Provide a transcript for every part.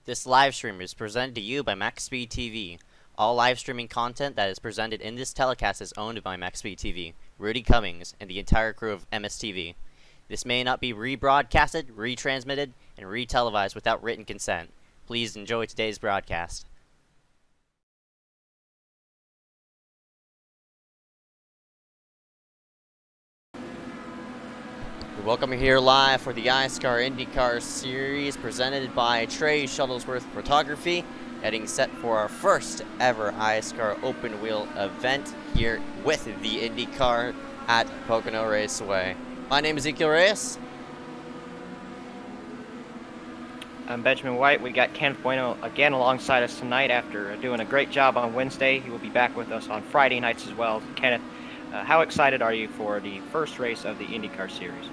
This live stream is presented to you by MaxspeedTV. All live streaming content that is presented in this telecast is owned by MaxspeedTV, Rudy Cummings, and the entire crew of MSTV. This may not be rebroadcasted, retransmitted, and retelevised without written consent. Please enjoy today's broadcast. Welcome here live for the iSCAR IndyCar series presented by Trey Shuttlesworth Photography, getting set for our first ever iSCAR open wheel event here with the IndyCar at Pocono Raceway. My name is Ezekiel Reyes. I'm Benjamin White. We got Kenneth Bueno again alongside us tonight after doing a great job on Wednesday. He will be back with us on Friday nights as well. Kenneth, how excited are you for the first race of the IndyCar series?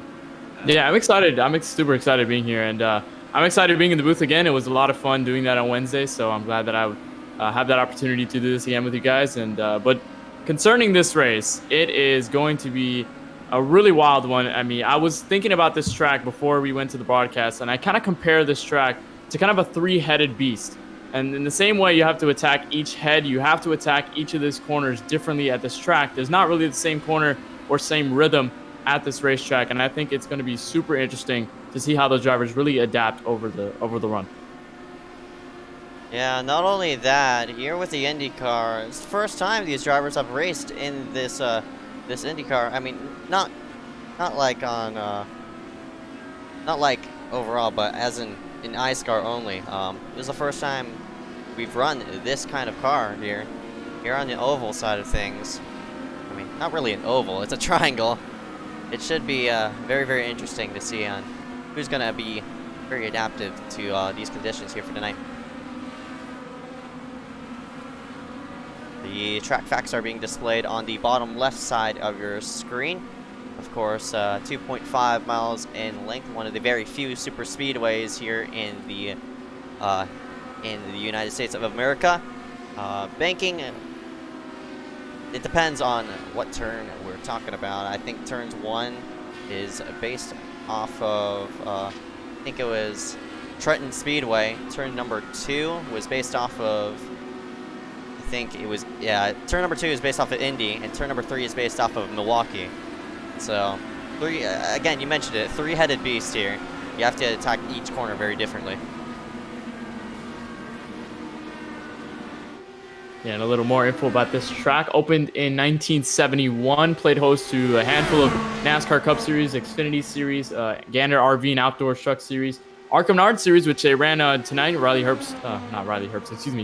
Yeah, I'm excited. I'm super excited being here, and I'm excited being in the booth again. It was a lot of fun doing that on Wednesday, so I'm glad that I would have that opportunity to do this again with you guys. And but concerning this race, it is going to be a really wild one. I mean, I was thinking about this track before we went to the broadcast, and I kind of compare this track to kind of a three-headed beast. And in the same way you have to attack each head, you have to attack each of these corners differently at this track. There's not really the same corner or same rhythm at this racetrack, and I think it's going to be super interesting to see how those drivers really adapt over the run. Yeah, not only that, here with the IndyCar, it's the first time these drivers have raced in this this IndyCar. I mean, not like on not like overall, but as in iSCAR only. It was the first time we've run this kind of car here on the oval side of things. I mean, not really an oval; it's a triangle. It should be very, very interesting to see on who's going to be very adaptive to these conditions here for tonight. The track facts are being displayed on the bottom left side of your screen. Of course, 2.5 miles in length, one of the very few super speedways here in the United States of America. Banking. It depends on what turn we're talking about. I think turns 1 is based off of, I think it was Trenton Speedway. Turn number 2 was based off of, I think it was, yeah, turn number 2 is based off of Indy, and turn number 3 is based off of Milwaukee. So, again, you mentioned it, three-headed beast here. You have to attack each corner very differently. Yeah, and a little more info about this track. Opened in 1971, played host to a handful of NASCAR Cup Series, Xfinity Series, Gander RV and Outdoor Truck Series, Arkham Nard Series, which they ran tonight.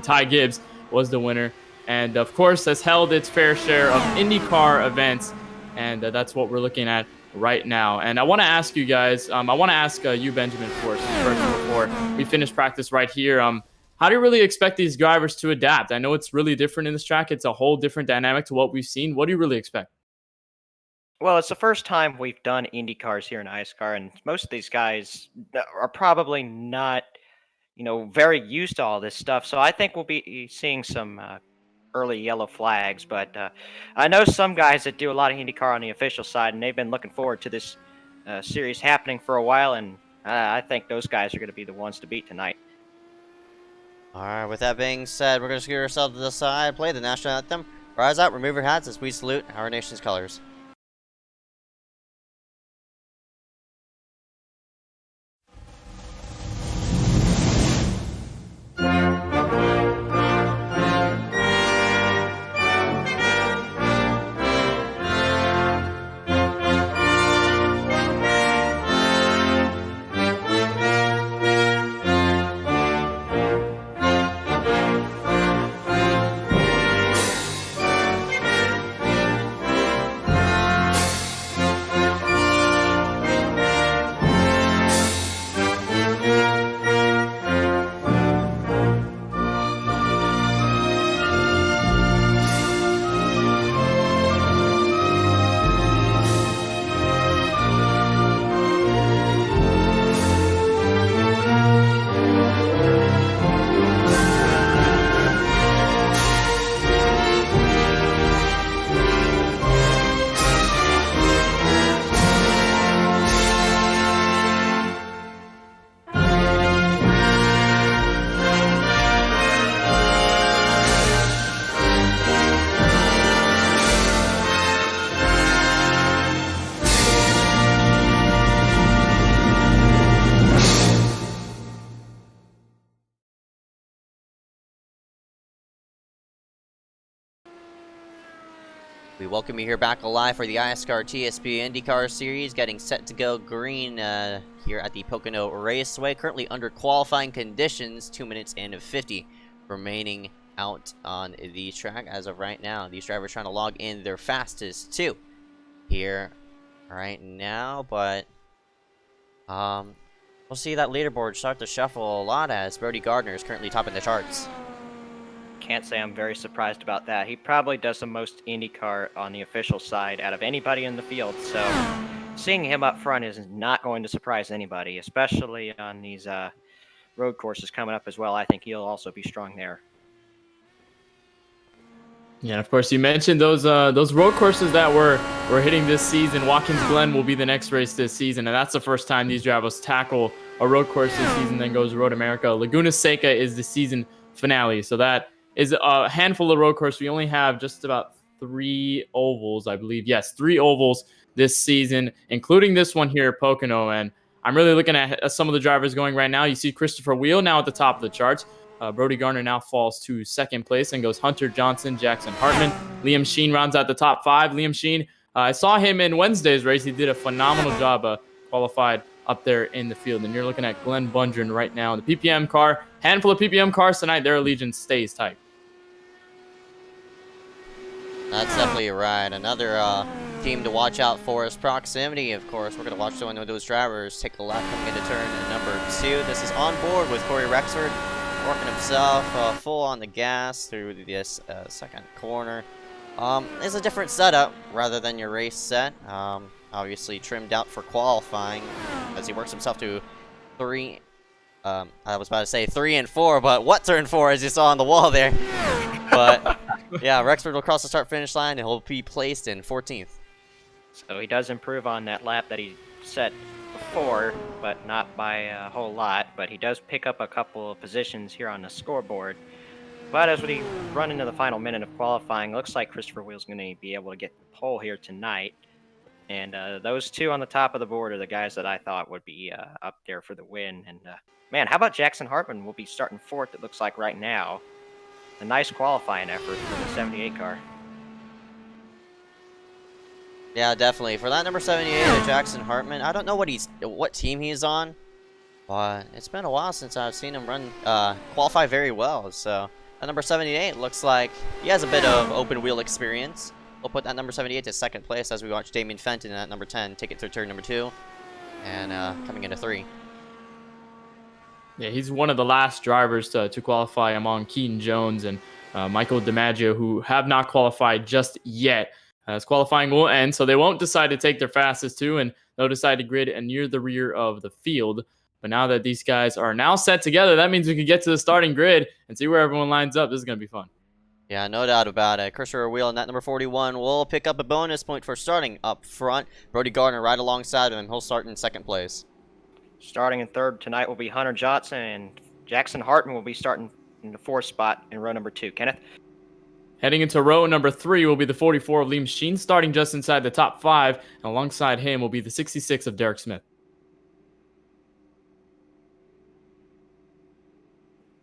Ty Gibbs was the winner. And, of course, has held its fair share of IndyCar events, and that's what we're looking at right now. And I want to ask you guys, I want to ask you, Benjamin, first before we finish practice right here. How do you really expect these drivers to adapt? I know it's really different in this track. It's a whole different dynamic to what we've seen. What do you really expect? Well, it's the first time we've done IndyCars here in iSCAR, and most of these guys are probably not, very used to all this stuff. So I think we'll be seeing some early yellow flags. But I know some guys that do a lot of IndyCar on the official side, and they've been looking forward to this series happening for a while, and I think those guys are going to be the ones to beat tonight. Alright, with that being said, we're going to scoot ourselves to the side, play the national anthem, rise up, remove your hats as we salute our nation's colors. We welcome you here back alive for the iSCAR TSP IndyCar Series, getting set to go green here at the Pocono Raceway. Currently under qualifying conditions, 2 minutes and 50 remaining out on the track as of right now. These drivers trying to log in their fastest two here right now, but we'll see that leaderboard start to shuffle a lot as Brody Gardner is currently topping the charts. Can't say I'm very surprised about that. He probably does the most IndyCar on the official side out of anybody in the field, so seeing him up front is not going to surprise anybody, especially on these road courses coming up as well. I think he'll also be strong there. Yeah, and of course, you mentioned those road courses that we're hitting this season. Watkins Glen will be the next race this season, and that's the first time these drivers tackle a road course this season. Then goes Road America. Laguna Seca is the season finale, so that is a handful of road courses. We only have just about 3 ovals, I believe. Yes, 3 ovals this season, including this one here at Pocono. And I'm really looking at some of the drivers going right now. You see Christopher Wheel now at the top of the charts. Brody Gardner now falls to 2nd place and goes Hunter Johnson, Jackson Hartman. Liam Sheen rounds out the top 5. Liam Sheen, I saw him in Wednesday's race. He did a phenomenal job, qualified up there in the field. And you're looking at Glenn Bundren right now in the PPM car. Handful of PPM cars tonight. Their allegiance stays tight. That's definitely right. Another team to watch out for is Proximity, of course. We're going to watch one of those drivers take a left coming into turn number 2. This is on board with Corey Rexford, working himself full on the gas through this second corner. It's a different setup rather than your race set. Obviously trimmed out for qualifying as he works himself to 3. I was about to say 3 and 4, but what turn 4 as you saw on the wall there? But yeah, Rexford will cross the start-finish line and he'll be placed in 14th. So he does improve on that lap that he set before, but not by a whole lot. But he does pick up a couple of positions here on the scoreboard. But as we run into the final minute of qualifying, looks like Christopher Wheel's going to be able to get the pole here tonight. And those two on the top of the board are the guys that I thought would be up there for the win. And man, how about Jackson Hartman will be starting 4th, it looks like right now. A nice qualifying effort for the 78 car. Yeah, definitely. For that number 78, Jackson Hartman, I don't know what team he's on, but it's been a while since I've seen him qualify very well. So that number 78 looks like he has a bit of open wheel experience. We'll put that number 78 to 2nd place as we watch Damien Fenton at number 10 take it through turn number 2 and coming into 3. Yeah, he's one of the last drivers to qualify among Keaton Jones and Michael DiMaggio, who have not qualified just yet. As qualifying will end, so they won't decide to take their fastest 2, and they'll decide to grid near the rear of the field. But now that these guys are now set together, that means we can get to the starting grid and see where everyone lines up. This is going to be fun. Yeah, no doubt about it. Christopher Wheel in that number 41 will pick up a bonus point for starting up front. Brody Gardner right alongside of him. He'll start in 2nd place. Starting in 3rd tonight will be Hunter Johnson, and Jackson Hartman will be starting in the 4th spot in row number 2. Kenneth? Heading into row number 3 will be the 44 of Liam Sheen, starting just inside the top 5. And alongside him will be the 66 of Derek Smith.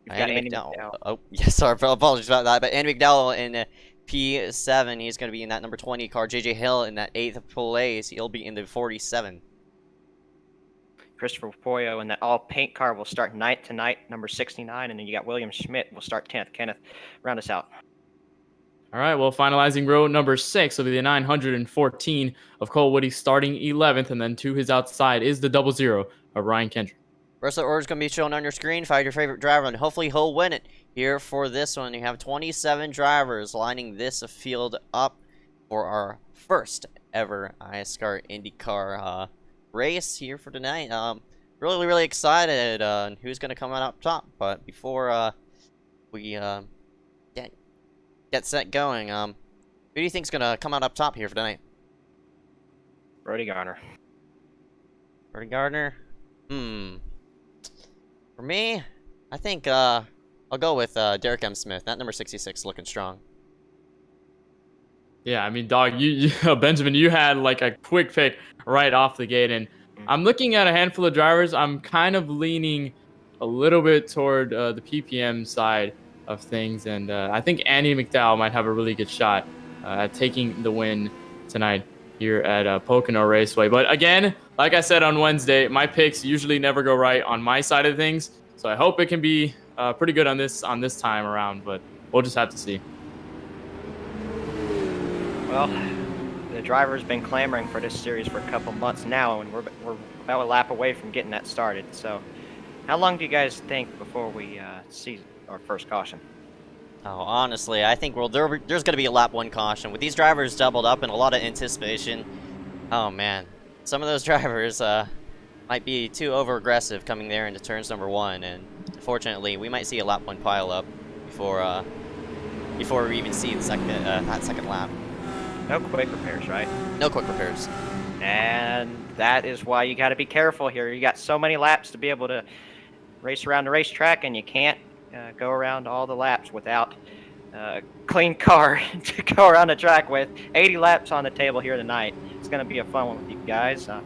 Andy McDowell. Oh, yes, sorry, apologies about that. But Andy McDowell in P7, he's going to be in that number 20 car. JJ Hill in that 8th place. He'll be in the 47. Christopher Poyo in that all-paint car will start 9th tonight, number 69. And then you got William Schmidt will start 10th. Kenneth, round us out. All right, well, finalizing row number 6 will be the 914 of Cole Woody starting 11th. And then to his outside is the 00 of Ryan Kendrick. Rest of the order is going to be shown on your screen. Find your favorite driver, and hopefully he'll win it here for this one. You have 27 drivers lining this field up for our first ever iSCAR IndyCar race here for tonight. Really, really excited on who's going to come out up top. But before we get set going, who do you think is going to come out up top here for tonight? Brody Gardner. Brody Gardner? For me, I think I'll go with Derek M. Smith. That number 66 looking strong. Yeah, I mean, dog, you Benjamin, you had like a quick pick right off the gate. And I'm looking at a handful of drivers. I'm kind of leaning a little bit toward the PPM side of things. And I think Andy McDowell might have a really good shot at taking the win tonight here at Pocono Raceway. But again, like I said on Wednesday, my picks usually never go right on my side of things. So I hope it can be pretty good on this time around, but we'll just have to see. Well, the driver's been clamoring for this series for a couple months now, and we're about a lap away from getting that started. So how long do you guys think before we see our first caution? Oh, honestly, I think there's going to be a lap 1 caution. With these drivers doubled up and a lot of anticipation, oh man, some of those drivers might be too over-aggressive coming there into turns number 1, and unfortunately, we might see a lap 1 pile-up before we even see the that second lap. No quick repairs, right? No quick repairs. And that is why you got to be careful here. You got so many laps to be able to race around the racetrack, and you can't go around all the laps without a clean car to go around the track with. 80 laps on the table here tonight. It's going to be a fun one with you guys. We're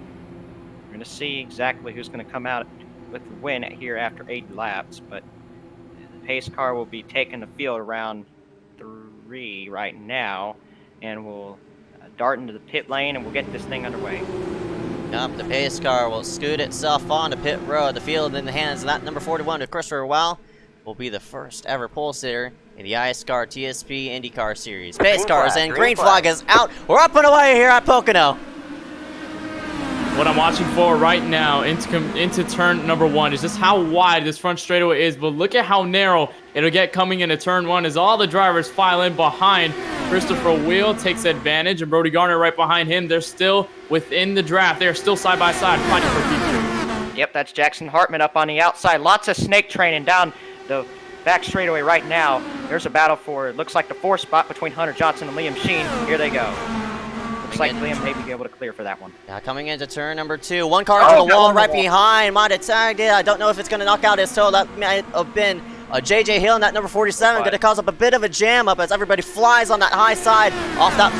going to see exactly who's going to come out with the win here after 80 laps, but the pace car will be taking the field around 3 right now, and we'll dart into the pit lane, and we'll get this thing underway. Yep, the pace car will scoot itself on to pit road. The field in the hands of that number 41 to Christopher Wow will be the first ever pole sitter in the iSCAR TSP IndyCar Series. Pace car is in, green flag is out. We're up and away here at Pocono. What I'm watching for right now into turn number 1 is just how wide this front straightaway is, but look at how narrow it'll get coming into turn 1 as all the drivers file in behind. Christopher Wheel takes advantage, and Brody Garner right behind him. They're still within the draft. They're still side by side fighting for P2. Yep, that's Jackson Hartman up on the outside. Lots of snake training down the back straightaway right now. There's a battle for, it looks like the 4th spot between Hunter Johnson and Liam Sheen. Here they go. Looks like Liam may be able to clear for that one. Yeah, coming into turn number 2. One car to the wall right behind. Might have tagged it. I don't know if it's going to knock out his toe. That might have been JJ Hill in that number 47. Going to cause up a bit of a jam up as everybody flies on that high side off that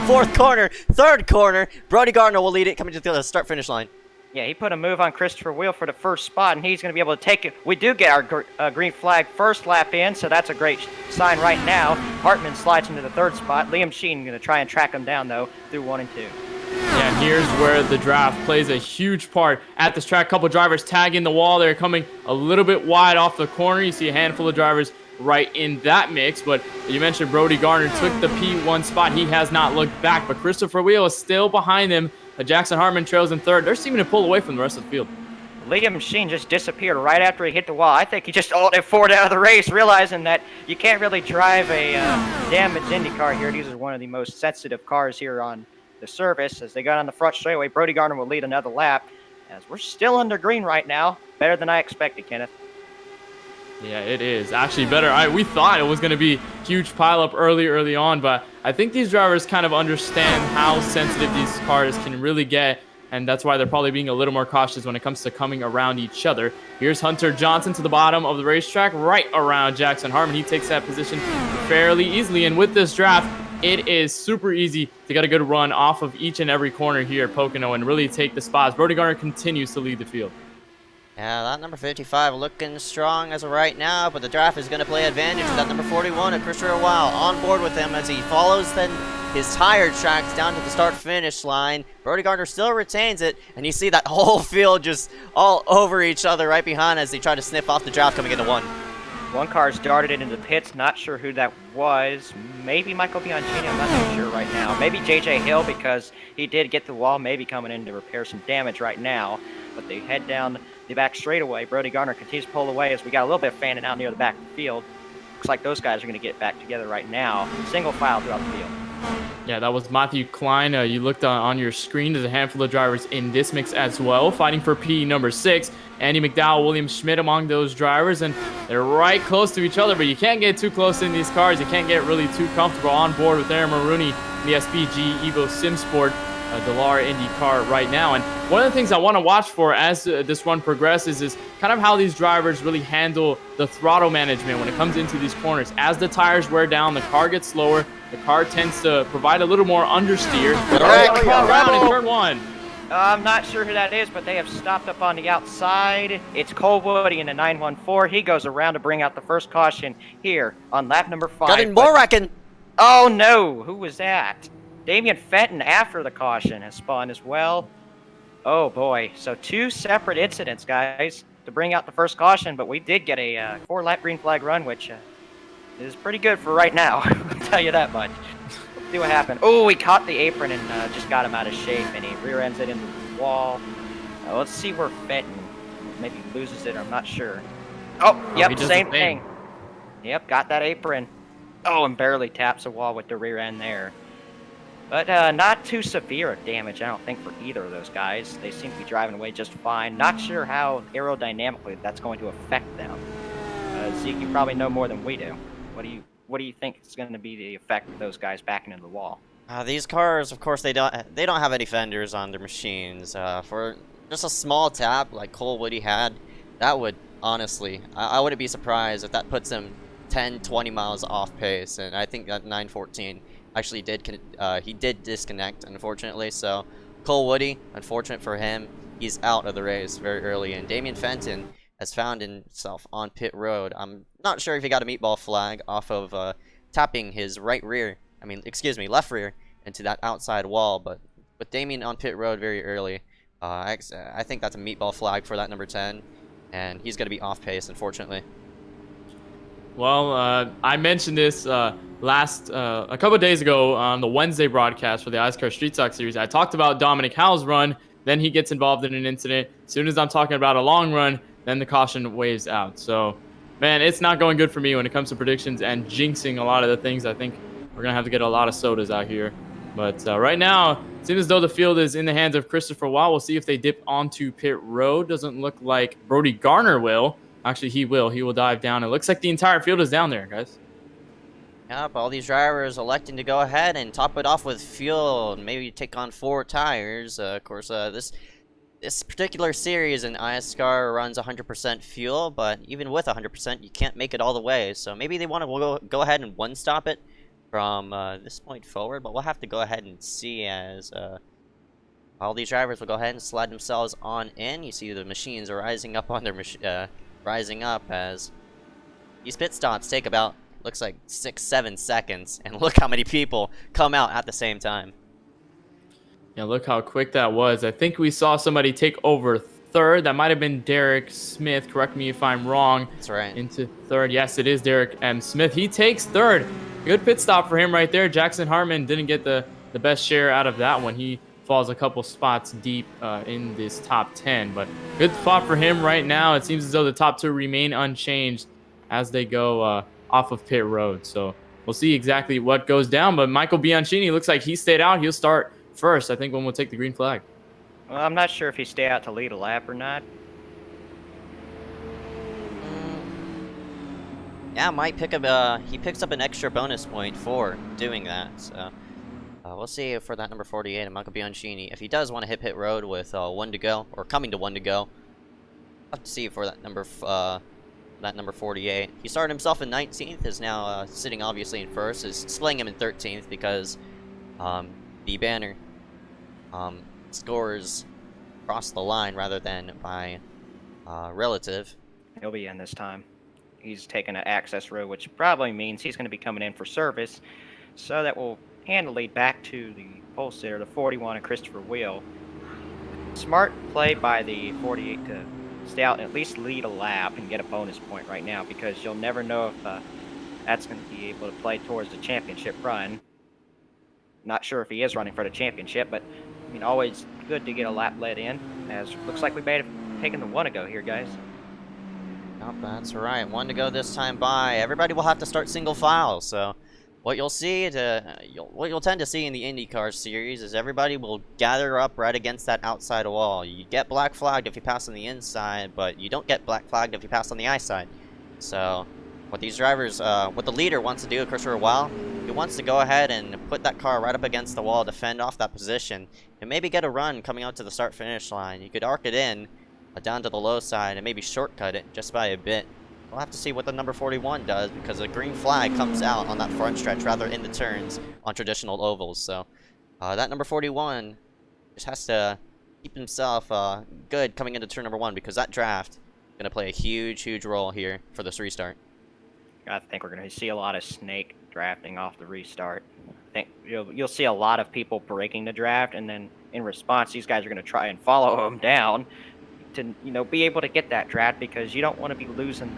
fourth corner, third corner. Brody Gardner will lead it coming to the start-finish line. Yeah, he put a move on Christopher Wheel for the first spot, and he's going to be able to take it. We do get our green flag first lap in, so that's a great sign right now. Hartman slides into the 3rd spot. Liam Sheen going to try and track him down, though, through 1 and 2. Yeah, here's where the draft plays a huge part at this track. Couple drivers tagging the wall. They're coming a little bit wide off the corner. You see a handful of drivers right in that mix, but you mentioned Brody Garner took the P1 spot. He has not looked back, but Christopher Wheel is still behind him. Jackson Hartman trails in 3rd. They're seeming to pull away from the rest of the field. Liam Sheen just disappeared right after he hit the wall. I think he just ulted forward out of the race, realizing that you can't really drive a damaged IndyCar here. These are one of the most sensitive cars here on the service. As they got on the front straightaway, Brody Garner will lead another lap, as we're still under green right now. Better than I expected, Kenneth. Yeah, it is. Actually better. We thought it was going to be huge pileup early on, but I think these drivers kind of understand how sensitive these cars can really get, and that's why they're probably being a little more cautious when it comes to coming around each other. Here's Hunter Johnson to the bottom of the racetrack, right around Jackson Hartman. He takes that position fairly easily, and with this draft, it is super easy to get a good run off of each and every corner here at Pocono and really take the spots. Brody Garner continues to lead the field. Yeah, that number 55 looking strong as of right now, but the draft is going to play advantage with that number 41 at Christopher Wow on board with him as he follows his tire tracks down to the start-finish line. Brody Gardner still retains it, and you see that whole field just all over each other right behind as they try to sniff off the draft coming into 1. One car's darted into the pits. Not sure who that was. Maybe Michael Bianchini. I'm not too sure right now. Maybe JJ Hill, because he did get the wall, maybe coming in to repair some damage right now. But they head down the back straightaway. Brody Garner continues to pull away as we got a little bit of fanning out near the back of the field. Looks like those guys are going to get back together right now. Single file throughout the field. Yeah, that was Matthew Klein. You looked on your screen. There's a handful of drivers in this mix as well, fighting for P number 6. Andy McDowell, William Schmidt among those drivers, and they're right close to each other, but you can't get too close in these cars. You can't get really too comfortable on board with Aaron Maroney, the SPG Evo SimSport Dallara IndyCar right now. And one of the things I want to watch for as this run progresses is kind of how these drivers really handle the throttle management when it comes into these corners. As the tires wear down, the car gets slower. The car tends to provide a little more understeer. Around in turn 1. I'm not sure who that is, but they have stopped up on the outside. It's Cole Woody in the 914. He goes around to bring out the first caution here on lap number 5. Got in more, reckon. Oh no, who was that? Damian Fenton after the caution has spun as well. Oh boy, so 2 separate incidents, guys, to bring out the first caution, but we did get a 4-lap green flag run, which is pretty good for right now. I'll tell you that much. Let's see what happened. Oh, he caught the apron and just got him out of shape, and he rear ends it into the wall. Let's see where Fenton maybe loses it. I'm not sure. Oh, yep, same thing. Yep, got that apron. Oh, and barely taps the wall with the rear end there. But not too severe damage, I don't think, for either of those guys. They seem to be driving away just fine. Not sure how aerodynamically that's going to affect them. Zeke, you probably know more than we do. What do you think is going to be the effect of those guys backing into the wall? These cars, of course, they don't have any fenders on their machines. For just a small tap like Cole Woody had, that would honestly, I wouldn't be surprised if that puts him 10, 20 miles off pace. And I think that 914 actually he did disconnect, unfortunately. So Cole Woody, unfortunate for him, he's out of the race very early. And Damian Fenton has found himself on pit road. I'm not sure if he got a meatball flag off of tapping his left rear into that outside wall, but with Damian on pit road very early, I think that's a meatball flag for that number 10, and he's going to be off pace, unfortunately. Well, I mentioned this a couple of days ago on the Wednesday broadcast for the iSCAR Street Stock Series. I talked about Dominic Howell's run, then he gets involved in an incident. As soon as I'm talking about a long run, then the caution waves out. So, man, it's not going good for me when it comes to predictions and jinxing a lot of the things. I think we're going to have to get a lot of sodas out here. But right now, it seems as though the field is in the hands of Christopher Waugh. We'll see if they dip onto pit road. Doesn't look like Brody Garner will. Actually, he will. He will dive down. It looks like the entire field is down there, guys. Yep, all these drivers electing to go ahead and top it off with fuel and maybe take on 4 tires. Of course, this particular series in iSCAR runs 100% fuel, but even with 100%, you can't make it all the way. So maybe they want to go ahead and one-stop it from this point forward, but we'll have to go ahead and see as all these drivers will go ahead and slide themselves on in. You see the machines are rising up on their rising up as these pit stops take about, looks like 6-7 seconds, and look how many people come out at the same time. Yeah, look how quick that was. I think we saw somebody take over third. That might have been Derek Smith. Correct me if I'm wrong. That's right. Into third. Yes, it is Derek M. Smith. He takes third. Good pit stop for him right there. Jackson Hartman didn't get the best share out of that one. He falls a couple spots deep in this top 10. But good spot for him right now. It seems as though the top 2 remain unchanged as they go off of pit road. So we'll see exactly what goes down. But Michael Bianchini looks like he stayed out. He'll start first, I think, when we'll take the green flag. Well, I'm not sure if he stayed out to lead a lap or not. Yeah, might pick up. He picks up an extra bonus point for doing that. So we'll see for that number 48 and Michael Bianchini if he does want to hit pit road with 1 to go or coming to 1 to go. We'll have to see for that number 48. He started himself in 19th. Is now sitting obviously in first. Is splitting him in 13th because the banner scores across the line rather than by relative. He'll be in this time. He's taking an access road, which probably means he's going to be coming in for service. So that will hand the lead back to the pole sitter, the 41 and Christopher Wheel. Smart play by the 48 to stay out and at least lead a lap and get a bonus point right now, because you'll never know if that's going to be able to play towards the championship run. Not sure if he is running for the championship, but I mean, always good to get a lap let in, as looks like we may have taken the 1 to go here, guys. Nope, that's right. 1 to go this time by. Everybody will have to start single file. So what you'll tend to see in the IndyCar series is everybody will gather up right against that outside wall. You get black flagged if you pass on the inside, but you don't get black flagged if you pass on the outside. So what these drivers, what the leader wants to do, Christopher Waugh, he wants to go ahead and put that car right up against the wall, defend off that position, and maybe get a run coming out to the start-finish line. You could arc it in down to the low side and maybe shortcut it just by a bit. We'll have to see what the number 41 does, because a green flag comes out on that front stretch rather in the turns on traditional ovals. So that number 41 just has to keep himself good coming into turn number 1, because that draft is going to play a huge role here for this restart. I think we're going to see a lot of snake drafting off the restart. I think you'll see a lot of people breaking the draft, and then in response, these guys are going to try and follow them down to be able to get that draft, because you don't want to be losing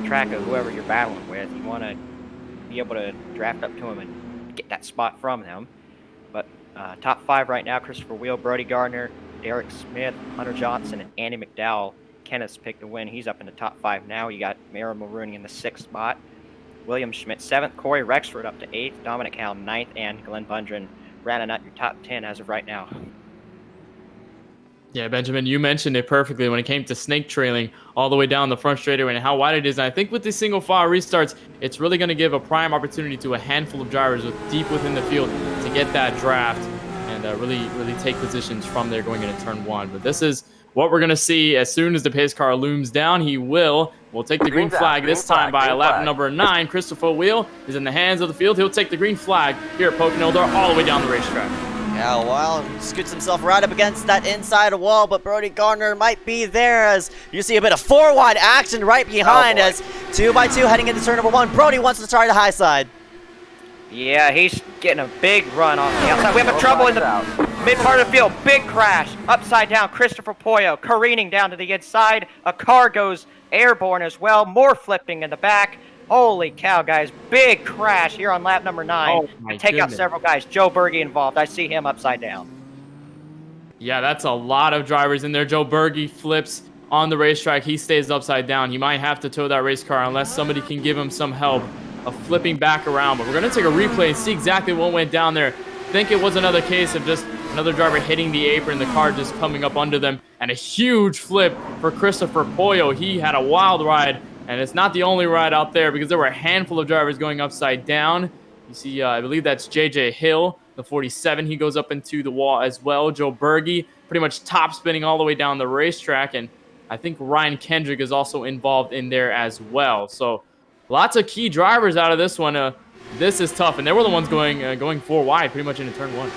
track of whoever you're battling with. You want to be able to draft up to them and get that spot from them. But top 5 right now: Christopher Wheel, Brody Gardner, Derek Smith, Hunter Johnson, and Andy McDowell. Kenneth's picked to win. He's up in the top 5 now. You got Mara Mulrooney in the 6th spot, William Schmidt 7th, Corey Rexford up to 8th, Dominic Howell 9th, and Glenn Bundren rounding out your top 10 as of right now. Yeah, Benjamin, you mentioned it perfectly when it came to snake trailing all the way down the front straightaway and how wide it is. And I think with these single file restarts, it's really going to give a prime opportunity to a handful of drivers deep within the field to get that draft and really take positions from there going into turn 1. But this is what we're going to see as soon as the pace car looms down. We'll take the green flag this time by lap number 9. Christopher Wheel is in the hands of the field. He'll take the green flag here at Pocono. They're all the way down the racetrack. Yeah, well, scoots himself right up against that inside wall, but Brody Gardner might be there as you see a bit of 4-wide action right behind as 2x2 heading into turn number 1. Brody wants to try the high side. Yeah, he's getting a big run off the outside. We have a trouble in the mid part of the field. Big crash. Upside down. Christopher Poyo careening down to the inside. A car goes airborne as well. More flipping in the back. Holy cow, guys. Big crash here on lap number 9. Oh, my and take out goodness. several guys. Joe Berge involved. I see him upside down. Yeah, that's a lot of drivers in there. Joe Berge flips on the racetrack. He stays upside down. He might have to tow that race car unless somebody can give him some help of flipping back around. But we're going to take a replay and see exactly what went down there. I think it was another case of just another driver hitting the apron, the car just coming up under them, and a huge flip for Christopher Poyo. He had a wild ride, and it's not the only ride out there because there were a handful of drivers going upside down. You see, I believe that's JJ Hill, the 47. He goes up into the wall as well. Joe Berge pretty much top spinning all the way down the racetrack, and I think Ryan Kendrick is also involved in there as well. So lots of key drivers out of this one. This is tough, and they were the ones going 4 wide pretty much into turn 1.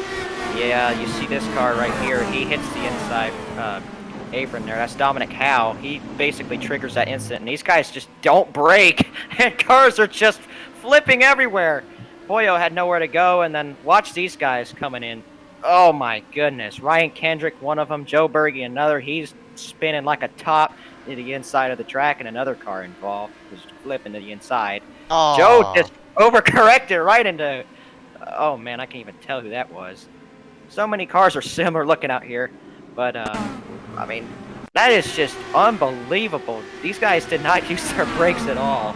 Yeah, you see this car right here. He hits the inside apron there. That's Dominic Howe. He basically triggers that incident, and these guys just don't brake, and cars are just flipping everywhere. Poyo had nowhere to go, and then watch these guys coming in. Oh my goodness. Ryan Kendrick, one of them. Joe Berge, another. He's spinning like a top to the inside of the track, and another car involved was flipping to the inside. Aww. Joe just overcorrected right into... Oh man, I can't even tell who that was. So many cars are similar looking out here, but I mean, that is just unbelievable. These guys did not use their brakes at all,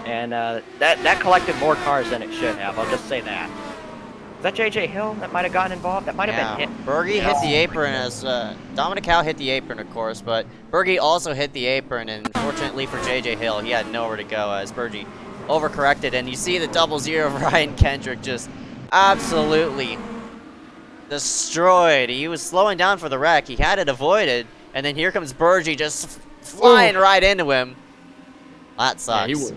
and that collected more cars than it should have. I'll just say that. Is that JJ Hill that might have gotten involved? That might have been hit. Berge hit the apron as Dominic Howe hit the apron, of course, but Berge also hit the apron, and fortunately for JJ Hill, he had nowhere to go as Berge overcorrected, and you see the 0-0 of Ryan Kendrick just absolutely destroyed. He was slowing down for the wreck. He had it avoided, and then here comes Berge just flying right into him. That sucks.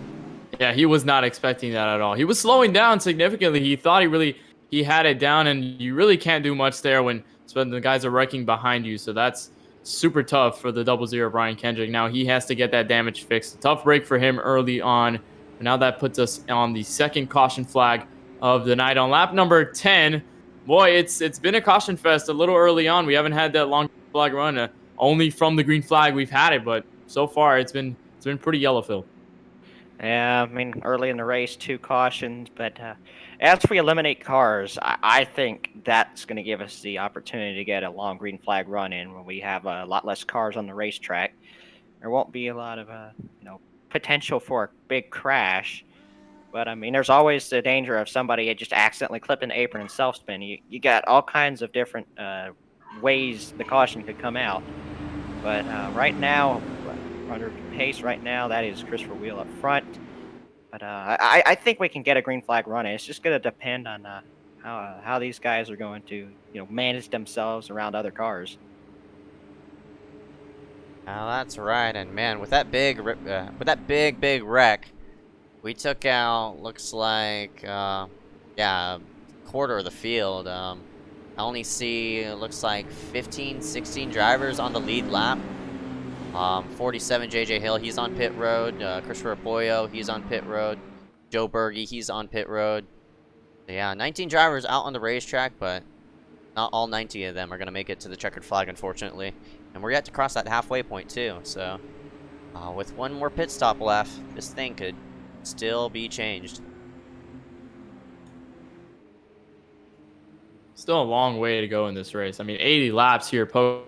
Yeah, he was not expecting that at all. He was slowing down significantly. He thought he had it down, and you really can't do much there when the guys are wrecking behind you. So that's super tough for the 0-0 of Ryan Kendrick. Now he has to get that damage fixed. A tough break for him early on. And now that puts us on the second caution flag of the night on lap number 10. Boy, it's been a caution fest a little early on. We haven't had that long flag run. Only from the green flag we've had it, but so far it's been pretty yellow filled. Yeah, I mean, early in the race, 2 cautions, but as we eliminate cars, I think that's going to give us the opportunity to get a long green flag run in when we have a lot less cars on the racetrack. There won't be a lot of potential for a big crash. But, I mean, there's always the danger of somebody just accidentally clipping the apron and self-spin. You got all kinds of different ways the caution could come out. But right now, under pace right now, that is Christopher Wheel up front. But I think we can get a green flag run. It's just going to depend on how these guys are going to manage themselves around other cars. Oh, that's right. And, man, with that big wreck, we took out, looks like, yeah, a quarter of the field. I only see, it looks like 15, 16 drivers on the lead lap. 47, JJ Hill, he's on pit road. Christopher Poyo, he's on pit road. Joe Berge, he's on pit road. Yeah, 19 drivers out on the racetrack, but not all 90 of them are going to make it to the checkered flag, unfortunately. And we're yet to cross that halfway point, too. So, with one more pit stop left, this thing could still be changed. Still a long way to go in this race. I mean, 80 laps here, Pocono,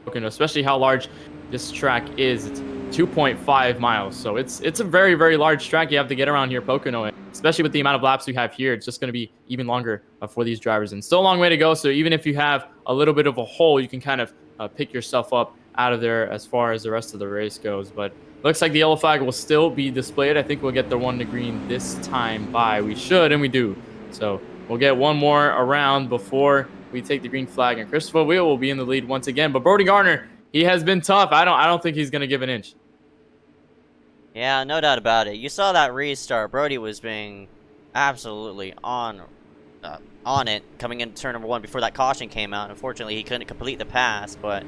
especially how large this track is. It's 2.5 miles, so it's a very, very large track you have to get around here, Pocono. And especially with the amount of laps we have here, it's just going to be even longer for these drivers. And still a long way to go, so even if you have a little bit of a hole, you can kind of pick yourself up out of there as far as the rest of the race goes. But looks like the yellow flag will still be displayed. I think we'll get the one to green this time by. We should, and we do. So we'll get one more around before we take the green flag, and Christopher Wheel will be in the lead once again. But Brody Garner, he has been tough. I don't think he's going to give an inch. Yeah, no doubt about it. You saw that restart. Brody was being absolutely on it coming into turn number 1 before that caution came out. Unfortunately, he couldn't complete the pass, but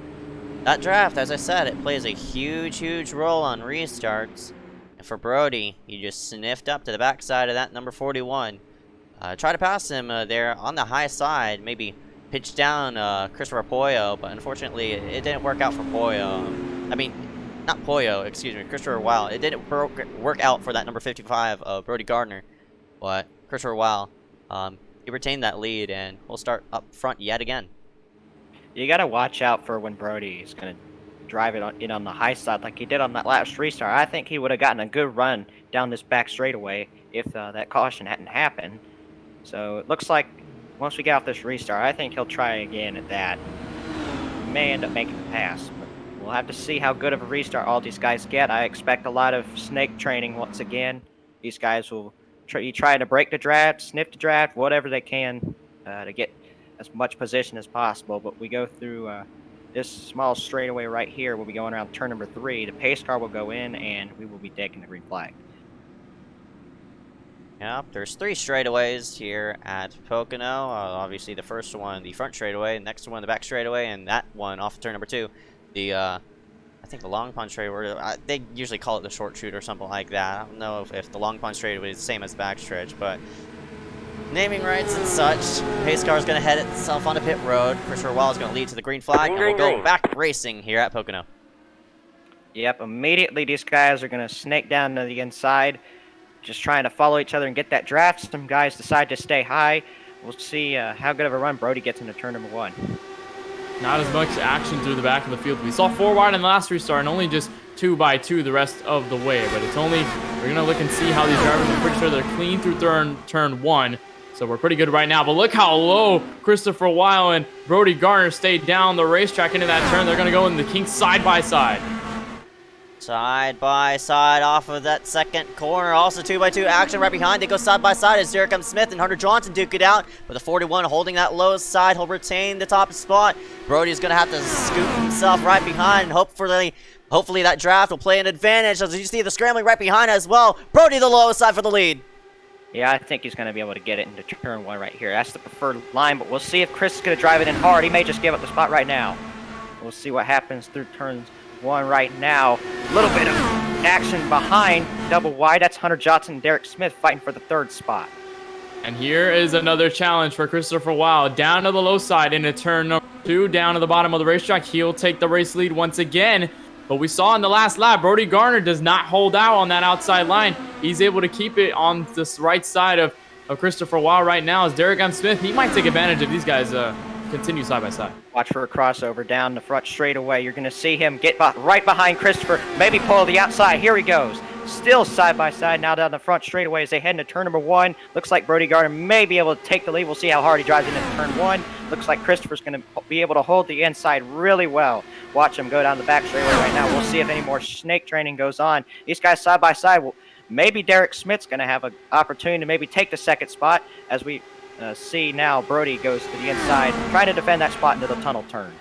that draft, as I said, it plays a huge, huge role on restarts. And for Brody, he just sniffed up to the backside of that number 41. Try to pass him there on the high side, maybe pitch down Christopher Pollo, but unfortunately it didn't work out for Pollo. I mean, not Pollo, excuse me, Christopher Wow. It didn't work out for that number 55 of Brody Gardner, but Christopher Wow, he retained that lead, and we'll start up front yet again. You got to watch out for when Brody is going to drive it in on the high side like he did on that last restart. I think he would have gotten a good run down this back straightaway if that caution hadn't happened. So it looks like once we get off this restart, I think he'll try again at that. He may end up making the pass, but we'll have to see how good of a restart all these guys get. I expect a lot of snake training once again. These guys will try to break the draft, sniff the draft, whatever they can to get as much position as possible. But we go through this small straightaway right here. We'll be going around turn number 3. The pace car will go in, and we will be taking the green flag. Yep, there's 3 straightaways here at Pocono. Obviously, the first one, the front straightaway, next one, the back straightaway, and that one off of turn number 2. The, I think the long pond straightaway, they usually call it the short shoot or something like that. I don't know if the long pond straightaway is the same as the back stretch, but naming rights and such. Pace car is going to head itself onto pit road. Christopher Wall is going to lead to the green flag, and we'll go back racing here at Pocono. Yep, immediately these guys are going to snake down to the inside, just trying to follow each other and get that draft. Some guys decide to stay high. We'll see how good of a run Brody gets into turn number 1. Not as much action through the back of the field. We saw 4 wide in the last restart and only just 2 by 2 the rest of the way. But it's only, we're going to look and see how these drivers are pretty sure they're clean through turn 1. So we're pretty good right now. But look how low Christopher Weil and Brody Garner stayed down the racetrack into that turn. They're going to go in the kinks side by side. Side by side off of that second corner. Also 2 by 2 action right behind. They go side by side as Derek M. Smith and Hunter Johnson duke it out. But the 41 holding that low side. He'll retain the top spot. Brody's going to have to scoop himself right behind. Hopefully that draft will play an advantage. As you see the scrambling right behind as well. Brody the low side for the lead. Yeah, I think he's going to be able to get it into turn 1 right here. That's the preferred line, but we'll see if Chris is going to drive it in hard. He may just give up the spot right now. We'll see what happens through turns 1 right now. A little bit of action behind double wide. That's Hunter Johnson and Derek Smith fighting for the 3rd spot. And here is another challenge for Christopher Weil. Down to the low side into turn number 2, down to the bottom of the racetrack. He'll take the race lead once again. But we saw in the last lap, Brody Garner does not hold out on that outside line. He's able to keep it on this right side of Christopher Weil right now. As Derek M. Smith, he might take advantage of these guys continue side by side. Watch for a crossover down the front straightaway. You're going to see him get right behind Christopher, maybe pull the outside. Here he goes. Still side by side now down the front straightaway as they head into turn number 1. Looks like Brody Gardner may be able to take the lead. We'll see how hard he drives into turn 1. Looks like Christopher's going to be able to hold the inside really well. Watch him go down the back straightaway right now. We'll see if any more snake training goes on. These guys side by side. Maybe Derek Smith's going to have an opportunity to maybe take the 2nd spot as we see now Brody goes to the inside, trying to defend that spot into the tunnel turn.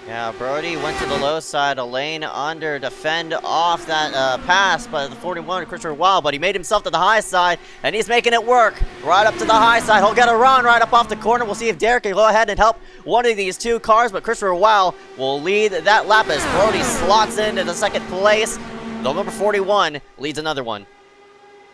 Yeah, Brody went to the low side, a lane under to fend off that pass by the 41, Christopher Weil, but he made himself to the high side, and he's making it work. Right up to the high side. He'll get a run right up off the corner. We'll see if Derek can go ahead and help one of these 2 cars, but Christopher Weil will lead that lap as Brody slots into the 2nd place. The number 41 leads another one.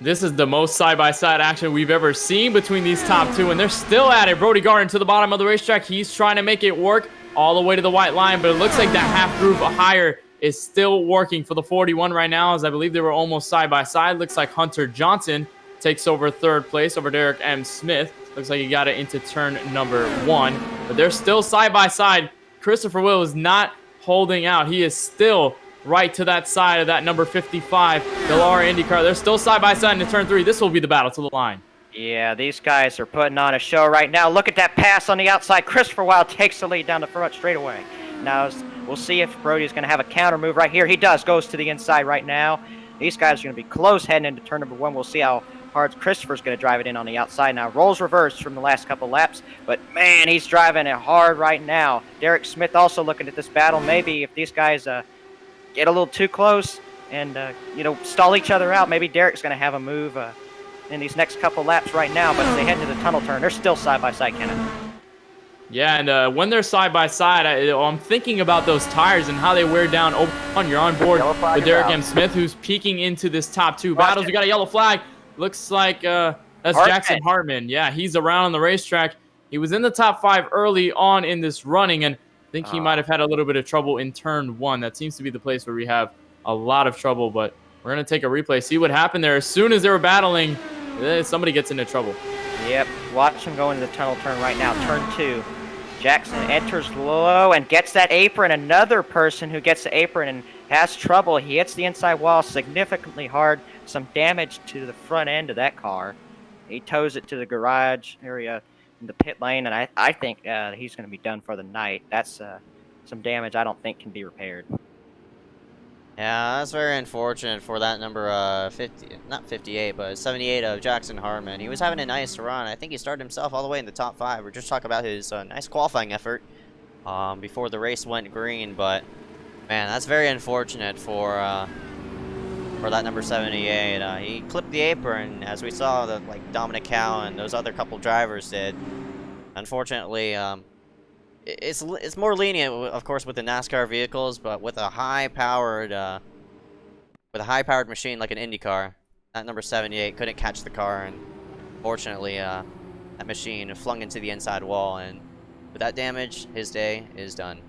This is the most side-by-side action we've ever seen between these top two, and they're still at it. Brody Garner to the bottom of the racetrack. He's trying to make it work all the way to the white line, but it looks like that half groove higher is still working for the 41 right now, as I believe they were almost side-by-side. Looks like Hunter Johnson takes over third place over Derek M. Smith. Looks like he got it into turn number 1, but they're still side-by-side. Christopher Will is not holding out. He is still right to that side of that number 55 Dallara IndyCar. They're still side-by-side into turn 3. This will be the battle to the line. Yeah, these guys are putting on a show right now. Look at that pass on the outside. Christopher Wild takes the lead down the front straightaway. Now we'll see if Brody's going to have a counter move right here. He does. Goes to the inside right now. These guys are going to be close heading into turn number 1. We'll see how hard Christopher's going to drive it in on the outside now. Rolls reversed from the last couple laps, but man, he's driving it hard right now. Derek Smith also looking at this battle. Maybe if these guys get a little too close and stall each other out, maybe Derek's going to have a move in these next couple laps right now. But as they head into the tunnel turn, they're still side by side, Kenneth. Yeah, and when they're side by side, I'm thinking about those tires and how they wear down. You're on board with Derek M. Smith, who's peeking into this top 2 battles. We got a yellow flag. Looks like that's Hartman. Jackson Hartman. Yeah, he's around on the racetrack. He was in the top 5 early on in this running, and I think he might have had a little bit of trouble in turn 1. That seems to be the place where we have a lot of trouble, but we're going to take a replay, see what happened there. As soon as they were battling, somebody gets into trouble. Yep, watch him go into the tunnel turn right now. Turn 2. Jackson enters low and gets that apron. Another person who gets the apron and has trouble. He hits the inside wall significantly hard. Some damage to the front end of that car. He tows it to the garage area in the pit lane, and I think he's going to be done for the night. That's some damage I don't think can be repaired. Yeah, that's very unfortunate for that number 58, but 78 of Jackson Hartman. He was having a nice run. I think he started himself all the way in the top 5. We're just talking about his nice qualifying effort before the race went green, but man, that's very unfortunate for that number 78. He clipped the apron, as we saw that like Dominic Cow and those other couple drivers did. Unfortunately, it's more lenient, of course, with the NASCAR vehicles, but with a high-powered machine like an IndyCar, that number 78 couldn't catch the car, and fortunately, that machine flung into the inside wall, and with that damage, his day is done.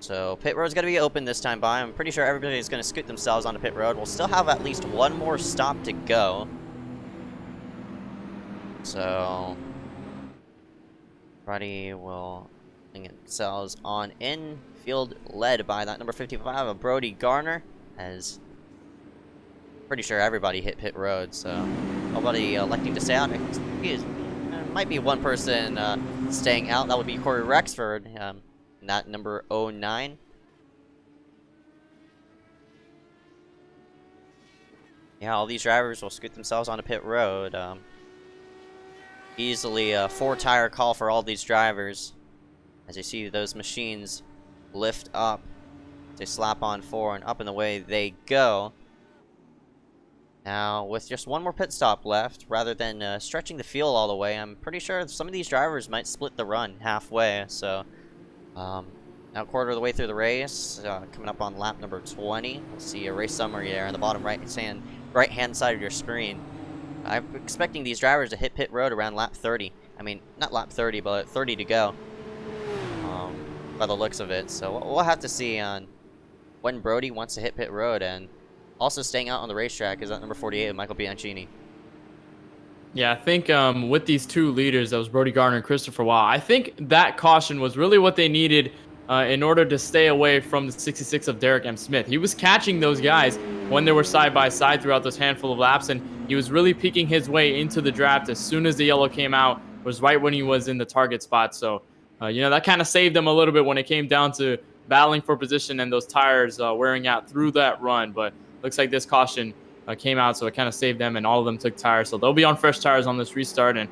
So pit road's going to be open this time by. I'm pretty sure everybody's going to scoot themselves onto pit road. We'll still have at least one more stop to go. So everybody will bring themselves on in. Field led by that number 55 of Brody Garner, as pretty sure everybody hit pit road, so nobody electing to stay out. Might be one person staying out. That would be Corey Rexford, that number 09. Yeah, all these drivers will scoot themselves onto pit road. Easily a 4-tire call for all these drivers. As you see those machines lift up, they slap on 4 and up and away they go. Now, with just one more pit stop left, rather than stretching the field all the way, I'm pretty sure some of these drivers might split the run halfway. So, now a quarter of the way through the race, coming up on lap number 20. We'll see a race summary there on the bottom right-hand side of your screen. I'm expecting these drivers to hit pit road around lap 30. I mean, not lap 30, but 30 to go. By the looks of it. So we'll have to see on when Brody wants to hit pit road, and also staying out on the racetrack is that number 48 of Michael Bianchini. Yeah, I think with these two leaders, that was Brody Garner and Christopher Wow, I think that caution was really what they needed in order to stay away from the 66 of Derek M. Smith. He was catching those guys when they were side by side throughout those handful of laps, and he was really peeking his way into the draft as soon as the yellow came out. Was right when he was in the target spot. So, that kind of saved them a little bit when it came down to battling for position and those tires wearing out through that run. But looks like this caution came out, so it kind of saved them, and all of them took tires. So they'll be on fresh tires on this restart. And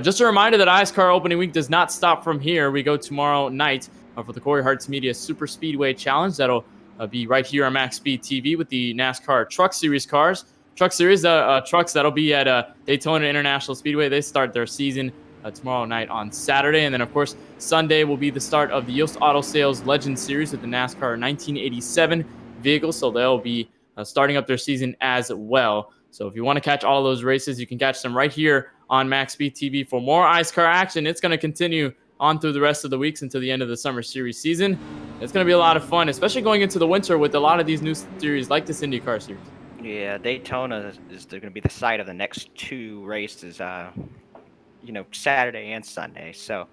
just a reminder that iSCAR opening week does not stop from here. We go tomorrow night for the Corey Hartz Media Super Speedway Challenge. That'll be right here on MaxspeedTV with the NASCAR Truck Series cars. Truck Series trucks that'll be at Daytona International Speedway. They start their season tomorrow night on Saturday. And then, of course, Sunday will be the start of the Yost Auto Sales Legends Series with the NASCAR 1987 vehicles. So they'll be starting up their season as well. So if you want to catch all those races, you can catch them right here on MaxspeedTV. For more iSCAR action, it's going to continue on through the rest of the weeks until the end of the Summer Series season. It's going to be a lot of fun, especially going into the winter with a lot of these new series like this IndyCar series. Yeah, Daytona is going to be the site of the next 2 races, Saturday and Sunday. So,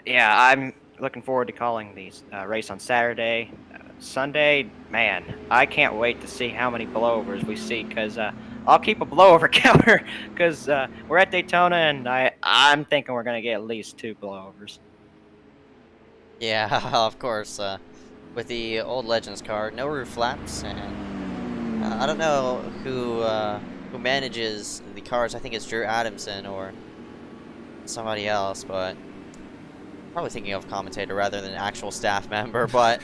yeah, I'm looking forward to calling these race on Saturday. Sunday, man, I can't wait to see how many blowovers we see, because I'll keep a blowover counter, because we're at Daytona, and I'm thinking we're going to get at least 2 blowovers. Yeah, of course. With the old Legends car, no roof flaps, and I don't know who manages the cars. I think it's Drew Adamson or somebody else, but probably thinking of commentator rather than an actual staff member. But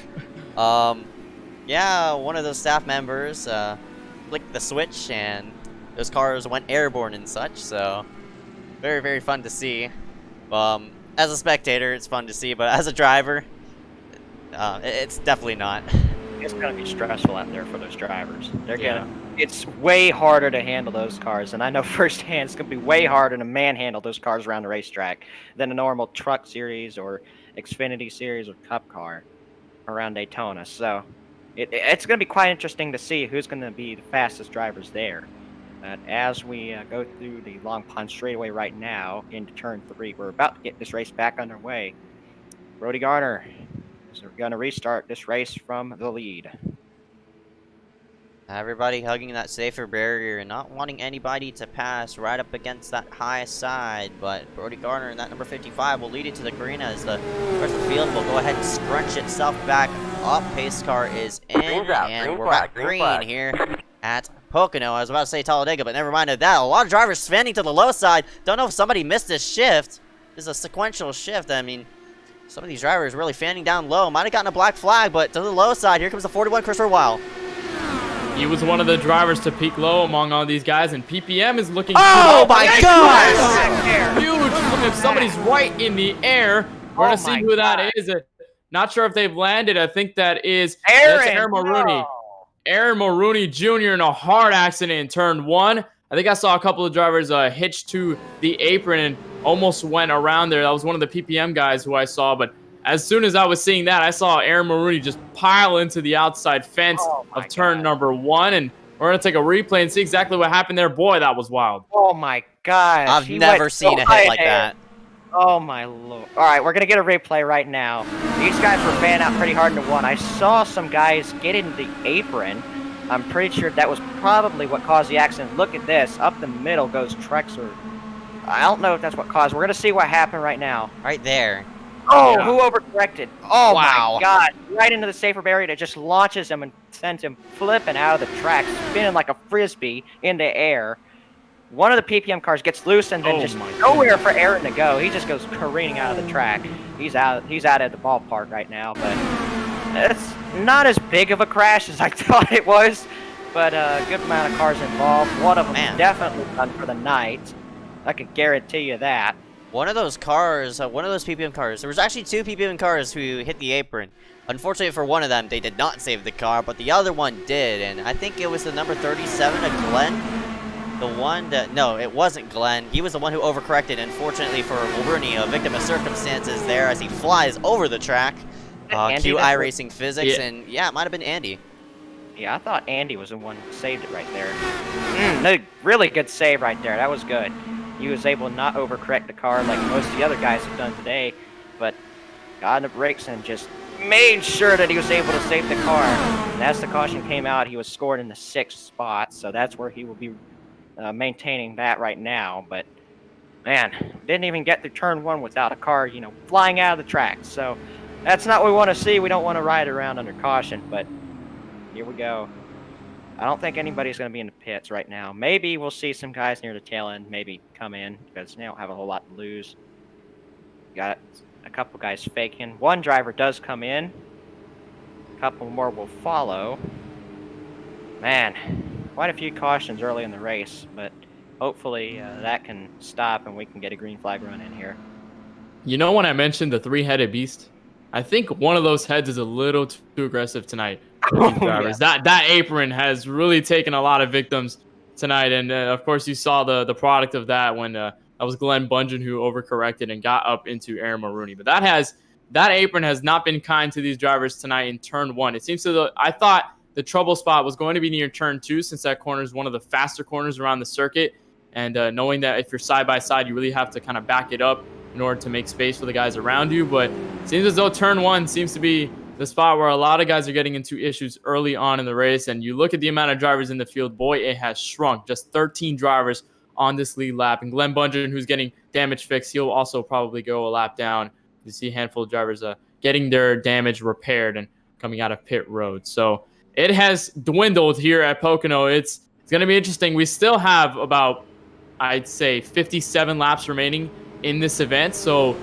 yeah, one of those staff members flicked the switch, and those cars went airborne and such. So very, very fun to see. As a spectator, it's fun to see, but as a driver, it's definitely not. It's going to be stressful out there for those drivers. It's way harder to handle those cars, and I know firsthand it's going to be way harder to manhandle those cars around the racetrack than a normal truck series or Xfinity series or Cup car around Daytona. So it's going to be quite interesting to see who's going to be the fastest drivers there. But as we go through the Long Pond straightaway right now into turn 3, we're about to get this race back underway. Brody Garner is going to restart this race from the lead. Everybody hugging that safer barrier and not wanting anybody to pass right up against that high side, but Brody Garner and that number 55 will lead it to the green as the rest of the field will go ahead and scrunch itself back up. Pace car is in, and we're back green here at Pocono. I was about to say Talladega, but never mind of that. A lot of drivers fanning to the low side. Don't know if somebody missed this shift. This is a sequential shift. I mean, some of these drivers really fanning down low. Might have gotten a black flag, but to the low side, here comes the 41 Christopher Weil. He was one of the drivers to peak low among all these guys, and PPM is looking. Oh my gosh! Huge! If somebody's right in the air, we're gonna see who that is. Not sure if they've landed. I think that is Aaron Mulrooney. No. Aaron Mulrooney Jr. in a hard accident in turn 1. I think I saw a couple of drivers hitched to the apron and almost went around there. That was one of the PPM guys who I saw, but as soon as I was seeing that, I saw Aaron Mulrooney just pile into the outside fence of turn number 1, and we're going to take a replay and see exactly what happened there. Boy, that was wild. Oh my gosh. I've never seen a hit like that. Oh my lord. Alright, we're going to get a replay right now. These guys were fanning out pretty hard into 1. I saw some guys get into the apron. I'm pretty sure that was probably what caused the accident. Look at this. Up the middle goes Trexler. I don't know if that's what caused. We're going to see what happened right now. Right there. Oh, yeah. Who overcorrected? Oh, wow. My God. Right into the safer barrier that just launches him and sends him flipping out of the track, spinning like a frisbee in the air. One of the PPM cars gets loose and then just nowhere for Aaron to go. He just goes careening out of the track. He's out of the ballpark right now, but it's not as big of a crash as I thought it was, but a good amount of cars involved. One of them definitely done for the night. I can guarantee you that. One of those cars, one of those PPM cars, there was actually 2 PPM cars who hit the apron. Unfortunately for one of them, they did not save the car, but the other one did, and I think it was the number 37 of Glenn. The one that, no, it wasn't Glenn. He was the one who overcorrected, unfortunately for Mulrooney, a victim of circumstances there as he flies over the track. Cue iRacing physics, and yeah, it might have been Andy. Yeah, I thought Andy was the one who saved it right there. No, really good save right there. That was good. He was able to not overcorrect the car like most of the other guys have done today, but got in the brakes and just made sure that he was able to save the car. And as the caution came out, he was scored in the 6th spot, so that's where he will be maintaining that right now. But man, didn't even get through turn 1 without a car, flying out of the track. So that's not what we want to see. We don't want to ride around under caution, but here we go. I don't think anybody's going to be in the pits right now. Maybe we'll see some guys near the tail end maybe come in because they don't have a whole lot to lose. Got a couple guys faking. One driver does come in. A couple more will follow. Man, quite a few cautions early in the race, but hopefully that can stop and we can get a green flag run in here. You know, when I mentioned the three-headed beast, I think one of those heads is a little too aggressive tonight with these drivers. Yeah. That apron has really taken a lot of victims tonight, and of course you saw the product of that when that was Glenn Bungeon who overcorrected and got up into Aaron Maroney. But that apron has not been kind to these drivers tonight in turn 1. It seems to I thought the trouble spot was going to be near turn 2, since that corner is one of the faster corners around the circuit, and knowing that if you're side by side, you really have to kind of back it up in order to make space for the guys around you. But it seems as though turn 1 seems to be the spot where a lot of guys are getting into issues early on in the race. And you look at the amount of drivers in the field, boy, it has shrunk. Just 13 drivers on this lead lap. And Glenn Bungeon, who's getting damage fixed, he'll also probably go a lap down. You see a handful of drivers getting their damage repaired and coming out of pit road. So it has dwindled here at Pocono. It's going to be interesting. We still have about, I'd say, 57 laps remaining in this event, so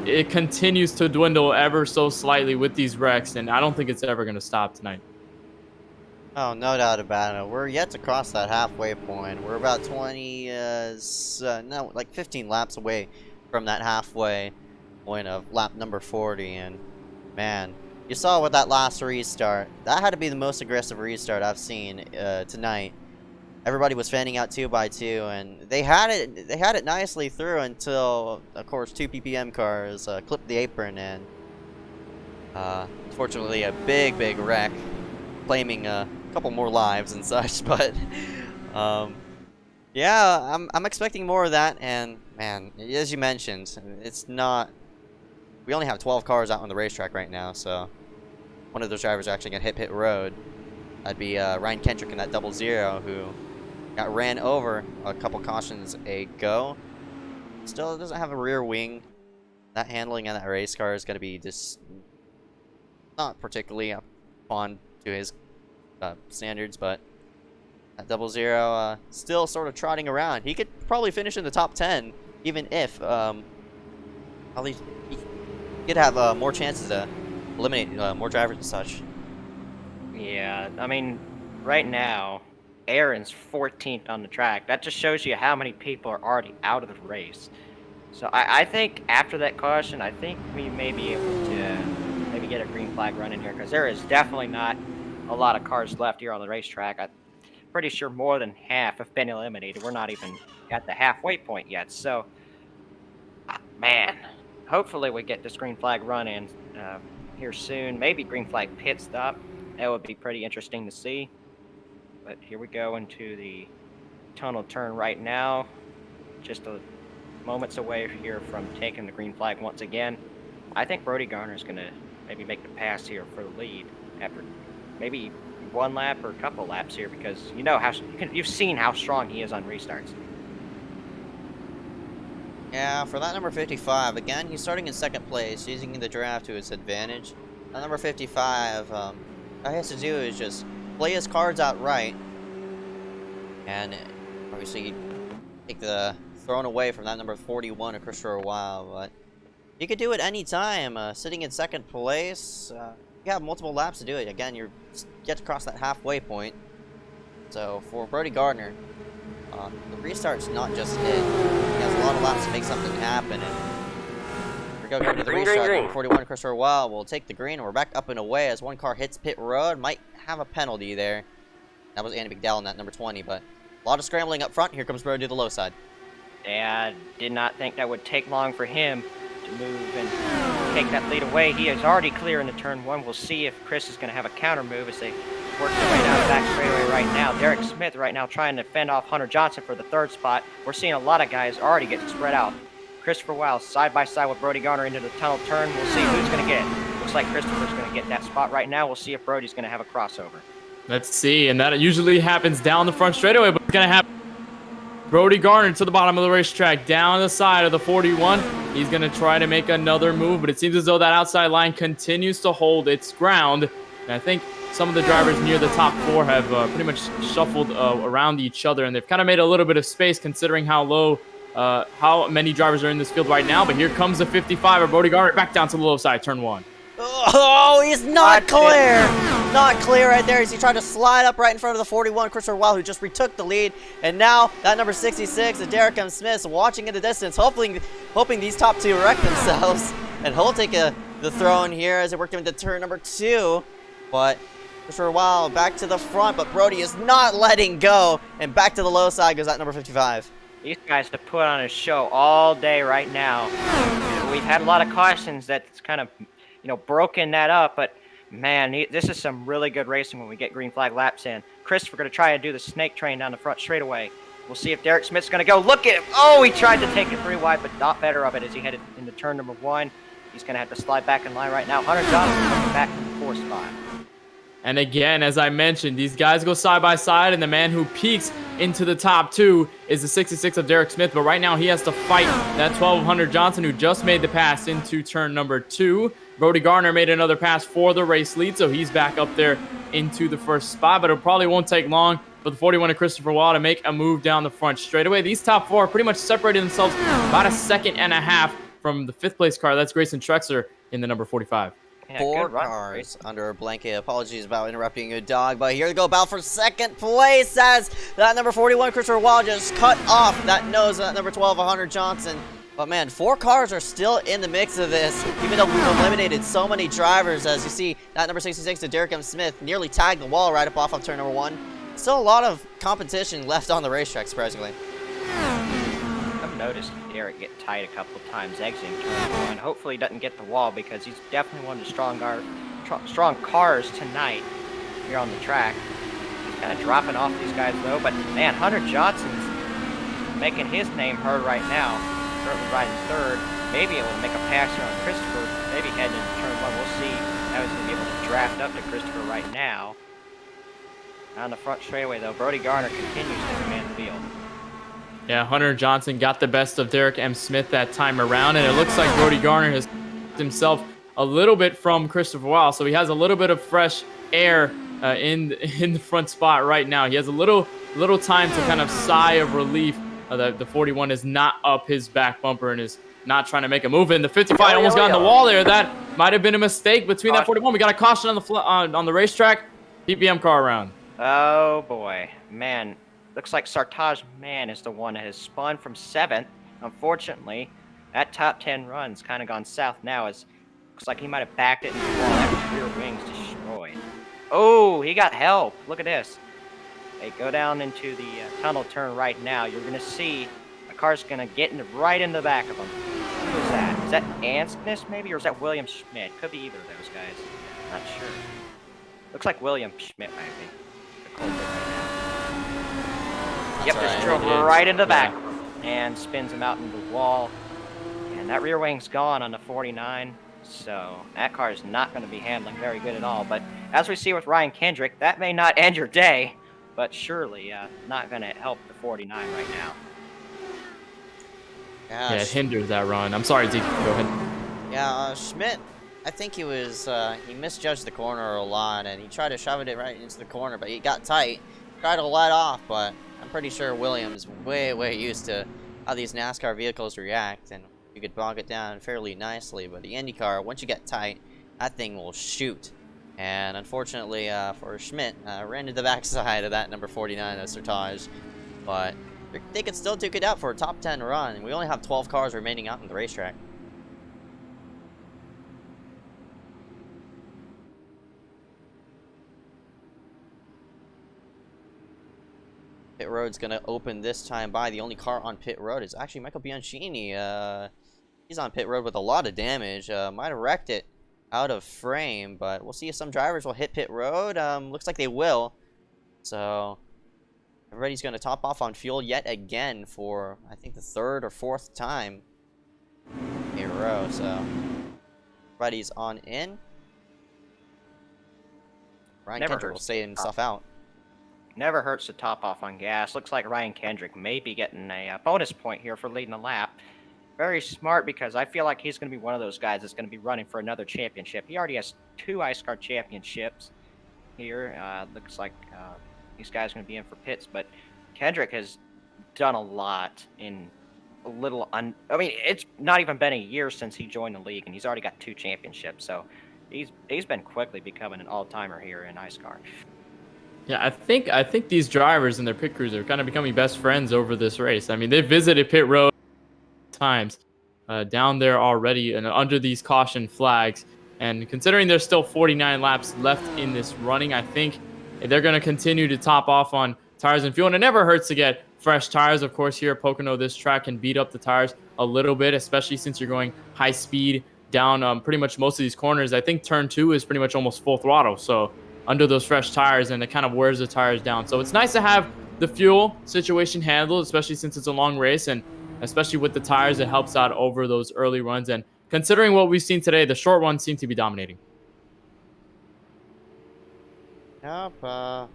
it continues to dwindle ever so slightly with these wrecks, and I don't think it's ever going to stop tonight. Oh, no doubt about it. We're yet to cross that halfway point. We're about 15 laps away from that halfway point of lap number 40, and man, you saw with that last restart, that had to be the most aggressive restart I've seen tonight. Everybody was fanning out 2 by 2, and they had it nicely through until, of course, 2 PPM cars clipped the apron, and unfortunately a big wreck, claiming a couple more lives and such. But yeah, I'm expecting more of that. And man, as you mentioned, it's not. We only have 12 cars out on the racetrack right now, so one of those drivers are actually gonna hit pit road. That'd be Ryan Kendrick in that 00, who got ran over a couple cautions ago. Still doesn't have a rear wing. That handling on that race car is going to be just not particularly up on to his standards, but that 00 still sort of trotting around. He could probably finish in the top 10, even if at least he could have more chances to eliminate more drivers and such. Yeah, I mean, right now, Aaron's 14th on the track. That just shows you how many people are already out of the race. So I think after that caution, I think we may be able to maybe get a green flag run in here, because there is definitely not a lot of cars left here on the racetrack. I'm pretty sure more than half have been eliminated. We're not even at the halfway point yet. So, man, hopefully we get this green flag run in here soon. Maybe green flag pit stop. That would be pretty interesting to see. But here we go into the tunnel turn right now. Just a moments away here from taking the green flag once again. I think Brody Garner is going to maybe make the pass here for the lead after maybe one lap or a couple laps here, because you know how you've seen how strong he is on restarts. Yeah, for that number 55, again, he's starting in second place, using the draft to his advantage. That number 55, all he has to do is just play his cards out right, and obviously take the thrown away from that number 41 of Christopher Weil. But you could do it any time. Sitting in second place, you have multiple laps to do it. Again, you get to cross that halfway point. So for Brody Gardner, the restart's not just it. He has a lot of laps to make something happen. And we go to the restart. Number 41 Christopher Weil will take the green, and we're back up and away as one car hits pit road. Might have a penalty there. That was Andy McDowell in that number 20, but a lot of scrambling up front. Here comes Brody to the low side. Yeah, I did not think that would take long for him to move and take that lead away. He is already clear in the turn 1. We'll see if Chris is going to have a counter move as they work their way down the back straightaway right now. Derek Smith right now trying to fend off Hunter Johnson for the 3rd spot. We're seeing a lot of guys already get spread out. Christopher Weil side by side with Brody Garner into the tunnel turn. We'll see who's going to get it. Looks like Christopher's going to get that spot right now. We'll see if Brody's going to have a crossover. Let's see, and that usually happens down the front straightaway, but it's going to happen. Brody Garner to the bottom of the racetrack, down the side of the 41. He's going to try to make another move, but it seems as though that outside line continues to hold its ground. And I think some of the drivers near the top 4 have pretty much shuffled around each other, and they've kind of made a little bit of space considering how low, how many drivers are in this field right now. But here comes the 55 of Brody Garner back down to the low side, turn 1. Oh, he's not Watch clear! Not clear right there as he tried to slide up right in front of the 41, Christopher Well, who just retook the lead. And now, that number 66, Derek M. Smith, watching in the distance, hoping these top two wreck themselves. And he'll take the throw in here as they work him into turn number 2. But Christopher Well back to the front, but Brody is not letting go. And back to the low side goes that number 55. These guys to put on a show all day right now. We've had a lot of cautions that's kind of, broken that up, but man, this is some really good racing when we get green flag laps in. Christopher going to try to do the snake train down the front straightaway. We'll see if Derek Smith's going to go. Look at him. Oh, he tried to take it 3 wide, but not better of it as he headed into turn number 1. He's going to have to slide back in line right now. Hunter Johnson coming back from the 4th spot. And again, as I mentioned, these guys go side by side, and the man who peaks into the top 2 is the 66 of Derek Smith. But right now, he has to fight that 12 of Hunter Johnson, who just made the pass into turn number 2. Brody Garner made another pass for the race lead, so he's back up there into the 1st spot. But it probably won't take long for the 41 of Christopher Well to make a move down the front straightaway. These top 4 pretty much separated themselves about a second and a half from the 5th place car. That's Grayson Trexler in the number 45. Yeah, 4 cars under a blanket. Apologies about interrupting your dog, but here we go. Battle for 2nd place as that number 41, Christopher Well, just cut off that nose of that number 12, Hunter Johnson. But man, 4 cars are still in the mix of this, even though we've eliminated so many drivers. As you see, that number 66 to Derek M. Smith nearly tagged the wall right up off of turn number 1. Still a lot of competition left on the racetrack, surprisingly. I've noticed Derek get tight a couple of times exiting turn 1. Hopefully he doesn't get the wall because he's definitely one of the strong cars tonight here on the track. He's kind of dropping off these guys though, but man, Hunter Johnson's making his name heard right now. Currently riding 3rd. Maybe able to make a pass here on Christopher. Maybe heading into turn 1. We'll see. Now he's going to be able to draft up to Christopher right now. On the front straightaway though, Brody Garner continues to command the field. Yeah, Hunter Johnson got the best of Derek M. Smith that time around, and it looks like Brody Garner has himself a little bit from Christopher Well, so he has a little bit of fresh air in the front spot right now. He has a little time to kind of sigh of relief that the 41 is not up his back bumper and is not trying to make a move in. The 55 almost got on the wall there. That might have been a mistake between that 41. We got a caution on the racetrack. PPM car around. Oh boy, man. Looks like Sartaj Man is the one that has spun from 7th. Unfortunately, that top 10 run's kind of gone south now. Looks like he might have backed it into the wall. That rear wing's destroyed. Oh, he got help. Look at this. They go down into the tunnel turn right now. You're going to see a car's going to get right in the back of him. Who is that? Is that Ansness maybe? Or is that William Schmidt? Could be either of those guys. Not sure. Looks like William Schmidt might be the culprit right now. Yep, just drove right in the back and spins him out into the wall. And that rear wing's gone on the 49. So that car is not going to be handling very good at all. But as we see with Ryan Kendrick, that may not end your day, but surely not going to help the 49 right now. Yeah, it hinders that run. I'm sorry, Zeke. Go ahead. Yeah, Schmidt, I think he misjudged the corner a lot, and he tried to shove it right into the corner, but he got tight. Tried to let off, but I'm pretty sure Williams way used to how these NASCAR vehicles react, and you could bog it down fairly nicely. But the IndyCar, once you get tight, that thing will shoot. And unfortunately for Schmidt, ran to the backside of that number 49 of Sertage. But they could still duke it out for a top 10 run, and we only have 12 cars remaining out in the racetrack. Pit road's gonna open this time by. The only car on pit road is actually Michael Bianchini. He's on pit road with a lot of damage. Might have wrecked it out of frame, but we'll see if some drivers will hit pit road. Looks like they will. So everybody's gonna top off on fuel yet again for I think the 3rd or 4th time in a row. So everybody's on in. Ryan Kendrick will say himself out. Never hurts to top off on gas. Looks like Ryan Kendrick may be getting a bonus point here for leading the lap. Very smart, because I feel like he's going to be one of those guys that's going to be running for another championship. He already has 2 iSCAR championships here. Looks like these guys are going to be in for pits, but Kendrick has done a lot in a little... I mean, it's not even been a year since he joined the league, and he's already got 2 championships, so he's been quickly becoming an all-timer here in iSCAR. Yeah, I think these drivers and their pit crews are kind of becoming best friends over this race. I mean, they visited pit road times down there already and under these caution flags. And considering there's still 49 laps left in this running, I think they're going to continue to top off on tires and fuel. And it never hurts to get fresh tires. Of course, here at Pocono, this track can beat up the tires a little bit, especially since you're going high speed down pretty much most of these corners. I think turn 2 is pretty much almost full throttle. So under those fresh tires, and it kind of wears the tires down. So it's nice to have the fuel situation handled, especially since it's a long race, and especially with the tires, it helps out over those early runs. And considering what we've seen today, the short runs seem to be dominating. Yep, 0-0,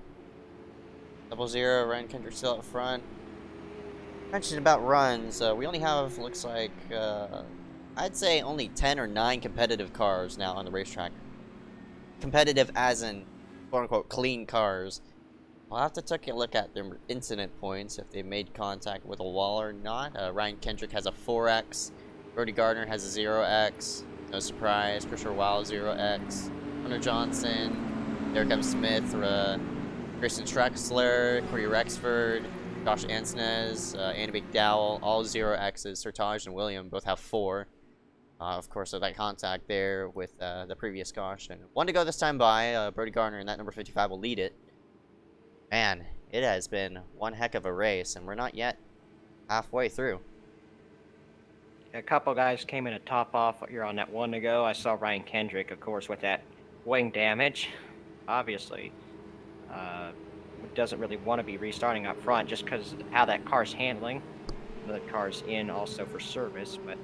Ryan Kendrick still up front. Mentioned about runs, we only have, looks like, I'd say only 10 or 9 competitive cars now on the racetrack. Competitive as in, quote-unquote, clean cars. I'll have to take a look at their incident points, if they made contact with a wall or not. Ryan Kendrick has a 4X. Brody Gardner has a 0X. No surprise. Christopher Weil, 0X. Hunter Johnson, Derek M. Smith, Kristen Trexler, Corey Rexford, Josh Ansnez, Andy McDowell, all 0Xs. Sertage and William both have 4. Of course, so that contact there with the previous caution. 1 to go this time by. Brody Gardner and that number 55 will lead it. Man, it has been one heck of a race, and we're not yet halfway through. A couple guys came in to top off here on that 1 to go. I saw Ryan Kendrick, of course, with that wing damage. Obviously, doesn't really want to be restarting up front just because of how that car's handling. The car's in also for service, but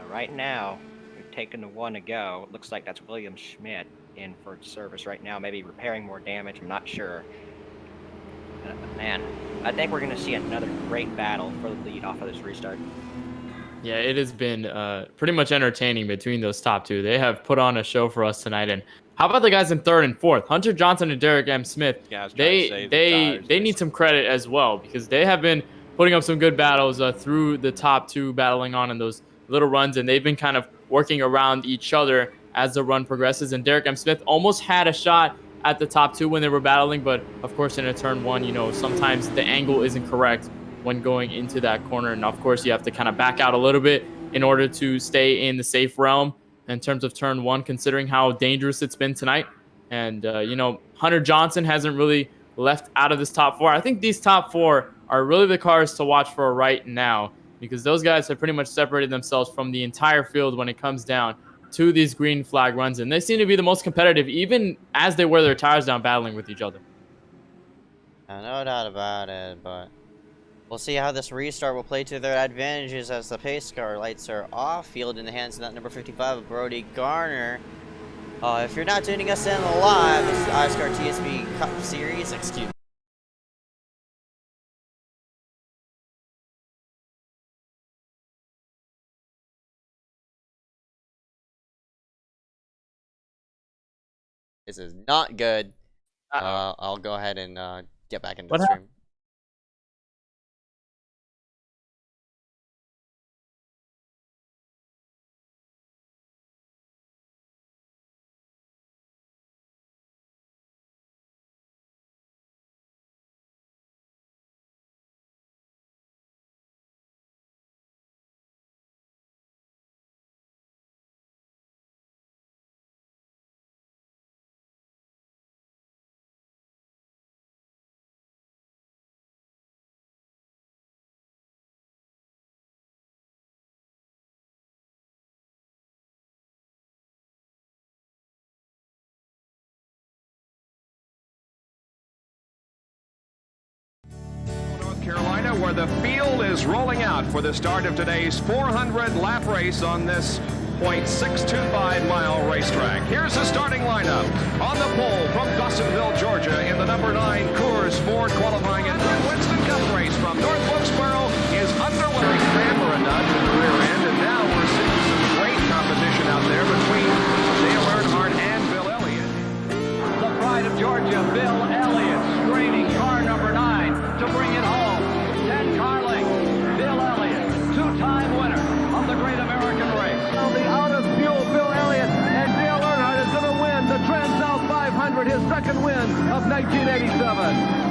right now, we've taken the 1 to go. It looks like that's William Schmidt in for service right now, maybe repairing more damage. I'm not sure. Man, I think we're going to see another great battle for the lead off of this restart. Yeah, it has been pretty much entertaining between those top 2. They have put on a show for us tonight. And how about the guys in 3rd and 4th? Hunter Johnson and Derek M. Smith. Yeah, they need some credit as well, because they have been putting up some good battles through the top 2, battling on in those little runs, and they've been kind of working around each other as the run progresses. And Derek M. Smith almost had a shot at the top 2 when they were battling, but of course in a turn 1, you know, sometimes the angle isn't correct when going into that corner, and of course you have to kind of back out a little bit in order to stay in the safe realm in terms of turn 1, considering how dangerous it's been tonight. And you know, Hunter Johnson hasn't really left out of this top 4. I think these top 4 are really the cars to watch for right now, because those guys have pretty much separated themselves from the entire field when it comes down to these green flag runs, and they seem to be the most competitive even as they wear their tires down battling with each other. No doubt about it, but we'll see how this restart will play to their advantages as the pace car lights are off. Field in the hands of that number 55 of Brody Garner. If you're not tuning us in live, this is iSCAR TSP Cup Series. Excuse me. This is not good. I'll go ahead and get back into the stream. Carolina, where the field is rolling out for the start of today's 400-lap race on this .625-mile racetrack. Here's the starting lineup. On the pole from Dawsonville, Georgia, in the number 9 Coors Ford qualifying and Winston Cup race from North Wilkesboro is underway. Crammer a nudge in the rear end, and now we're seeing some great competition out there between Dale Earnhardt and Bill Elliott. The pride of Georgia, Bill Elliott, straining car number 9 to bring it home. Ted Carling, Bill Elliott, 2-time winner of the Great American Race. Out of fuel, Bill Elliott and Dale Earnhardt. of 1987.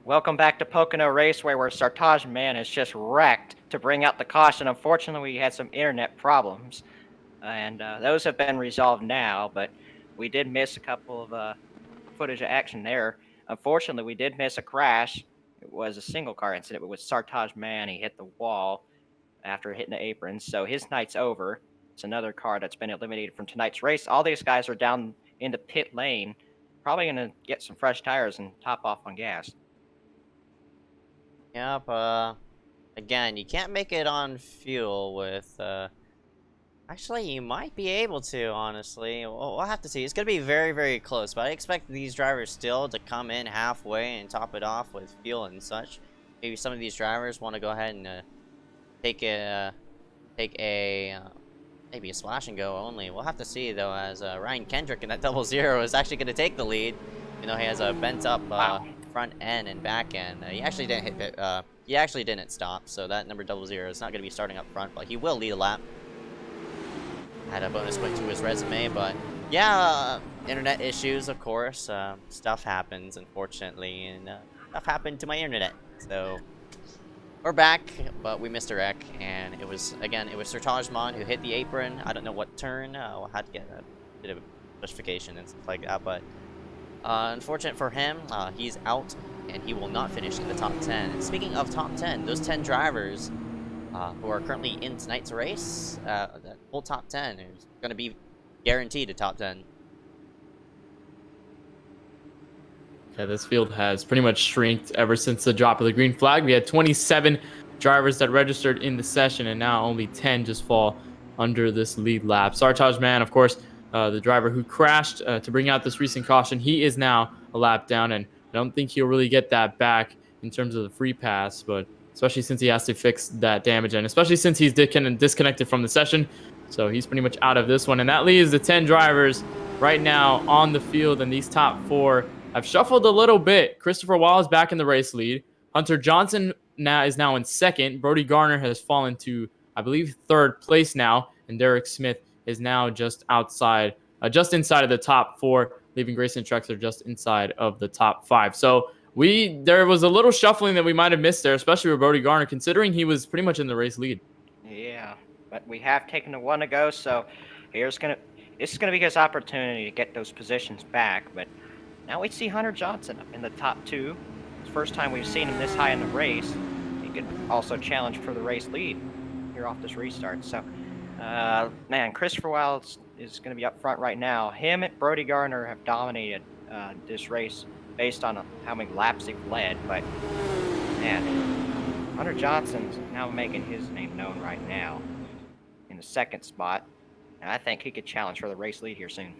Welcome back to Pocono Raceway, where Sartaj Man is just wrecked to bring out the caution. Unfortunately, we had some internet problems, and those have been resolved now, but we did miss a couple of footage of action there. Unfortunately, we did miss a crash. It was a single car incident with Sartaj Man. He hit the wall after hitting the apron, so his night's over. It's another car that's been eliminated from tonight's race. All these guys are down in the pit lane, probably going to get some fresh tires and top off on gas. Yep, again, you can't make it on fuel with, actually, you might be able to, honestly. We'll have to see. It's going to be very, very close, but I expect these drivers still to come in halfway and top it off with fuel and such. Maybe some of these drivers want to go ahead and, maybe a splash and go only. We'll have to see, though, as, Ryan Kendrick in that 00 is actually going to take the lead. You know, he has a bent up, front end and back end. He actually didn't hit he actually didn't stop, so that number 00 is not going to be starting up front, but he will lead a lap. Had a bonus point to his resume, but yeah, internet issues, of course. Stuff happens, unfortunately, and stuff happened to my internet. So we're back, but we missed a wreck, and it was Sir Tajman who hit the apron. I don't know what turn. We'll have to get a bit of justification and stuff like that, but unfortunate for him, he's out, and he will not finish in the top 10. And speaking of top 10, those 10 drivers who are currently in tonight's race, that whole top 10 is going to be guaranteed a top 10. Yeah, this field has pretty much shrinked ever since the drop of the green flag. We had 27 drivers that registered in the session, and now only 10 just fall under this lead lap. Sartaj Man, of course, the driver who crashed to bring out this recent caution, he is now a lap down, and I don't think he'll really get that back in terms of the free pass, but especially since he has to fix that damage, and especially since he's disconnected from the session, so he's pretty much out of this one. And that leaves the 10 drivers right now on the field, and these top 4 have shuffled a little bit. Christopher Wahl is back in the race lead. Hunter Johnson is now in second. Brody Garner has fallen to, I believe, 3rd place now, and Derek Smith is now just inside of the top 4, leaving Grayson Trexler just inside of the top 5. So there was a little shuffling that we might have missed there, especially with Brody Garner, considering he was pretty much in the race lead. Yeah, but we have taken the one to go, so this is gonna be his opportunity to get those positions back. But now we see Hunter Johnson up in the top 2. It's the first time we've seen him this high in the race. He could also challenge for the race lead here off this restart. So, man, Christopher Wild is going to be up front right now. Him and Brody Garner have dominated this race based on how many laps they've led. But, man, Hunter Johnson's now making his name known right now in the 2nd spot. And I think he could challenge for the race lead here soon.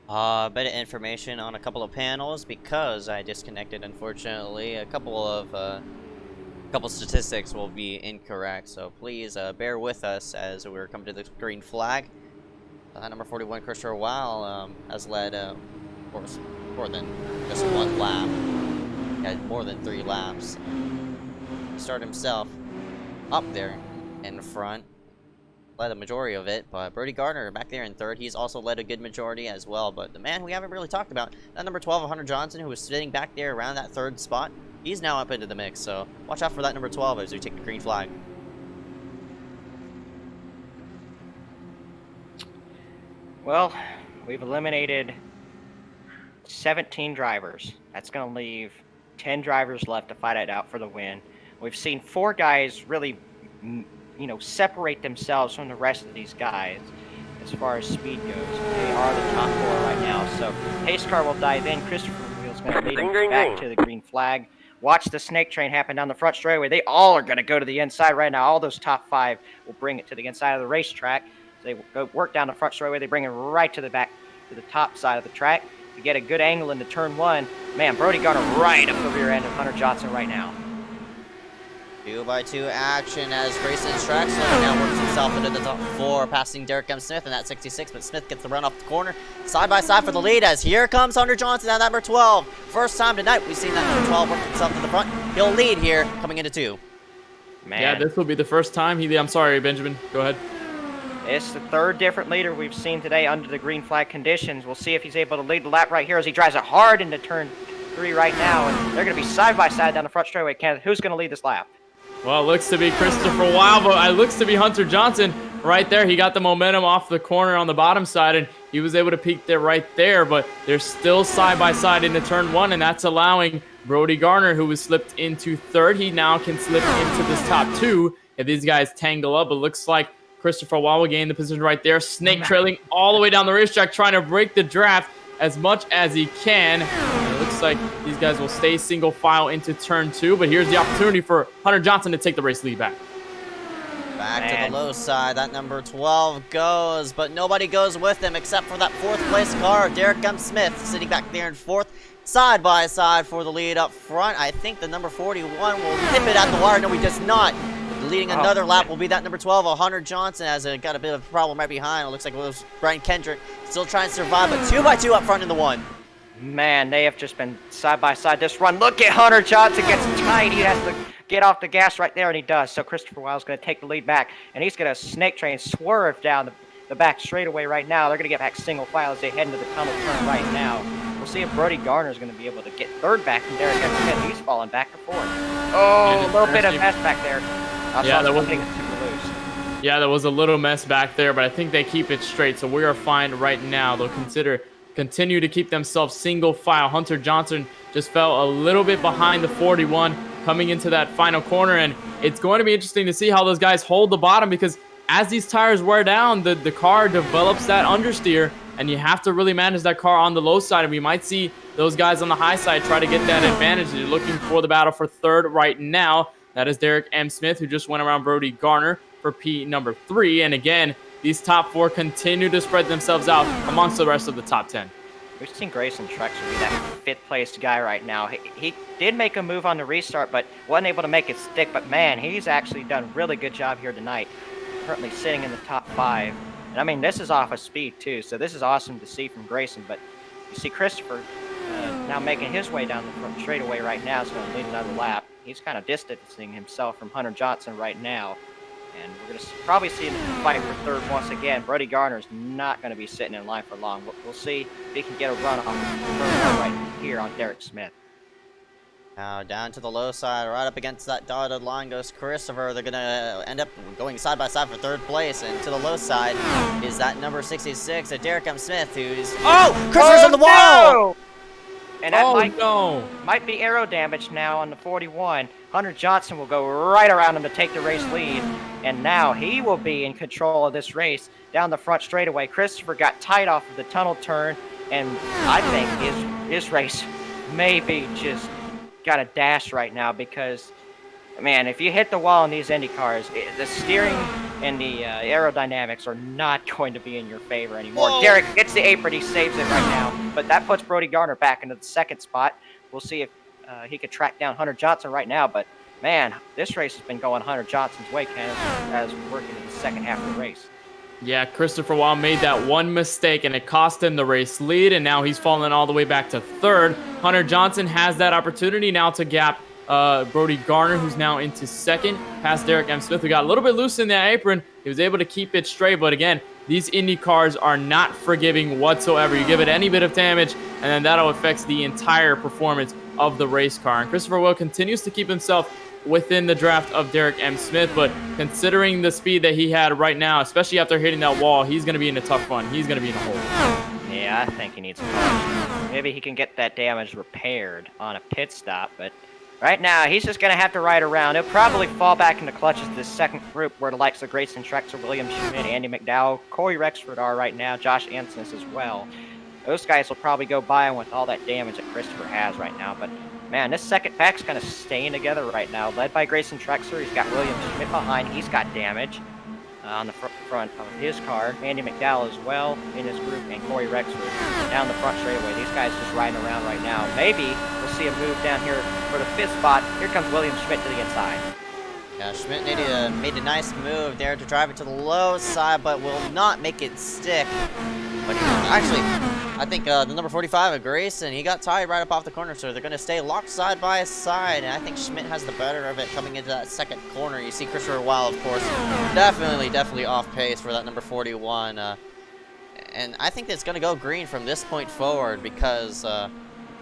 A bit of information on a couple of panels because I disconnected, unfortunately. A couple statistics will be incorrect, so please bear with us as we're coming to the green flag. Number 41, Christopher Wahl, has led, of course, more than just 1 lap. He had more than 3 laps. He started himself up there in front. Led a majority of it, but Brody Gardner back there in 3rd. He's also led a good majority as well, but the man we haven't really talked about, that number 12, Hunter Johnson, who was sitting back there around that 3rd spot, he's now up into the mix, so watch out for that number 12 as we take the green flag. Well, we've eliminated 17 drivers. That's going to leave 10 drivers left to fight it out for the win. We've seen 4 guys really, separate themselves from the rest of these guys as far as speed goes. They are the top 4 right now. So iSCAR will dive in. Christopher Wheel's going to lead him back to the green flag. Watch the snake train happen down the front straightaway. They all are going to go to the inside right now. All those top 5 will bring it to the inside of the racetrack. So they go work down the front straightaway. They bring it right to the back, to the top side of the track. To get a good angle into turn 1. Man, Brody Garner right up the rear end of Hunter Johnson right now. 2x2 action as Grayson's track slow now works himself into the top 4, passing Derek M. Smith in that 66, but Smith gets the run off the corner. Side by side for the lead as here comes Hunter Johnson at number 12. First time tonight we've seen that number 12 work himself to the front. He'll lead here coming into 2. Man. Yeah, this will be the first time I'm sorry, Benjamin. Go ahead. It's the 3rd different leader we've seen today under the green flag conditions. We'll see if he's able to lead the lap right here as he drives it hard into turn 3 right now. And they're going to be side by side down the front straightaway. Who's going to lead this lap? Well, it looks to be Christopher Weil, but it looks to be Hunter Johnson right there. He got the momentum off the corner on the bottom side, and he was able to peak there right there. But they're still side by side into turn 1, and that's allowing Brody Garner, who was slipped into 3rd. He now can slip into this top 2 if these guys tangle up. It looks like Christopher Weil will gain the position right there. Snake trailing all the way down the racetrack, trying to break the draft as much as he can. And it looks like these guys will stay single file into turn 2, but here's the opportunity for Hunter Johnson to take the race lead back. Back to the low side, that number 12 goes, but nobody goes with him except for that 4th place car, Derek M. Smith, sitting back there in 4th, side by side for the lead up front. I think the number 41 will nip it at the wire. No, he does not. Leading another lap will be that number 12, Hunter Johnson, has got a bit of a problem right behind. It looks like it was Brian Kendrick still trying to survive, but 2x2 up front in the 1. Man, they have just been side by side this run. Look at Hunter Johnson gets tight. He has to get off the gas right there, and he does. So Christopher Weil's going to take the lead back, and he's going to snake train swerve down the back straightaway right now. They're going to get back single file as they head into the tunnel turn right now. We'll see if Brody Garner is going to be able to get 3rd back from Derek M. Smith. He's falling back to 4th. Oh, a little bit of mess back there. Yeah, there was a little mess back there, but I think they keep it straight, so we are fine right now. They'll continue to keep themselves single file. Hunter Johnson just fell a little bit behind the 41 coming into that final corner, and it's going to be interesting to see how those guys hold the bottom, because as these tires wear down, the car develops that understeer, and you have to really manage that car on the low side, and we might see those guys on the high side try to get that advantage. They're looking for the battle for 3rd right now. That is Derek M. Smith, who just went around Brody Garner for P number 3. And again, these top 4 continue to spread themselves out amongst the rest of the top 10. We've seen Grayson Truex be that 5th place guy right now. He did make a move on the restart, but wasn't able to make it stick. But man, he's actually done a really good job here tonight. Currently sitting in the top 5. And I mean, this is off of speed too, so this is awesome to see from Grayson. But you see Christopher now making his way down the front straightaway right now. He's going to lead another lap. He's kind of distancing himself from Hunter Johnson right now. And we're going to probably see him fight for 3rd once again. Brody Garner is not going to be sitting in line for long. We'll see if he can get a run on right here on Derek Smith. Now down to the low side, right up against that dotted line goes Christopher. They're going to end up going side by side for 3rd place. And to the low side is that number 66, Derek M. Smith, who's... Oh! Christopher's on the wall! No! And that might be aero damage now on the 41. Hunter Johnson will go right around him to take the race lead. And now he will be in control of this race down the front straightaway. Christopher got tight off of the tunnel turn. And I think his race may be just got a dash right now because, man, if you hit the wall in these Indy cars, the steering and the aerodynamics are not going to be in your favor anymore. Whoa. Derek gets the apron, he saves it right now, but that puts Brody Garner back into the 2nd spot. We'll see if he could track down Hunter Johnson right now, but man, this race has been going Hunter Johnson's way, Ken, as we're working in the 2nd half of the race. Yeah, Christopher Weil made that one mistake, and it cost him the race lead, and now he's fallen all the way back to 3rd. Hunter Johnson has that opportunity now to gap Brody Garner, who's now into 2nd, past Derek M. Smith, who got a little bit loose in that apron. He was able to keep it straight, but again, these Indy cars are not forgiving whatsoever. You give it any bit of damage, and then that'll affect the entire performance of the race car. And Christopher Weil continues to keep himself within the draft of Derek M. Smith, but considering the speed that he had right now, especially after hitting that wall, he's going to be in a tough run. He's going to be in a hole. Yeah, I think he needs a caution. Maybe he can get that damage repaired on a pit stop, but Right now, he's just going to have to ride around. He'll probably fall back into clutches this second group where the likes of Grayson Trexler, William Schmidt, Andy McDowell, Corey Rexford are right now, Josh Ansis as well. Those guys will probably go by him with all that damage that Christopher has right now. But, man, this second pack's kind of staying together right now. Led by Grayson Trexler, he's got William Schmidt behind. He's got damage on the front of his car. Andy McDowell as well in his group, and Corey Rexford down the front straightaway. These guys just riding around right now. Maybe we'll see a move down here for the 5th spot. Here comes William Schmidt to the inside. Yeah, Schmidt made a nice move there to drive it to the low side, but will not make it stick. But actually, I think the number 45 of Grayson, he got tied right up off the corner, so they're going to stay locked side by side, and I think Schmidt has the better of it coming into that second corner. You see Christopher Weil, of course, definitely off pace for that number 41, and I think it's going to go green from this point forward because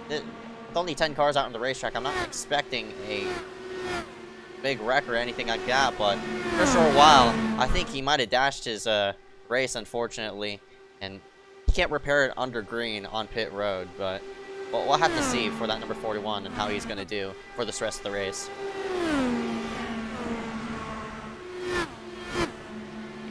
with only 10 cars out on the racetrack, I'm not expecting a big wreck or anything like that, but Christopher Weil, I think he might have dashed his race, unfortunately, and he can't repair it under green on pit road, but we'll have to see for that number 41 and how he's going to do for this rest of the race.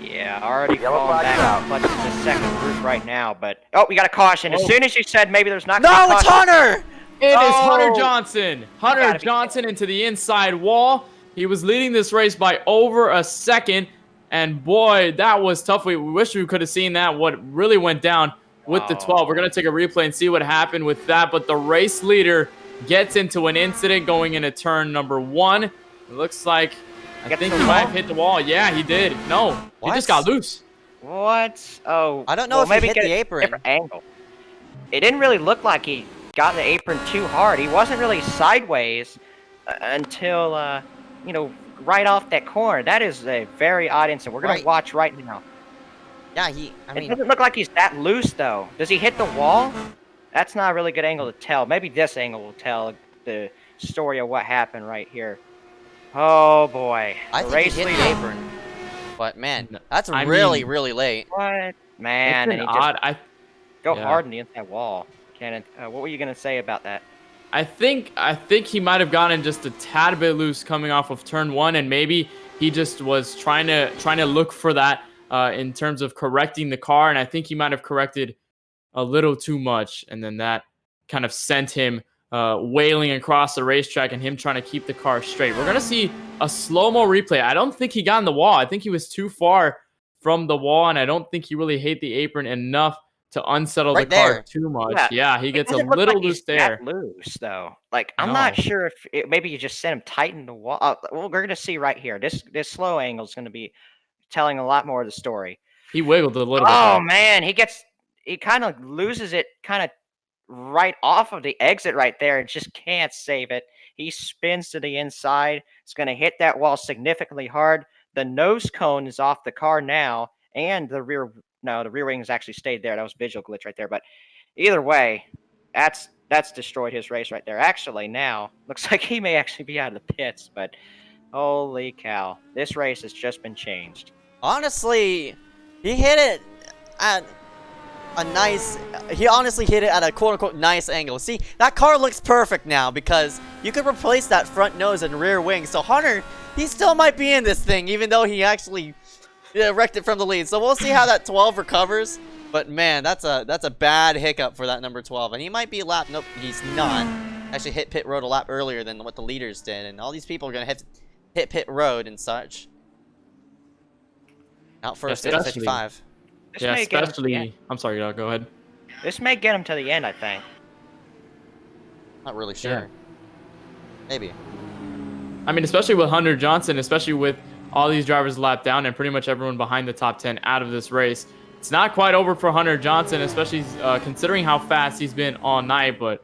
Yeah, already falling back out. Clutch is the second group right now, but... Oh, we got a caution. As soon as you said maybe there's not gonna be No, it's caution- Hunter! It is Oh! Hunter Johnson. Hunter Johnson into the inside wall. He was leading this race by over a second. And boy, that was tough. We wish we could have seen that, what really went down with the 12. We're going to take a replay and see what happened with that. But the race leader gets into an incident going into turn number 1. It looks like, I think he might have hit the wall. Yeah, he did. No, he just got loose. What? Oh. I don't know if he hit the apron. Different angle. It didn't really look like he got the apron too hard. He wasn't really sideways until, you know, right off that corner. That is a very odd incident. We're going to watch right now. Yeah, I It mean, doesn't look like he's that loose, though. Does he hit the wall? That's not a really good angle to tell. Maybe this angle will tell the story of what happened right here. Oh, boy. I think he hit the apron. But, man, that's really late. What? Man, It's and an he just odd. go hard in the inside wall. Cannon, what were you going to say about that? I think he might have gotten just a tad bit loose coming off of turn 1, and maybe he just was trying to look for that in terms of correcting the car, and I think he might have corrected a little too much, and then that kind of sent him wailing across the racetrack and him trying to keep the car straight. We're gonna see a slow-mo replay. I don't think he got in the wall. I think he was too far from the wall, and I don't think he really hit the apron enough to unsettle the car too much. Yeah, he gets a little loose there. Loose though. Like I'm not sure if maybe you just sent him tight in the wall. Well, we're gonna see right here. This slow angle is gonna be telling a lot more of the story. He wiggled a little bit. Oh man, he kind of loses it kind of right off of the exit right there and just can't save it. He spins to the inside. It's gonna hit that wall significantly hard. The nose cone is off the car now, and the rear. No, the rear wings actually stayed there. That was visual glitch right there. But either way, that's destroyed his race right there. Actually, now looks like he may actually be out of the pits. But holy cow, this race has just been changed. Honestly, he hit it at a nice. He honestly hit it at a quote-unquote nice angle. See, that car looks perfect now because you could replace that front nose and rear wing. So Hunter, he still might be in this thing, even though he actually. Yeah, wrecked it from the lead. So we'll see how that 12 recovers. But man, that's a bad hiccup for that number 12. And he might be a lap. Nope, he's not. Actually hit pit road a lap earlier than what the leaders did. And all these people are gonna hit pit road and such. Out first at 55. Yeah, especially. I'm sorry, go ahead. This may get him to the end, I think. Not really sure. Yeah. Maybe. I mean, especially with Hunter Johnson, especially with all these drivers lapped down and pretty much everyone behind the top 10 out of this race. It's not quite over for Hunter Johnson, especially considering how fast he's been all night. But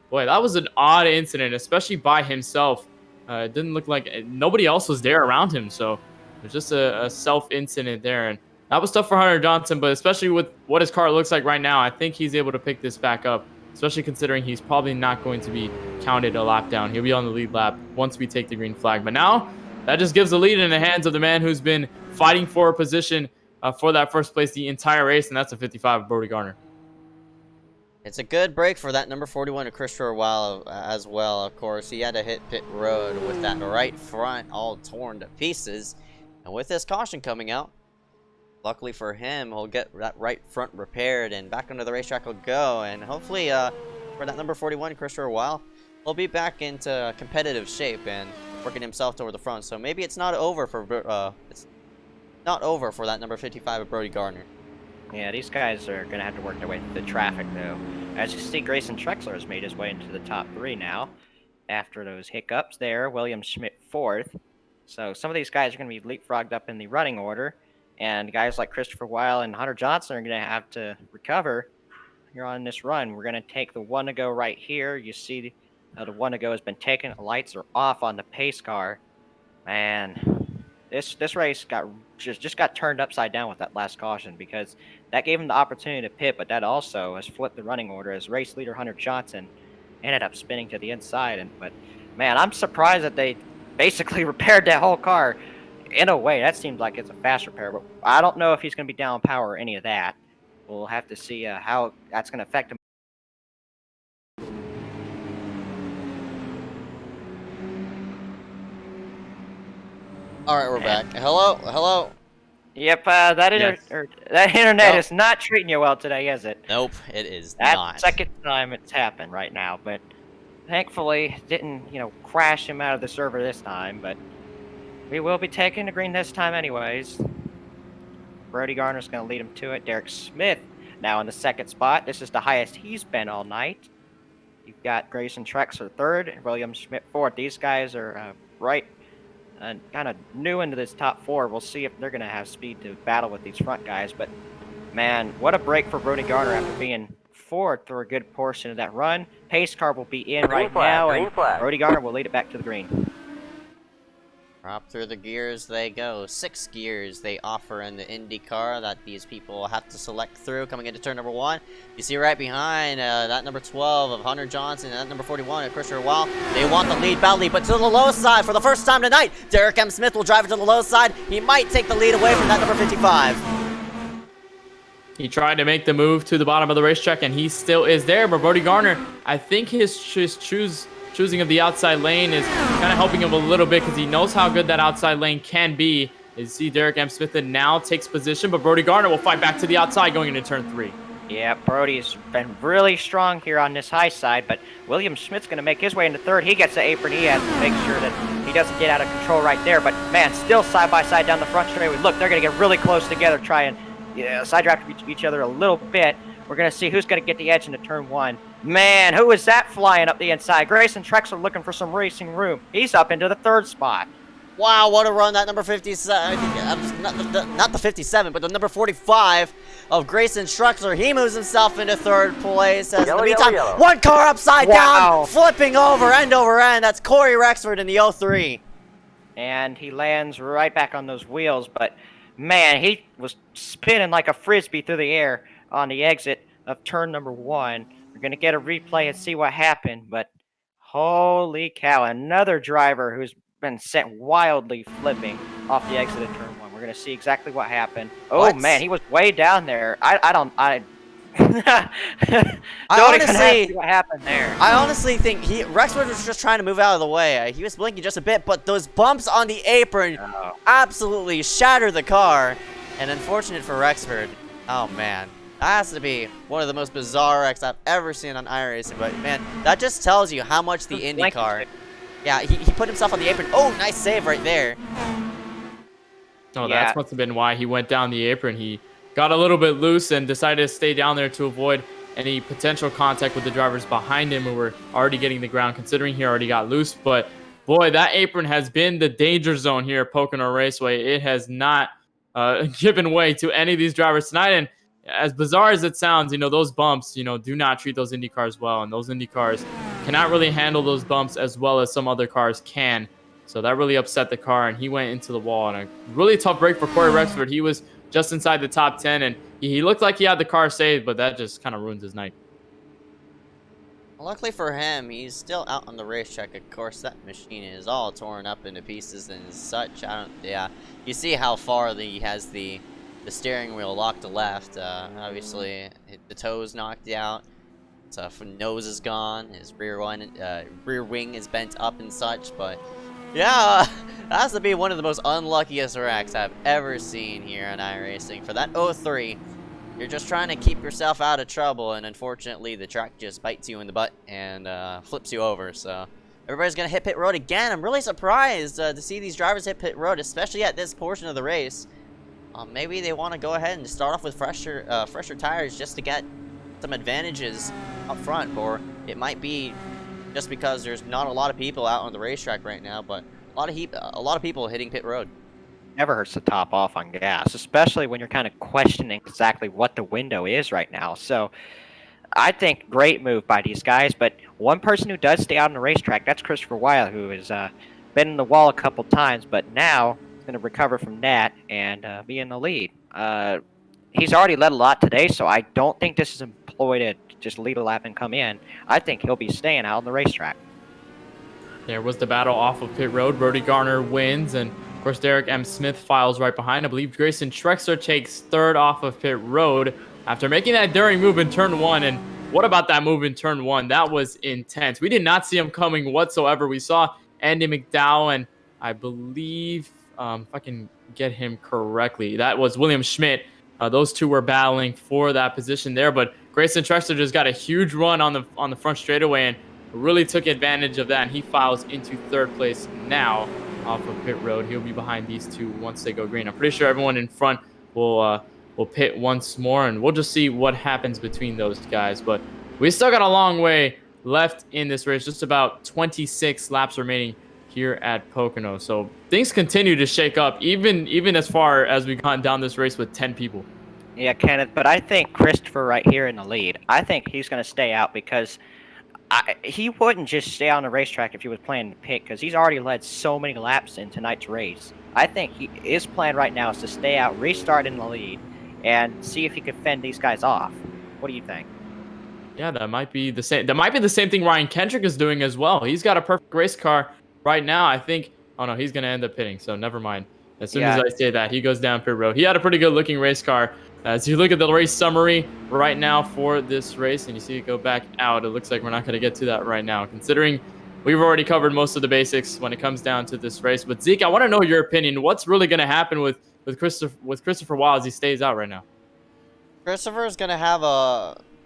boy, that was an odd incident, especially by himself. It didn't look like nobody else was there around him. So it was just a self incident there. And that was tough for Hunter Johnson, but especially with what his car looks like right now, I think he's able to pick this back up, especially considering he's probably not going to be counted a lap down. He'll be on the lead lap once we take the green flag. But now that just gives the lead in the hands of the man who's been fighting for a position for that first place the entire race, and that's a 55 of Brody Garner. It's a good break for that number 41 of Christopher Weil as well, of course. He had to hit pit road with that right front all torn to pieces. And with this caution coming out, luckily for him, he'll get that right front repaired and back onto the racetrack he'll go. And hopefully for that number 41, Christopher Weil, he'll be back into competitive shape and working himself toward the front. So maybe it's not over for that number 55 of Brody Gardner. Yeah, these guys are going to have to work their way through the traffic, though. As you see, Grayson Trexler has made his way into the top 3 now. After those hiccups there, William Schmidt 4th. So some of these guys are going to be leapfrogged up in the running order. And guys like Christopher Weil and Hunter Johnson are going to have to recover here on this run. We're going to take the 1 to go right here. You see the 1 to go has been taken. The lights are off on the pace car. Man, this race just got turned upside down with that last caution, because that gave him the opportunity to pit, but that also has flipped the running order as race leader Hunter Johnson ended up spinning to the inside. But man, I'm surprised that they basically repaired that whole car. In a way, that seems like it's a fast repair, but I don't know if he's going to be down power or any of that. We'll have to see how that's going to affect him. All right, we're back. Hello. Yep, that internet is not treating you well today, is it? Nope, it is That's not. the second time it's happened right now, but thankfully it didn't, crash him out of the server this time. But we will be taking the green this time anyways. Brody Gardner's going to lead him to it. Derek Smith now in the 2nd spot. This is the highest he's been all night. You've got Grayson Trexler 3rd and William Schmidt 4th. These guys are right and kind of new into this top 4. We'll see if they're going to have speed to battle with these front guys. But man, what a break for Brody Gardner after being 4th for a good portion of that run. Pace car will be in right now, and Brody Gardner will lead it back to the green. Drop through the gears they go. 6 gears they offer in the IndyCar that these people have to select through coming into turn number 1. You see right behind that number 12 of Hunter Johnson and that number 41 of Christopher Weil. They want the lead badly, but to the low side for the first time tonight. Derek M. Smith will drive it to the low side. He might take the lead away from that number 55. He tried to make the move to the bottom of the racetrack, and he still is there. But Brody Gardner, I think his choosing of the outside lane is kind of helping him a little bit, because he knows how good that outside lane can be. You see Derek M. Smith now takes position, but Brody Gardner will fight back to the outside going into turn 3. Yeah, Brody's been really strong here on this high side, but William Schmidt's going to make his way into 3rd. He gets the apron. He has to make sure that he doesn't get out of control right there. But man, still side by side down the front straightaway. Look, they're going to get really close together, try and side draft each other a little bit. We're going to see who's going to get the edge into turn 1. Man, who is that flying up the inside? Grayson Trexler looking for some racing room. He's up into the 3rd spot. Wow, what a run that number 57, not the 57, but the number 45 of Grayson Trexler. He moves himself into 3rd place. As in the meantime, one car upside down, flipping over end. That's Corey Rexford in the 03. And he lands right back on those wheels, but man, he was spinning like a frisbee through the air on the exit of turn number 1. We're going to get a replay and see what happened, but holy cow, another driver who's been sent wildly flipping off the exit of turn 1. We're going to see exactly what happened. Oh, what? Man, he was way down there. I don't honestly see what happened there. I honestly think Rexford was just trying to move out of the way. He was blinking just a bit, but those bumps on the apron absolutely shattered the car. And unfortunate for Rexford. Oh man, that has to be one of the most bizarre wrecks I've ever seen on iRacing. But man, that just tells you how much the IndyCar. Yeah, he put himself on the apron. Oh, nice save right there. Oh, that must have been why he went down the apron. He got a little bit loose and decided to stay down there to avoid any potential contact with the drivers behind him who were already getting the ground, considering he already got loose. But boy, that apron has been the danger zone here at Pocono Raceway. It has not given way to any of these drivers tonight. And as bizarre as it sounds, those bumps, do not treat those Indy cars well. And those Indy cars cannot really handle those bumps as well as some other cars can. So that really upset the car, and he went into the wall. And a really tough break for Corey Rexford. He was just inside the top 10, and he looked like he had the car saved, but that just kind of ruins his night. Luckily for him, he's still out on the racetrack. Of course, that machine is all torn up into pieces and such. You see how far he has the steering wheel locked to left. Obviously, the toes knocked out. His nose is gone, his rear wing is bent up and such, but yeah, that has to be one of the most unluckiest wrecks I've ever seen here in iRacing. For that 03, you're just trying to keep yourself out of trouble, and unfortunately the track just bites you in the butt and flips you over, so everybody's going to hit pit road again. I'm really surprised to see these drivers hit pit road, especially at this portion of the race. Maybe they want to go ahead and start off with fresher tires just to get some advantages up front, or it might be just because there's not a lot of people out on the racetrack right now, but a lot of people hitting pit road. Never hurts to top off on gas, especially when you're kind of questioning exactly what the window is right now. So I think great move by these guys, but one person who does stay out on the racetrack, that's Christopher Weil, who has been in the wall a couple times, but now he's going to recover from that and be in the lead. He's already led a lot today, so I don't think this is employed to just lead a lap and come in. I think he'll be staying out on the racetrack. There was the battle off of pit road. Brody Garner wins, and of course Derek M. Smith files right behind. I believe Grayson Trexler takes third off of pit road after making that daring move in turn 1. And what about that move in turn 1? That was intense. We did not see him coming whatsoever. We saw Andy McDowell, and I believe, if I can get him correctly, that was William Schmidt. Those two were battling for that position there, but Grayson Trexler just got a huge run on the front straightaway and really took advantage of that, and he files into third place now off of pit road. He'll be behind these two once they go green. I'm pretty sure everyone in front will pit once more, and we'll just see what happens between those guys. But we still got a long way left in this race, just about 26 laps remaining here at Pocono. So things continue to shake up, even as far as we've gone down this race with 10 people. Yeah, Kenneth, but I think Christopher right here in the lead, I think he's going to stay out because he wouldn't just stay on the racetrack if he was planning to pit, because he's already led so many laps in tonight's race. I think his plan right now is to stay out, restart in the lead, and see if he can fend these guys off. What do you think? Yeah, that might be the same. That might be the same thing Ryan Kendrick is doing as well. He's got a perfect race car right now. I think. Oh no, he's gonna end up pitting. So never mind. As soon as I say that, he goes down pit road. He had a pretty good looking race car. As you look at the race summary right now for this race, and you see it go back out, it looks like we're not going to get to that right now, considering we've already covered most of the basics when it comes down to this race. But Zeke, I want to know your opinion. What's really going to happen with Christopher Weil as he stays out right now? Christopher is going to have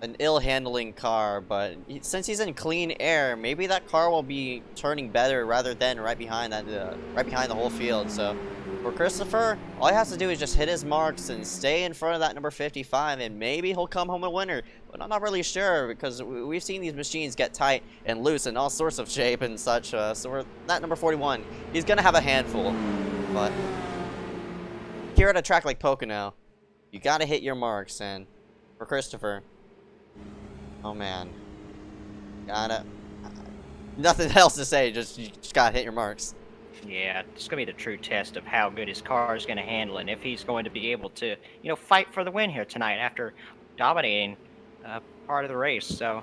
an ill-handling car, but since he's in clean air, maybe that car will be turning better rather than right behind the whole field. So for Christopher, all he has to do is just hit his marks and stay in front of that number 55, and maybe he'll come home a winner. But I'm not really sure, because we've seen these machines get tight and loose in all sorts of shape and such. So for that number 41, he's going to have a handful. But here at a track like Pocono, you got to hit your marks, and for Christopher, oh man, nothing else to say, you just gotta hit your marks. Yeah, it's going to be the true test of how good his car is going to handle, and if he's going to be able to, fight for the win here tonight after dominating part of the race. So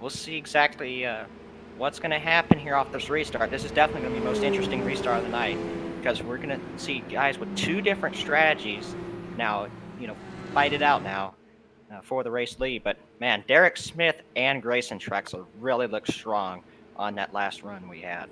we'll see exactly what's going to happen here off this restart. This is definitely going to be the most interesting restart of the night, because we're going to see guys with two different strategies now, fight it out now for the race lead. But man, Derek Smith and Grayson Trexler really looked strong on that last run we had.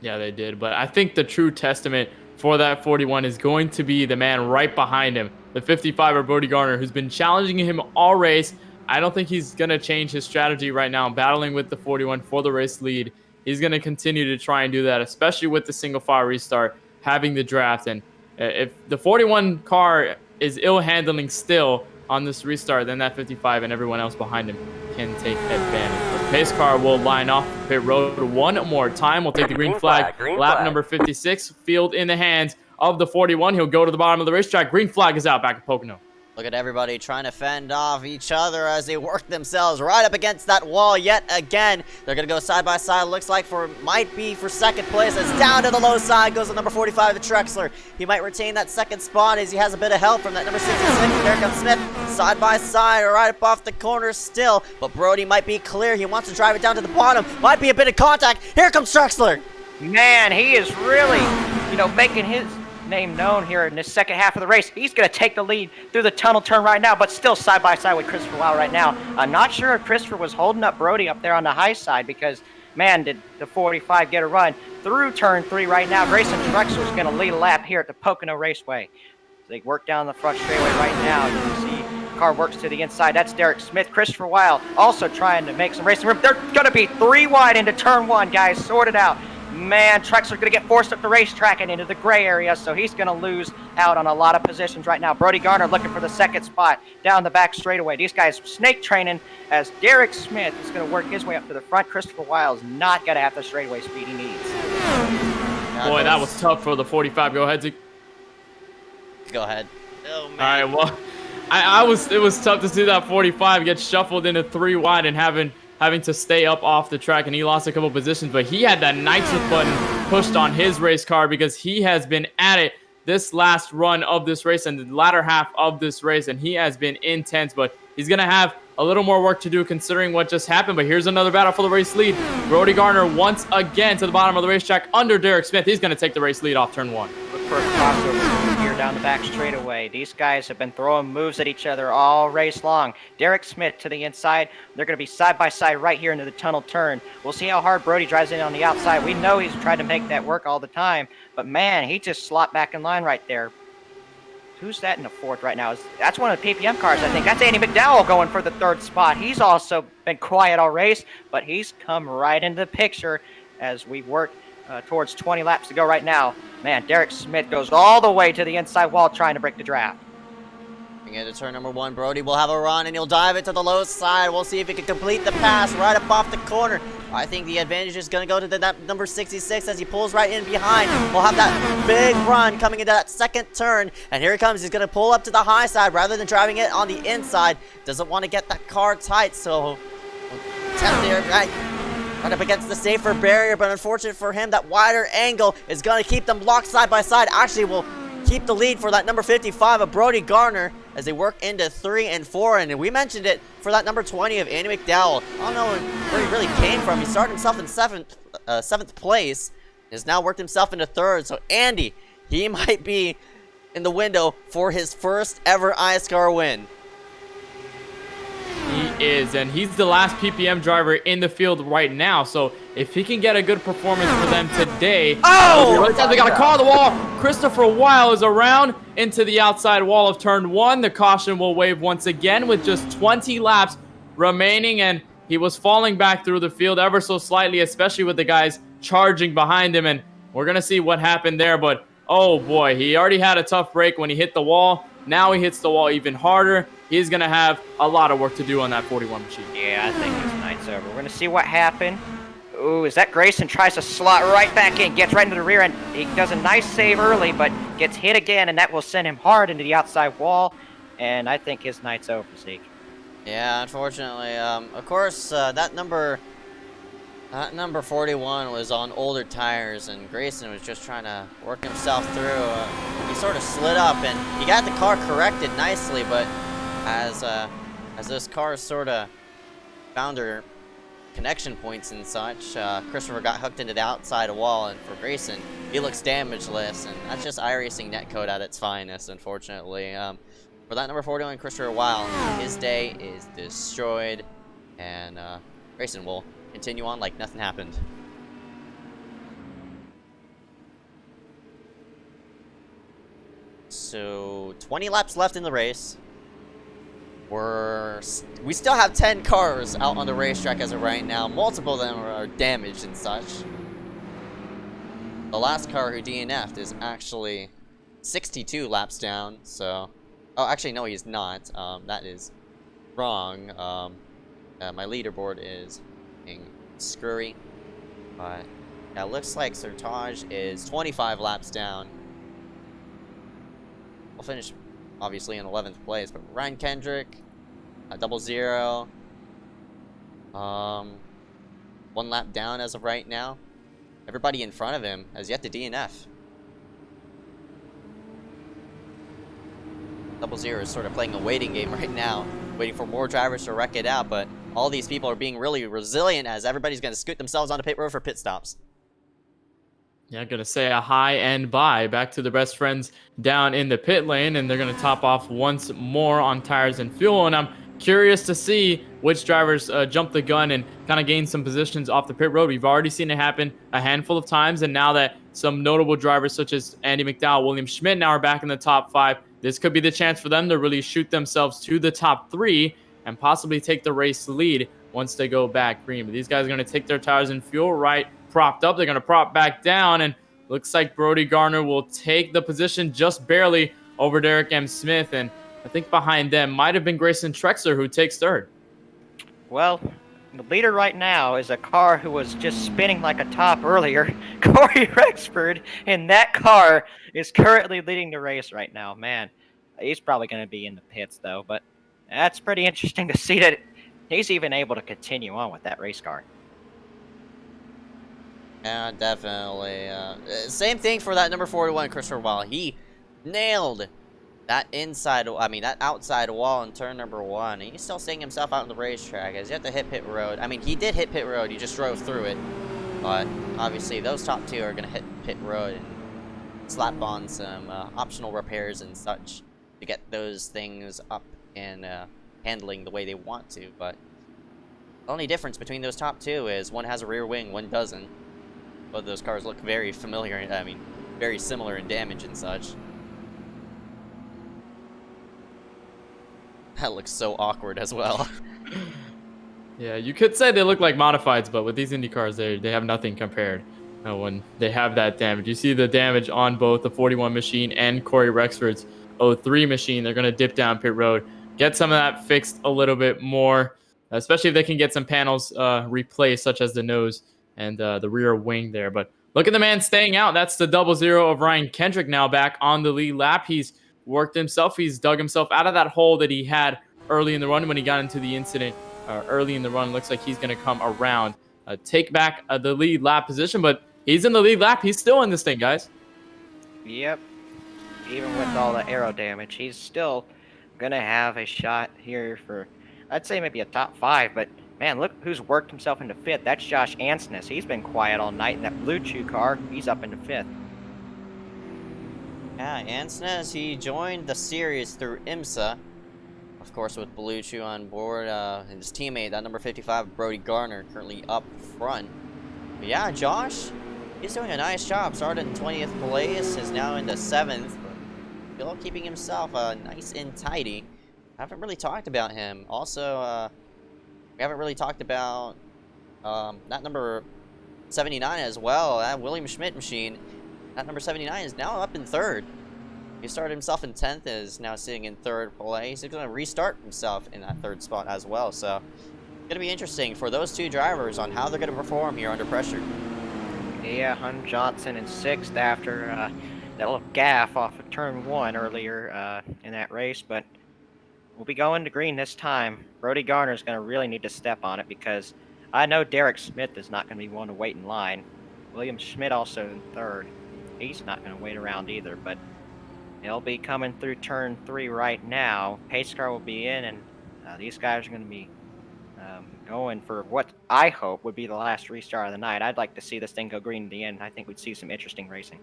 Yeah, they did. But I think the true testament for that 41 is going to be the man right behind him, the 55er Brody Garner, who's been challenging him all race. I don't think he's going to change his strategy right now, battling with the 41 for the race lead. He's going to continue to try and do that, especially with the single file restart, having the draft. And if the 41 car is ill-handling still on this restart, then that 55 and everyone else behind him can take advantage. The pace car will line off pit road one more time. We'll take the green flag. Lap number 56, field in the hands of the 41. He'll go to the bottom of the racetrack. Green flag is out back at Pocono. Look at everybody trying to fend off each other as they work themselves right up against that wall yet again. They're going to go side by side. Looks like might be for second place. It's down to the low side. Goes to number 45, the Trexler. He might retain that second spot as he has a bit of help from that number 66. There comes Smith side by side right up off the corner still. But Brody might be clear. He wants to drive it down to the bottom. Might be a bit of contact. Here comes Trexler. Man, he is really, making name known here in this second half of the race. He's going to take the lead through the tunnel turn right now, but still side by side with Christopher Weil right now. I'm not sure if Christopher was holding up Brody up there on the high side because, man, did the 45 get a run through turn 3 right now. Grayson Drexler is going to lead a lap here at the Pocono Raceway. They work down the front straightaway right now. You can see car works to the inside. That's Derek Smith. Christopher Weil also trying to make some racing room. They're going to be 3 wide into turn 1, guys. Sort it out. Man, Trexler's going to get forced up the racetrack and into the gray area, so he's going to lose out on a lot of positions right now. Brody Garner looking for the second spot down the back straightaway. These guys snake training as Derek Smith is going to work his way up to the front. Christopher Weil is not going to have the straightaway speed he needs. Boy, that was tough for the 45. Go ahead, Zeke. Go ahead. Oh, man. All right, well, it was tough to see that 45 get shuffled into 3 wide and having to stay up off the track, and he lost a couple positions, but he had that Knightsmith button pushed on his race car because he has been at it this last run of this race and the latter half of this race, and he has been intense, but he's going to have a little more work to do considering what just happened. But here's another battle for the race lead. Brody Garner once again to the bottom of the racetrack under Derek Smith. He's going to take the race lead off turn 1. Look for a crossover here down the back straightaway. These guys have been throwing moves at each other all race long. Derek Smith to the inside. They're going to be side by side right here into the tunnel turn. We'll see how hard Brody drives in on the outside. We know he's tried to make that work all the time, but man, he just slopped back in line right there. Who's that in the 4th right now? That's one of the PPM cars, I think. That's Andy McDowell going for the 3rd spot. He's also been quiet all race, but he's come right into the picture as we work towards 20 laps to go right now. Man, Derek Smith goes all the way to the inside wall trying to break the draft. Into turn number 1, Brody will have a run, and he'll dive it to the low side. We'll see if he can complete the pass right up off the corner. I think the advantage is going to go to that number 66 as he pulls right in behind. We'll have that big run coming into that second turn, and here he comes. He's going to pull up to the high side rather than driving it on the inside. Doesn't want to get that car tight, so attempt there right up against the safer barrier, but unfortunate for him, that wider angle is going to keep them locked side by side. Actually, will keep the lead for that number 55 of Brody Garner as they work into 3 and 4. And we mentioned it for that number 20 of Andy McDowell. I don't know where he really came from. He started himself in 7th place. Has now worked himself into 3rd. So Andy, he might be in the window for his first ever iSCAR win. He is, and he's the last PPM driver in the field right now. So if he can get a good performance for them today, they got a car on the wall. Christopher Weil is around into the outside wall of turn 1. The caution will wave once again with just 20 laps remaining, and he was falling back through the field ever so slightly, especially with the guys charging behind him, and we're gonna see what happened there. But oh boy, he already had a tough break when he hit the wall. Now he hits the wall even harder. He's going to have a lot of work to do on that 41 machine. Yeah, I think his night's over. We're going to see what happened. Ooh, is that Grayson tries to slot right back in, gets right into the rear end. He does a nice save early, but gets hit again, and that will send him hard into the outside wall. And I think his night's over, Zeke. Yeah, unfortunately. Of course, that number 41 was on older tires, and Grayson was just trying to work himself through. He sort of slid up, and he got the car corrected nicely, but as those cars sort of found their connection points and such, Christopher got hooked into the outside wall, and for Grayson, he looks damageless, and that's just iRacing netcode at its finest, unfortunately. For that number 41, Christopher Weil, his day is destroyed, and Grayson will continue on like nothing happened. So 20 laps left in the race. We still have 10 cars out on the racetrack as of right now. Multiple of them are damaged and such. The last car who DNF'd is actually 62 laps down, so... Oh, actually, no, he's not. That is wrong. My leaderboard is being screwy. But, yeah, it looks like Sertage is 25 laps down. We'll finish, obviously, in 11th place, but Ryan Kendrick, 00. 1 lap down as of right now. Everybody in front of him has yet to DNF. 00 is sort of playing a waiting game right now, waiting for more drivers to wreck it out, but all these people are being really resilient as everybody's going to scoot themselves onto pit road for pit stops. Yeah, gonna say a high and bye back to the best friends down in the pit lane, and they're gonna top off once more on tires and fuel. And I'm curious to see which drivers jump the gun and kind of gain some positions off the pit road. We've already seen it happen a handful of times, and now that some notable drivers such as Andy McDowell, William Schmidt now are back in the top 5, this could be the chance for them to really shoot themselves to the top 3 and possibly take the race lead once they go back green. But these guys are going to take their tires and fuel right propped up. They're going to prop back down, and looks like Brody Garner will take the position just barely over Derek M. Smith. And I think behind them might have been Grayson Trexler, who takes third. Well, the leader right now is a car who was just spinning like a top earlier, Corey Rexford, and that car is currently leading the race right now. Man, he's probably going to be in the pits, though, but that's pretty interesting to see that he's even able to continue on with that race car. Yeah, definitely. Same thing for that number 41, Christopher Weil. He nailed that that outside wall in turn number 1. And he's still seeing himself out on the racetrack as you have to hit pit road. I mean, he did hit pit road. He just drove through it. But obviously, those top 2 are going to hit pit road and slap on some optional repairs and such to get those things up and handling the way they want to. But the only difference between those top 2 is one has a rear wing, one doesn't. Both of those cars look very familiar, very similar in damage and such. That looks so awkward as well. Yeah, you could say they look like modifieds, but with these Indy cars, they have nothing compared when they have that damage. You see the damage on both the 41 machine and Corey Rexford's 03 machine. They're going to dip down pit road, get some of that fixed a little bit more, especially if they can get some panels replaced, such as the nose and the rear wing there. But look at the man staying out. That's the 00 of Ryan Kendrick now back on the lead lap. He's worked himself. He's dug himself out of that hole that he had early in the run when he got into the incident early in the run. Looks like he's going to come around, take back the lead lap position, but he's in the lead lap. He's still in this thing, guys. Yep. Even with all the aero damage, he's still going to have a shot here for, I'd say maybe a top 5, but man, look who's worked himself into 5th. That's Josh Ansness. He's been quiet all night in that Blue Chew car. He's up into 5th. Yeah, Ansness, he joined the series through IMSA. Of course, with Blue Chew on board, and his teammate, that number 55, Brody Garner, currently up front. But yeah, Josh, he's doing a nice job. Started in 20th place, is now into 7th. But still keeping himself nice and tidy. I haven't really talked about him. Also, we haven't really talked about that number 79 as well. That William Schmidt machine. That number 79 is now up in 3rd. He started himself in 10th, is now sitting in 3rd place. He's going to restart himself in that 3rd spot as well. So, it's going to be interesting for those 2 drivers on how they're going to perform here under pressure. Yeah, Hun Johnson in 6th after that little gaff off of turn 1 earlier in that race. But we'll be going to green this time. Brody Garner is going to really need to step on it because I know Derek Smith is not going to be one to wait in line. William Schmidt also in 3rd. He's not going to wait around either, but he'll be coming through turn 3 right now. Pace car will be in, and these guys are going to be going for what I hope would be the last restart of the night. I'd like to see this thing go green at the end. I think we'd see some interesting racing.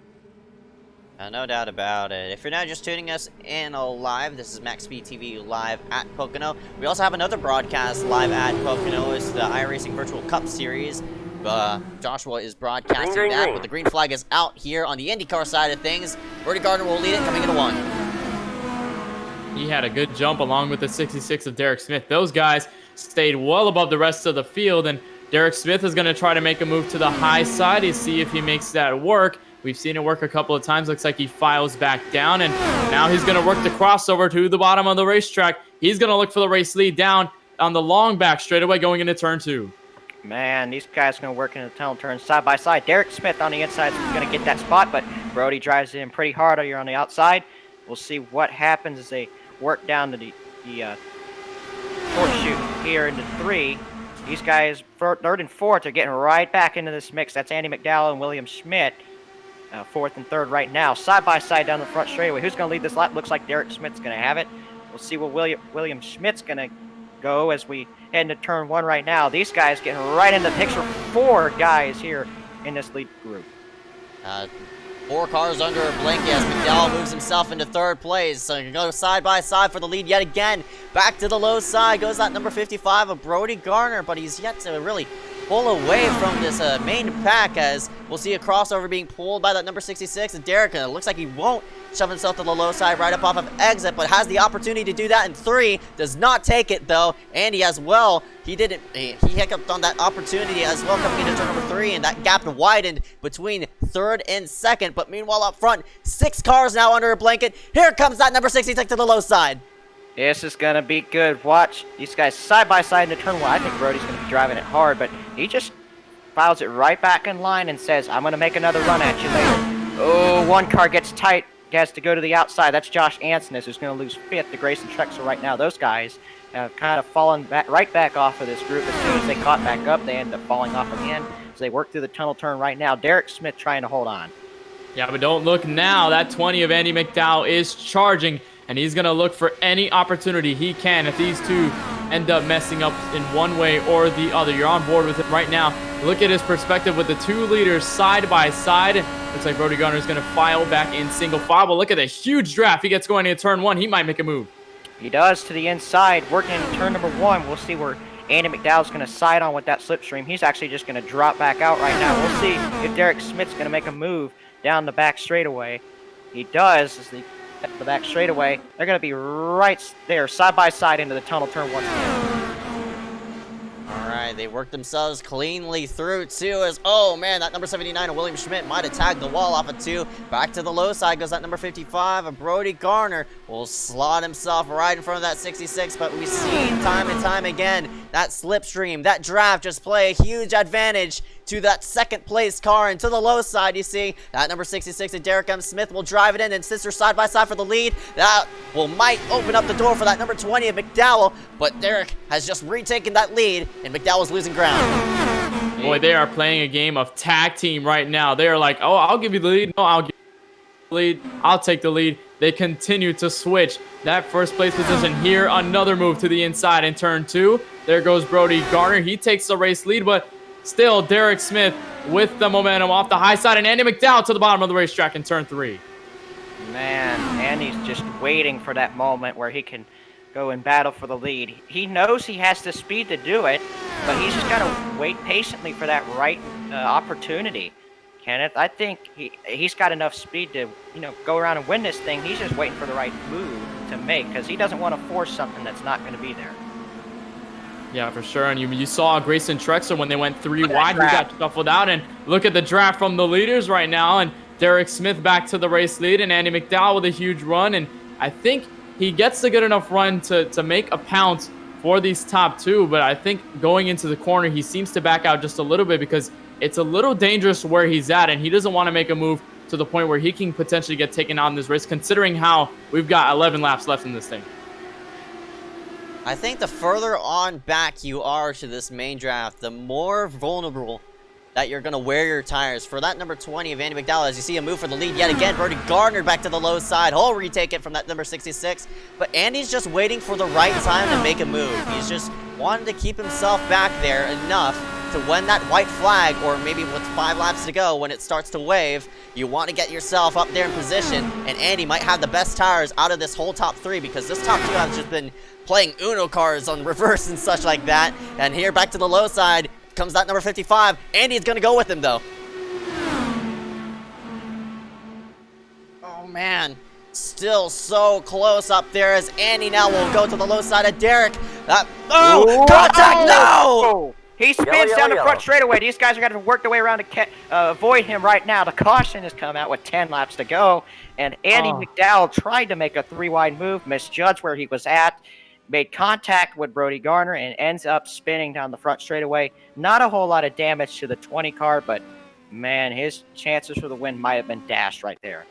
No doubt about it. If you're now just tuning us in live, this is MaxspeedTV live at Pocono. We also have another broadcast live at Pocono. It's the iRacing Virtual Cup Series. Joshua is broadcasting that, but the green flag is out here on the IndyCar side of things. Brody Gardner will lead it, coming into 1. He had a good jump along with the 66 of Derek Smith. Those guys stayed well above the rest of the field, and Derek Smith is going to try to make a move to the high side to see if he makes that work. We've seen it work a couple of times. Looks like he files back down, and now he's going to work the crossover to the bottom of the racetrack. He's going to look for the race lead down on the long back straightaway going into turn 2. Man, these guys are going to work in the tunnel turn side by side. Derek Smith on the inside is going to get that spot, but Brody drives in pretty hard here on the outside. We'll see what happens as they work down to the horseshoe here into 3. These guys, 3rd and 4th, are getting right back into this mix. That's Andy McDowell and William Schmidt, 4th and 3rd right now. Side by side down the front straightaway. Who's going to lead this lap? Looks like Derek Smith's going to have it. We'll see what William Schmidt's going to go as we head into turn 1 right now. These guys getting right in the picture. 4 guys here in this lead group. 4 cars under a blanket as McDowell moves himself into 3rd place. So you can go side by side for the lead yet again. Back to the low side goes that number 55 of Brody Garner, but he's yet to really pull away from this main pack, as we'll see a crossover being pulled by that number 66. And Derek looks like he won't shove himself to the low side right up off of exit, but has the opportunity to do that in 3. Does not take it though. Andy as well. He hiccuped on that opportunity as well coming into turn number 3, and that gap widened between 3rd and 2nd. But meanwhile up front, 6 cars now under a blanket. Here comes that number 66 to the low side. This is going to be good. Watch these guys side by side into turn 1. I think Brody's going to be driving it hard, but he just files it right back in line and says, I'm going to make another run at you later. Oh, 1 car gets tight. He has to go to the outside. That's Josh Ansonis, who's going to lose 5th to Grayson Trexler right now. Those guys have kind of fallen right back off of this group. As soon as they caught back up, they ended up falling off again. So they work through the tunnel turn right now. Derek Smith trying to hold on. Yeah, but don't look now. That 20 of Andy McDowell is charging, and he's going to look for any opportunity he can if these two end up messing up in one way or the other. You're on board with it right now. Look at his perspective with the 2 leaders side by side. Looks like Brody Garner is going to file back in single file. But look at the huge draft. He gets going into turn 1. He might make a move. He does to the inside. Working in turn number 1. We'll see where Andy McDowell's going to side on with that slipstream. He's actually just going to drop back out right now. We'll see if Derek Smith's going to make a move down the back straightaway. He does. As the back straightaway, they're going to be right there, side by side into the tunnel turn once again. Alright, they worked themselves cleanly through 2 as, oh man, that number 79 of William Schmidt might have tagged the wall off of 2. Back to the low side goes that number 55 of Brody Garner. Will slot himself right in front of that 66, but we've seen time and time again that slipstream, that draft just play a huge advantage to that 2nd place car. And to the low side, you see that number 66 of Derek M. Smith will drive it in and sister side by side for the lead. That might open up the door for that number 20 of McDowell, but Derek has just retaken that lead, and McDowell's losing ground. Boy, they are playing a game of tag team right now. They are like, oh, I'll give you the lead. No, I'll give you the lead. I'll take the lead. They continue to switch that 1st place position here. Another move to the inside in turn 2. There goes Brody Garner. He takes the race lead, but still Derek Smith with the momentum off the high side, and Andy McDowell to the bottom of the racetrack in turn 3. Man, Andy's just waiting for that moment where he can go and battle for the lead. He knows he has the speed to do it, but he's just got to wait patiently for that right opportunity. Kenneth, I think he's got enough speed to, go around and win this thing. He's just waiting for the right move to make, because he doesn't want to force something that's not going to be there. Yeah, for sure. And you saw Grayson Trexler when they went 3 wide. He got shuffled out. And look at the draft from the leaders right now. And Derek Smith back to the race lead, and Andy McDowell with a huge run. And I think he gets a good enough run to make a pounce for these top 2. But I think going into the corner, he seems to back out just a little bit because it's a little dangerous where he's at. And he doesn't want to make a move to the point where he can potentially get taken out in this race, considering how we've got 11 laps left in this thing. I think the further on back you are to this main draft, the more vulnerable that you're going to wear your tires. For that number 20 of Andy McDowell, as you see a move for the lead yet again, Brody Garner back to the low side. He'll retake it from that number 66. But Andy's just waiting for the right time to make a move. He's just wanting to keep himself back there enough to when that white flag, or maybe with 5 laps to go, when it starts to wave, you want to get yourself up there in position. And Andy might have the best tires out of this whole top 3, because this top 2 has just been playing Uno cards on reverse and such like that. And here back to the low side comes that number 55. Andy's gonna go with him though. Oh man, still so close up there as Andy now will go to the low side of Derek. Contact, no! He spins down the front straightaway. These guys are going to work their way around to avoid him right now. The caution has come out with 10 laps to go. And Andy McDowell tried to make a 3-wide move, misjudged where he was at, made contact with Brody Garner, and ends up spinning down the front straightaway. Not a whole lot of damage to the 20 car, but man, his chances for the win might have been dashed right there.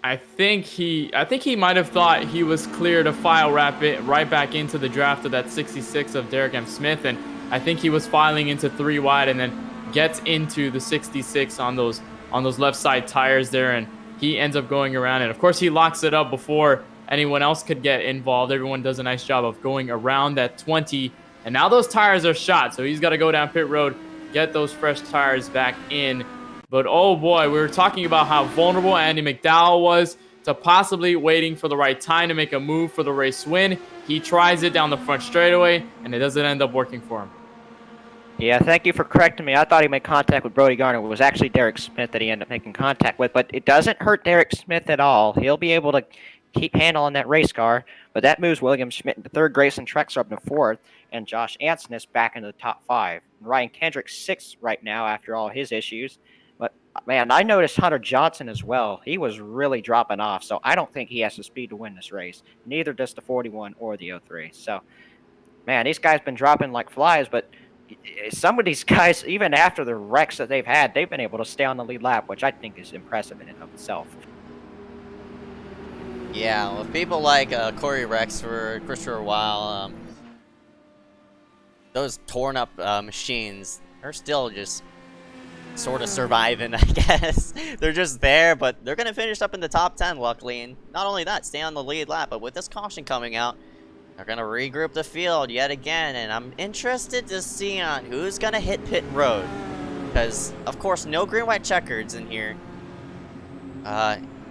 I think he might have thought he was clear to file right back into the draft of that 66 of Derek M. Smith, and I think he was filing into 3 wide and then gets into the 66 on those left side tires there, and he ends up going around, and of course he locks it up before anyone else could get involved. Everyone does a nice job of going around that 20, and now those tires are shot, so he's got to go down pit road, get those fresh tires back in. But oh boy, we were talking about how vulnerable Andy McDowell was to possibly waiting for the right time to make a move for the race win. He tries it down the front straightaway, and it doesn't end up working for him. Yeah, thank you for correcting me. I thought he made contact with Brody Garner. It was actually Derek Smith that he ended up making contact with, but it doesn't hurt Derek Smith at all. He'll be able to keep handling that race car, but that moves William Schmidt into third, Grayson Trex up into fourth, and Josh Anson is back into the top 5. Ryan Kendrick's 6th right now after all his issues. But, man, I noticed Hunter Johnson as well. He was really dropping off, so I don't think he has the speed to win this race. Neither does the 41 or the 03. So, man, these guys been dropping like flies, but some of these guys, even after the wrecks that they've had, they've been able to stay on the lead lap, which I think is impressive in and of itself. Yeah, with people like Corey Rexford, Christopher Weil, those torn up machines are still just sort of surviving, I guess. They're just there, but they're going to finish up in the top 10, luckily. And not only that, stay on the lead lap, but with this caution coming out, they're going to regroup the field yet again, and I'm interested to see on who's going to hit pit road. Because, of course, no green-white checkers in here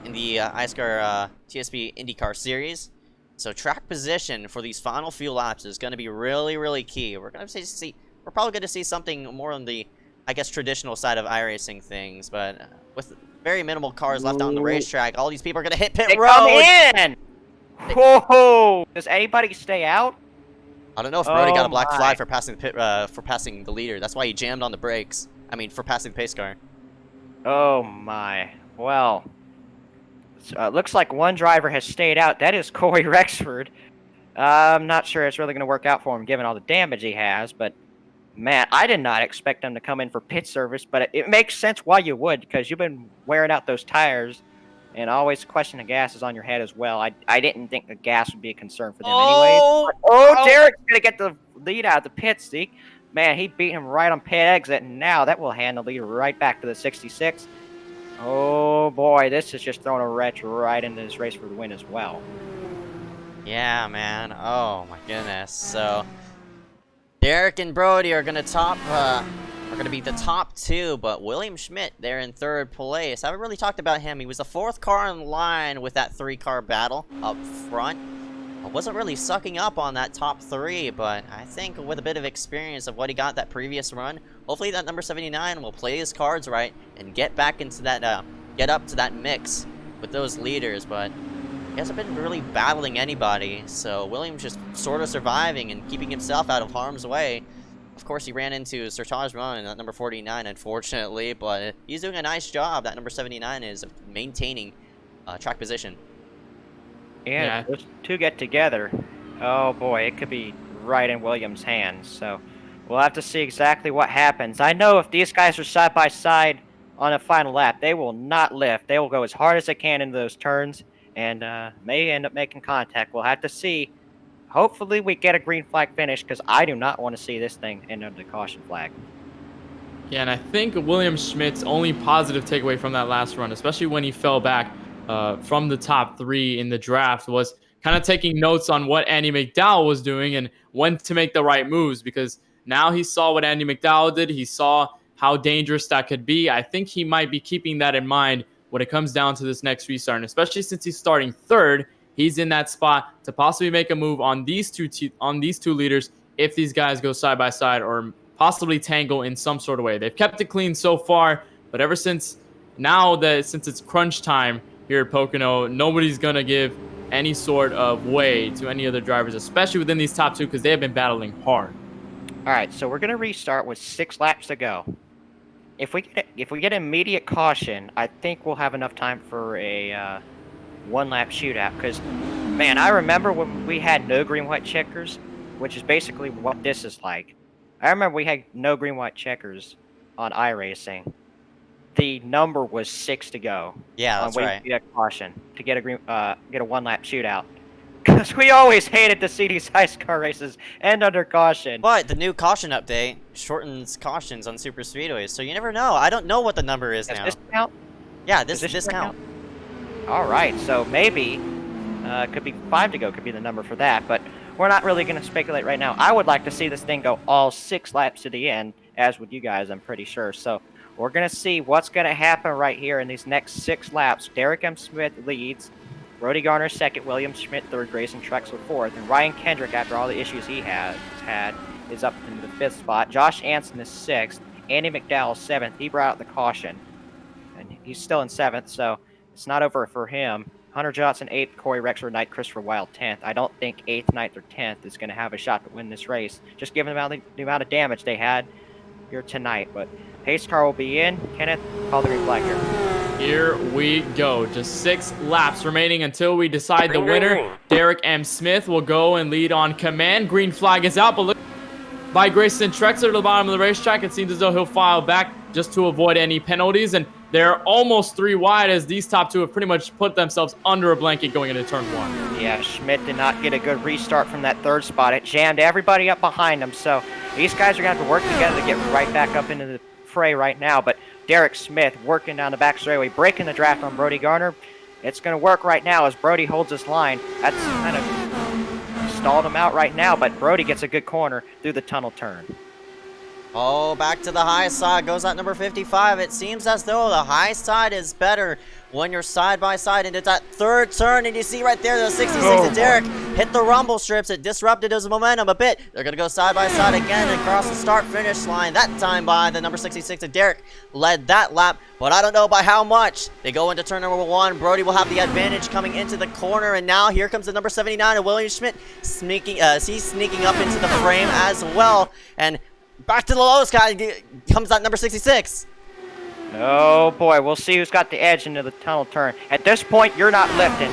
in the iSCAR TSP IndyCar series. So track position for these final few laps is going to be really, really key. We're going to see, we're probably going to see something more on the, I guess, traditional side of iRacing things, but with very minimal cars left out on the racetrack, all these people are going to hit pit road. Come in! Whoa! Does anybody stay out? I don't know if Brody got a black flag for passing the pit, for passing the leader. That's why he jammed on the brakes. I mean, for passing the pace car. Oh my. Well, looks like one driver has stayed out. That is Corey Rexford. I'm not sure it's really going to work out for him given all the damage he has, but man, I did not expect him to come in for pit service, but it makes sense why you would, because you've been wearing out those tires. And always question of gas is on your head as well. I didn't think the gas would be a concern for them anyways. Derek's going to get the lead out of the pits, Zeke. Man, he beat him right on pit exit, and now that will hand the lead right back to the 66. Oh, boy, this is just throwing a wrench right into this race for the win as well. Yeah, man. Oh, my goodness. So, Derek and Brody are going to be the top 2, but William Schmidt there in 3rd place. I haven't really talked about him. He was the 4th car in line with that 3-car battle up front. I wasn't really sucking up on that top 3, but I think with a bit of experience of what he got that previous run, hopefully that number 79 will play his cards right and get back into that, get up to that mix with those leaders, but he hasn't been really battling anybody, so William's just sort of surviving and keeping himself out of harm's way. Of course, he ran into Sertaj Run at number 49, unfortunately, but he's doing a nice job. That number 79 is maintaining track position. And those two get together. Oh, boy, it could be right in Williams' hands. So we'll have to see exactly what happens. I know if these guys are side by side on a final lap, they will not lift. They will go as hard as they can into those turns and may end up making contact. We'll have to see. Hopefully we get a green flag finish, because I do not want to see this thing end under the caution flag. Yeah, and I think William Schmidt's only positive takeaway from that last run, especially when he fell back from the top 3 in the draft, was kind of taking notes on what Andy McDowell was doing and when to make the right moves, because now he saw what Andy McDowell did. He saw how dangerous that could be. I think he might be keeping that in mind when it comes down to this next restart, and especially since he's starting 3rd. He's in that spot to possibly make a move on these two leaders if these guys go side by side or possibly tangle in some sort of way. They've kept it clean so far, but ever since since it's crunch time here at Pocono, nobody's going to give any sort of way to any other drivers, especially within these top 2, because they have been battling hard. All right, so we're going to restart with 6 laps to go. If we get immediate caution, I think we'll have enough time for a 1-lap shootout, because, man, I remember when we had no green-white checkers, which is basically what this is like. I remember we had no green-white checkers on iRacing. The number was 6 to go. Yeah, that's right. Caution to get a 1-lap shootout, because we always hated to see these iSCAR races end under caution. But the new caution update shortens cautions on super speedways, so you never know. I don't know what the number is now. Does this count? Yeah, this count. All right, so maybe it could be 5 to go, could be the number for that, but we're not really going to speculate right now. I would like to see this thing go all 6 laps to the end, as would you guys, I'm pretty sure. So We're going to see what's going to happen right here in these next 6 laps. Derek M. Smith leads. Brody Garner second, William Schmidt third, Grayson Trexler fourth, and Ryan Kendrick, after all the issues he has had, is up into the 5th spot. Josh Anson is 6th. Andy McDowell 7th. He brought out the caution, and he's still in 7th, so it's not over for him. Hunter Johnson 8th, Corey Rexford 9th, Christopher Wilde 10th. I don't think 8th, 9th, or 10th is going to have a shot to win this race, just given the amount of damage they had here tonight. But pace car will be in. Kenneth, call the green flag here. Here we go. Just 6 laps remaining until we decide the winner. Derek M. Smith will go and lead on command. Green flag is out, but look by Grayson Trexler to the bottom of the racetrack. It seems as though he'll file back just to avoid any penalties, and they're almost 3 wide as these top 2 have pretty much put themselves under a blanket going into turn 1. Yeah, Schmidt did not get a good restart from that 3rd spot. It jammed everybody up behind him, so these guys are going to have to work together to get right back up into the fray right now. But Derek Smith working down the back straightaway, breaking the draft on Brody Garner. It's going to work right now as Brody holds his line. That's kind of stalled him out right now, but Brody gets a good corner through the tunnel turn. Oh, back to the high side goes that number 55. It seems as though the high side is better when you're side by side into that 3rd turn, and you see right there the 66 of Derek hit the rumble strips. It disrupted his momentum a bit. They're gonna go side by side again across the start finish line. That time by the number 66 of Derek led that lap, but I don't know by how much. They go into turn number 1. Brody will have the advantage coming into the corner, and now here comes the number 79 of William Schmidt sneaking. He's sneaking up into the frame as well, and back to the lowest guy comes that number 66. Oh boy, we'll see who's got the edge into the tunnel turn. At this point, you're not lifting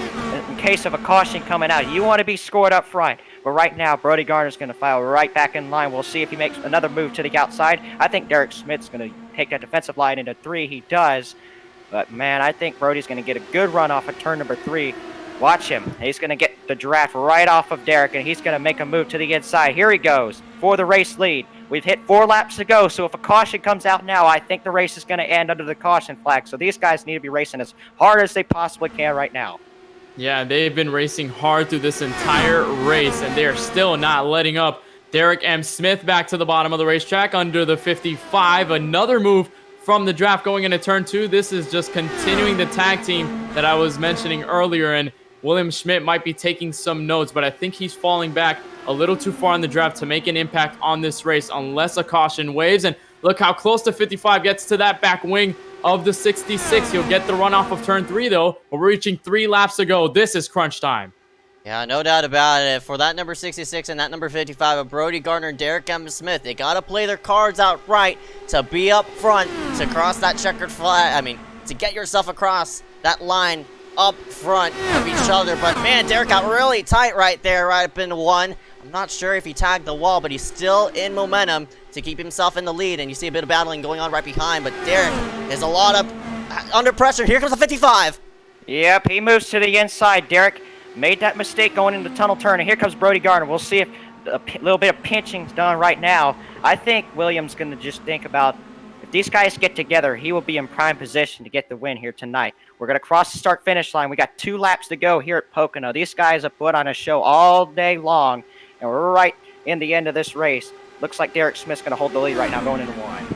in case of a caution coming out. You want to be scored up front. But right now, Brody Garner's going to file right back in line. We'll see if he makes another move to the outside. I think Derek Smith's going to take that defensive line into 3. He does. But man, I think Brody's going to get a good run off of turn number 3. Watch him. He's going to get the draft right off of Derek, and he's going to make a move to the inside. Here he goes for the race lead. We've hit 4 laps to go, so if a caution comes out now, I think the race is going to end under the caution flag. So these guys need to be racing as hard as they possibly can right now. Yeah, they've been racing hard through this entire race, and they're still not letting up. Derek M. Smith back to the bottom of the racetrack under the 55. Another move from the draft going into turn 2. This is just continuing the tag team that I was mentioning earlier, and William Schmidt might be taking some notes, but I think he's falling back a little too far on the draft to make an impact on this race unless a caution waves. And look how close the 55 gets to that back wing of the 66. He'll get the run off of turn 3, though. But we're reaching 3 laps to go. This is crunch time. Yeah, no doubt about it. For that number 66 and that number 55 of Brody Garner and Derek M. Smith, they got to play their cards out right to be up front, to cross that checkered flag. I mean, to get yourself across that line up front of each other. But man, Derek got really tight right there, right up into 1. I'm not sure if he tagged the wall, but he's still in momentum to keep himself in the lead. And you see a bit of battling going on right behind, but Derek is a lot of under pressure. Here comes the 55. Yep, he moves to the inside. Derek made that mistake going into the tunnel turn, and here comes Brody Garner. We'll see if a little bit of pinching's done right now. I think Williams going to just think about, if these guys get together, he will be in prime position to get the win here tonight. We're going to cross the start-finish line. We got 2 laps to go here at Pocono. These guys have put on a show all day long, and we're right in the end of this race. Looks like Derek Smith's going to hold the lead right now going into 1.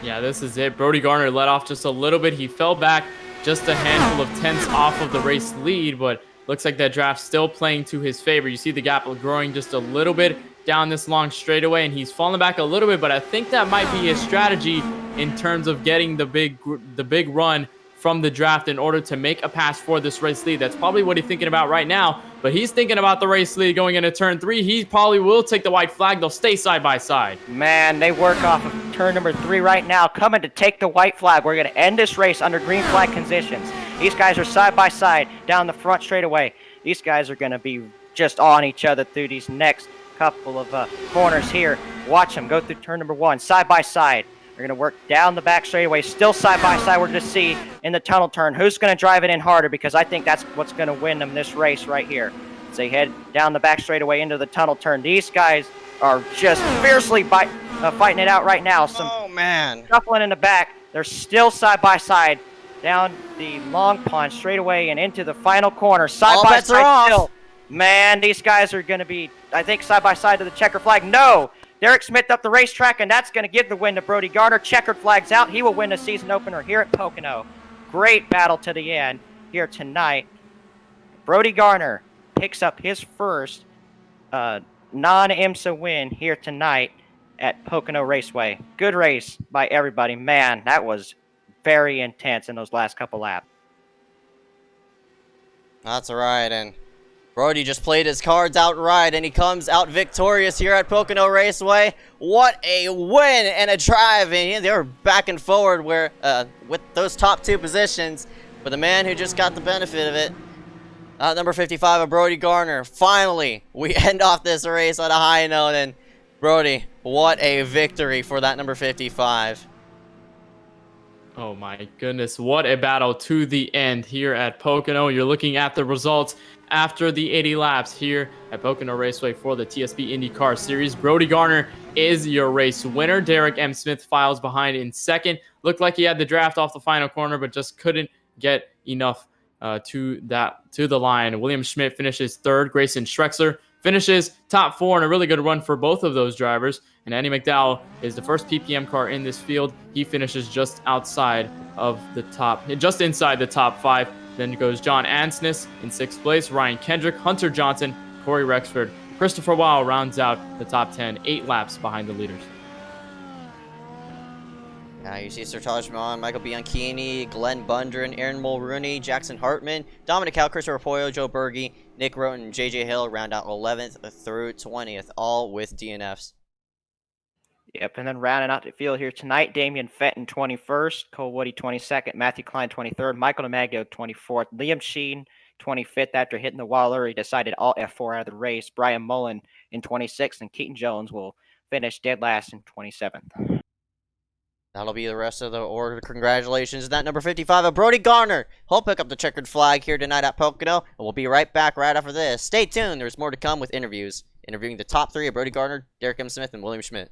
Yeah, this is it. Brody Garner let off just a little bit. He fell back just a handful of tenths off of the race lead, but looks like that draft still playing to his favor. You see the gap growing just a little bit down this long straightaway, and he's fallen back a little bit, but I think that might be his strategy in terms of getting the big run from the draft in order to make a pass for this race lead. That's probably what he's thinking about right now, but he's thinking about the race lead going into turn 3. He probably will take the white flag. They'll stay side by side. Man, they work off of turn number 3 right now, coming to take the white flag. We're going to end this race under green flag conditions. These guys are side by side down the front straightaway. These guys are going to be just on each other through these next couple of corners here. Watch them go through turn number 1, side by side. They're going to work down the back straightaway, still side by side. We're going to see in the tunnel turn who's going to drive it in harder, because I think that's what's going to win them this race right here. As they head down the back straightaway into the tunnel turn. These guys are just fiercely fighting it out right now. Oh, man. Shuffling in the back. They're still side by side down the long pond straightaway and into the final corner. Side All by bets are side off. still. Man, these guys are going to be, I think, side by side to the checker flag. No! Derek Smith up the racetrack, and that's going to give the win to Brody Garner. Checkered flags out. He will win the season opener here at Pocono. Great battle to the end here tonight. Brody Garner picks up his first non-IMSA win here tonight at Pocono Raceway. Good race by everybody. Man, that was very intense in those last couple laps. That's right, and Brody just played his cards out right, and he comes out victorious here at Pocono Raceway. What a win and a drive, and they were back and forward where with those top 2 positions, but the man who just got the benefit of it, number 55 of Brody Garner. Finally, we end off this race on a high note, and Brody, what a victory for that number 55. Oh my goodness, what a battle to the end here at Pocono. You're looking at the results after the 80 laps here at Pocono Raceway for the TSP IndyCar Series. Brody Garner is your race winner. Derek M. Smith files behind in second. Looked like he had the draft off the final corner, but just couldn't get enough to the line. William Schmidt finishes third. Grayson Schrexler finishes top 4 in a really good run for both of those drivers. And Andy McDowell is the first PPM car in this field. He finishes just inside the top 5. Then goes John Ansness in 6th place. Ryan Kendrick, Hunter Johnson, Corey Rexford, Christopher Weil rounds out the top 10, 8 laps behind the leaders. Now you see Sertaj Mahan, Michael Bianchini, Glenn Bundren, Aaron Mulrooney, Jackson Hartman, Dominic Howe, Christopher Poyo, Joe Berge, Nick Roten, and JJ Hill round out 11th through 20th, all with DNFs. Yep, and then rounding out the field here tonight, Damian Fenton 21st, Cole Woody 22nd, Matthew Klein 23rd, Michael DeMaggio 24th, Liam Sheen 25th after hitting the wall early, decided all F4 out of the race, Brian Mullen in 26th, and Keaton Jones will finish dead last in 27th. That'll be the rest of the order. Congratulations to that number 55 of Brody Garner. He'll pick up the checkered flag here tonight at Pocono, and we'll be right back right after this. Stay tuned. There's more to come with interviews. Interviewing the top 3 of Brody Garner, Derek M. Smith, and William Schmidt.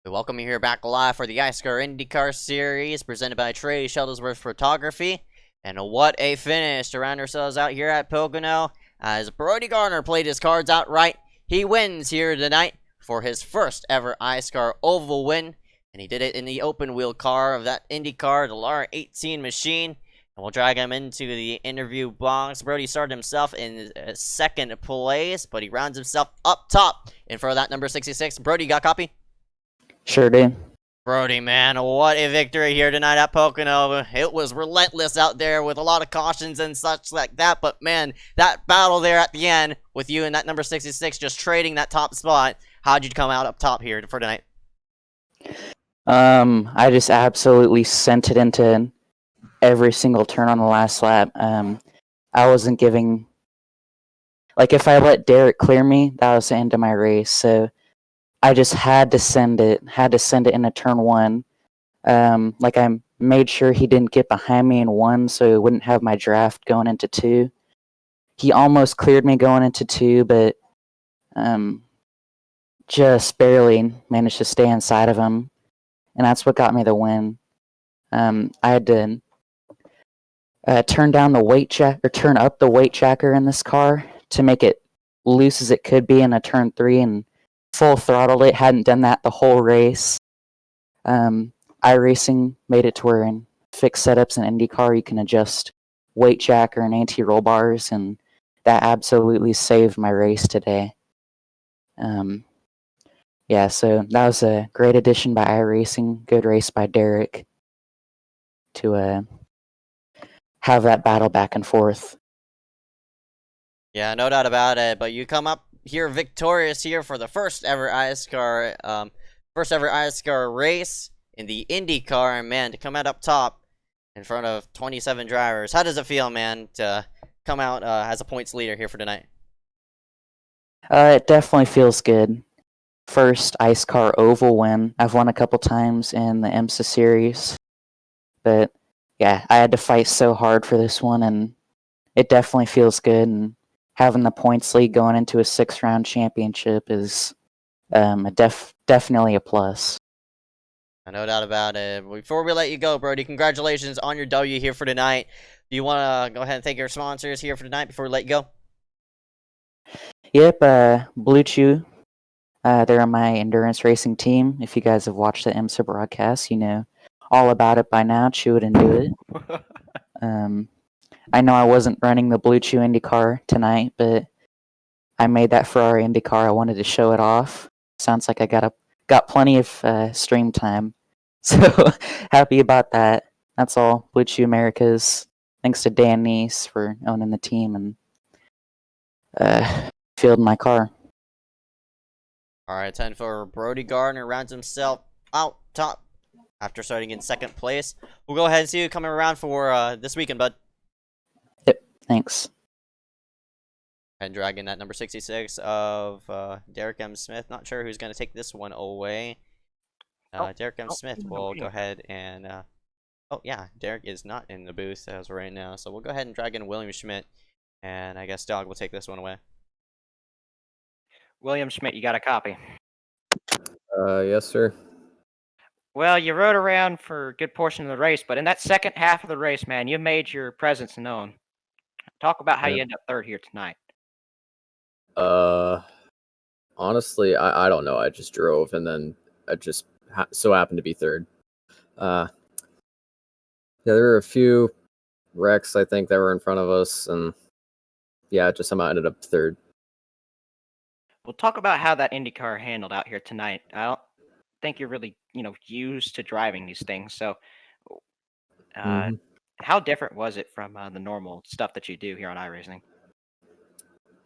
We welcome you here back live for the iSCAR IndyCar Series presented by Trey Shuttlesworth Photography. And what a finish to round ourselves out here at Pocono as Brody Garner played his cards out right. He wins here tonight for his first ever iSCAR Oval win. And he did it in the open wheel car of that IndyCar, the Lara 18 machine. And we'll drag him into the interview box. Brody started himself in second place, but he rounds himself up top in front of that number 66. Brody, you got a copy? Sure did. Brody, man, what a victory here tonight at Pocono. It was relentless out there with a lot of cautions and such like that. But, man, that battle there at the end with you and that number 66 just trading that top spot. How'd you come out up top here for tonight? I just absolutely sent it into every single turn on the last lap. I wasn't giving, like, if I let Derek clear me, that was the end of my race. So I just had to send it into turn one. Like, I made sure he didn't get behind me in one, so he wouldn't have my draft going into two. He almost cleared me going into two, but just barely managed to stay inside of him, and that's what got me the win. I had to turn up the weight tracker in this car to make it loose as it could be in a turn 3, and full throttled it. Hadn't done that the whole race. iRacing made it to where in fixed setups in IndyCar you can adjust weight tracker and anti-roll bars, and that absolutely saved my race today. Yeah, so that was a great addition by iRacing. Good race by Derek to have that battle back and forth. Yeah, no doubt about it. But you come up here victorious here for the first ever iSCAR race in the IndyCar, and man, to come out up top in front of 27 drivers. How does it feel, man, to come out as a points leader here for tonight? It definitely feels good. First iSCAR oval win. I've won a couple times in the IMSA series, but yeah, I had to fight so hard for this one, and it definitely feels good. And having the points lead going into a 6-round championship is definitely a plus. No doubt about it. Before we let you go, Brody, congratulations on your W here for tonight. Do you want to go ahead and thank your sponsors here for tonight before we let you go? Yep, Blue Chew. They're on my endurance racing team. If you guys have watched the IMSA broadcast, you know all about it by now. Chew it and do it. I know I wasn't running the Blue Chew IndyCar tonight, but I made that Ferrari IndyCar. I wanted to show it off. Sounds like I got plenty of stream time, so happy about that. That's all. Blue Chew Americas. Thanks to Dan Neese for owning the team and fielding my car. All right, 10 for Brody Gardner, rounds himself out top after starting in second place. We'll go ahead and see you coming around for this weekend, bud. Yep, thanks. And dragging that number 66 of Derek M. Smith. Not sure who's going to take this one away. Derek M. Smith will go ahead and... oh, yeah, Derek is not in the booth as of right now. So we'll go ahead and drag in William Schmidt. And I guess Dog will take this one away. William Schmidt, you got a copy? Yes, sir. Well, you rode around for a good portion of the race, but in that second half of the race, man, you made your presence known. Talk about how you end up third here tonight. Honestly, I don't know. I just drove, and then I just so happened to be third. Yeah, there were a few wrecks, I think, that were in front of us, and yeah, just somehow ended up third. Well, talk about how that IndyCar handled out here tonight. I don't think you're really, used to driving these things. So, how different was it from the normal stuff that you do here on iRacing?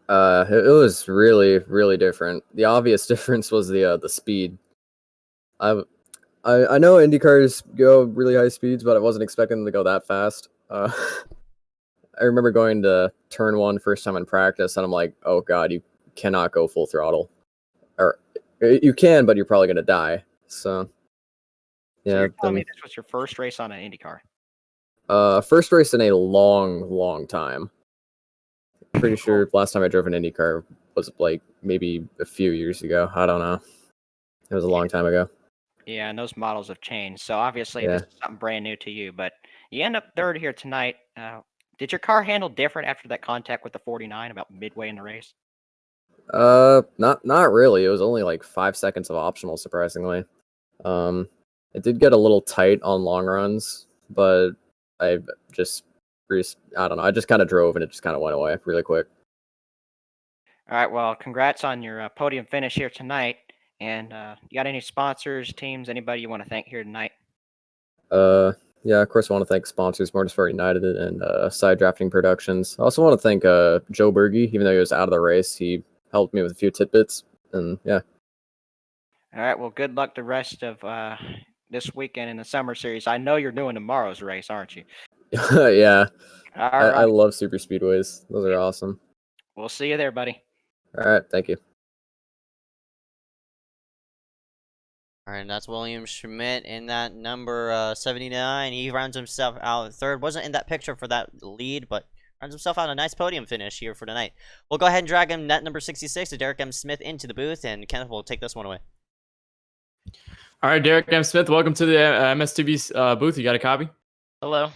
It was really, really different. The obvious difference was the speed. I know IndyCars go really high speeds, but I wasn't expecting them to go that fast. I remember going to turn 1 first time in practice, and I'm like, oh god, you cannot go full throttle. Or you can, but you're probably gonna die. So yeah. So you're telling me this was your first race on an IndyCar? First race in a long time. Pretty sure last time I drove an IndyCar was like maybe a few years ago. I don't know. It was a long time ago. Yeah, and those models have changed. So obviously this is something brand new to you, but you end up third here tonight. Did your car handle different after that contact with the 49 about midway in the race? Not really. It was only like 5 seconds of optional, surprisingly. It did get a little tight on long runs, but I don't know. I just kind of drove and it just kind of went away really quick. All right. Well, congrats on your podium finish here tonight. And you got any sponsors, teams, anybody you want to thank here tonight? Yeah, of course I want to thank sponsors Motorsport United and Side Drafting Productions. I also want to thank Joe Berge, even though he was out of the race. He helped me with a few tidbits, and yeah. All right. Well, good luck the rest of this weekend in the Summer Series. I know you're doing tomorrow's race, aren't you? Yeah, All I right. love super speedways. Those are awesome. We'll see you there, buddy. All right, thank you. All right, and that's William Schmidt in that number 79. He rounds himself out third. Wasn't in that picture for that lead, but rounds himself out a nice podium finish here for tonight. We'll go ahead and drag him net number 66 to Derek M. Smith into the booth, and Kenneth will take this one away. All right, Derek M. Smith, welcome to the MSTV booth. You got a copy? Hello.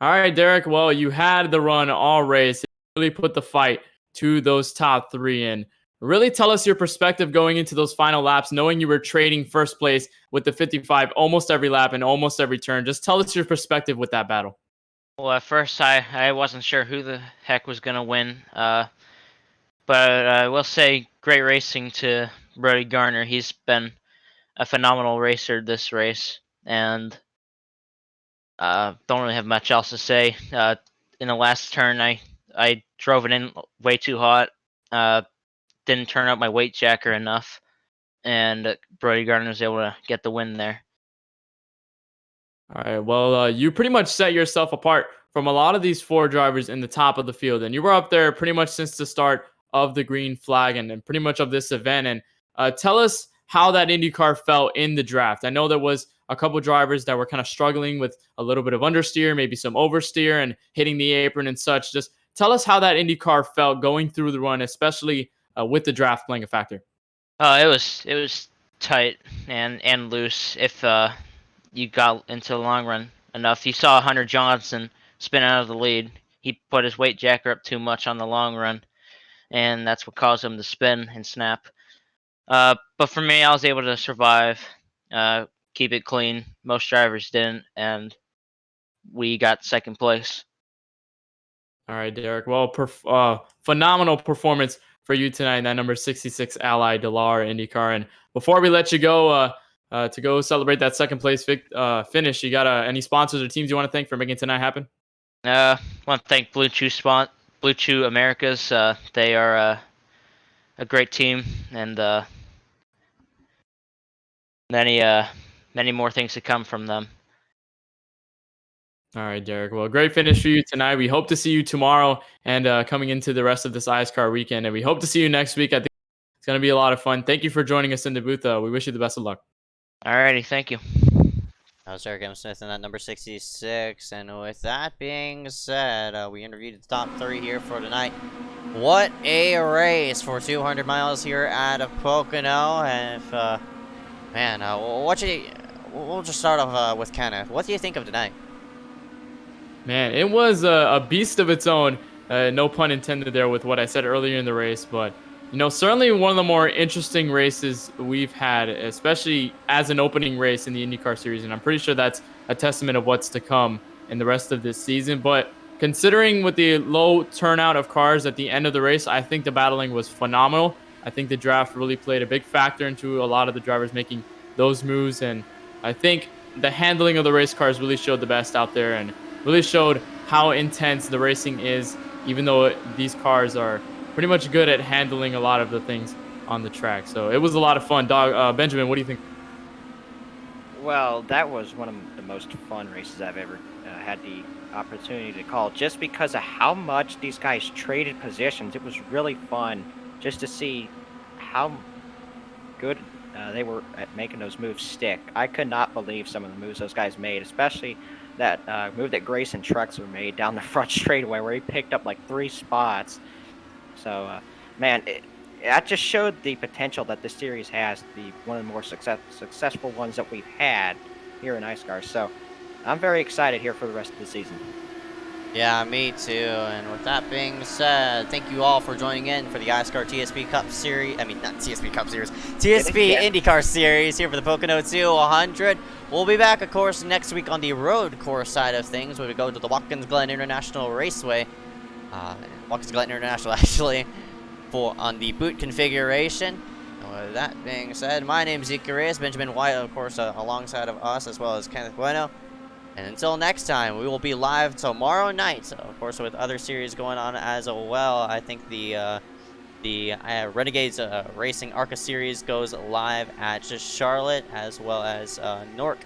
All right, Derek. Well, you had the run all race. It really put the fight to those top three in. Really tell us your perspective going into those final laps, knowing you were trading first place with the 55 almost every lap and almost every turn. Just tell us your perspective with that battle. Well, at first I wasn't sure who the heck was going to win, but I will say great racing to Brody Garner. He's been a phenomenal racer this race, and don't really have much else to say. In the last turn, I drove it in way too hot, didn't turn up my weight jacker enough, and Brody Garner was able to get the win there. All right. Well, you pretty much set yourself apart from a lot of these four drivers in the top of the field, and you were up there pretty much since the start of the green flag and pretty much of this event. And tell us how that IndyCar felt in the draft. I know there was a couple drivers that were kind of struggling with a little bit of understeer, maybe some oversteer, and hitting the apron and such. Just tell us how that IndyCar felt going through the run, especially with the draft playing a factor. It was tight and loose. If you got into the long run enough, you saw Hunter Johnson spin out of the lead. He put his weight jacker up too much on the long run, and that's what caused him to spin and snap. But for me, I was able to survive, keep it clean. Most drivers didn't, and we got second place. All right, Derek. Well, phenomenal performance for you tonight in that number 66 Ally Delar IndyCar. And before we let you go to go celebrate that second place finish, you got any sponsors or teams you want to thank for making tonight happen? I want to thank Blue Chew Americas. They are a great team, and many more things to come from them. All right, Derek. Well, great finish for you tonight. We hope to see you tomorrow and coming into the rest of this iSCAR weekend. And we hope to see you next week. I think it's going to be a lot of fun. Thank you for joining us in the booth. We wish you the best of luck. Alrighty, thank you. That was Derek M. Smith in that number 66. And with that being said, we interviewed the top three here for tonight. What a race for 200 miles here at Pocono. And if, man, we'll just start off with Kenneth. What do you think of tonight? Man, it was a beast of its own. No pun intended there with what I said earlier in the race, but certainly one of the more interesting races we've had, especially as an opening race in the IndyCar series, and I'm pretty sure that's a testament of what's to come in the rest of this season. But considering with the low turnout of cars at the end of the race, I think the battling was phenomenal. I think the draft really played a big factor into a lot of the drivers making those moves, and I think the handling of the race cars really showed the best out there and really showed how intense the racing is, even though these cars are pretty much good at handling a lot of the things on the track. So it was a lot of fun. Benjamin, what do you think? Well, that was one of the most fun races I've ever had the opportunity to call, just because of how much these guys traded positions. It was really fun just to see how good they were at making those moves stick. I could not believe some of the moves those guys made, especially that move that Grayson Truxler made down the front straightaway where he picked up like 3 spots. So, man, that just showed the potential that this series has to be one of the more successful ones that we've had here in iSCAR. So, I'm very excited here for the rest of the season. Yeah, me too. And with that being said, thank you all for joining in for the iSCAR TSP Cup Series. I mean, not TSP Cup Series. TSP IndyCar Series here for the Pocono 200. We'll be back, of course, next week on the road course side of things, where we go to the Watkins Glen International Raceway. Watkins Glen International, actually, on the boot configuration. And with that being said, my name is Zeke Reyes, Benjamin White, of course, alongside of us, as well as Kenneth Bueno. And until next time, we will be live tomorrow night, so of course, with other series going on as well. I think the Renegades Racing ARCA series goes live at Charlotte, as well as Newark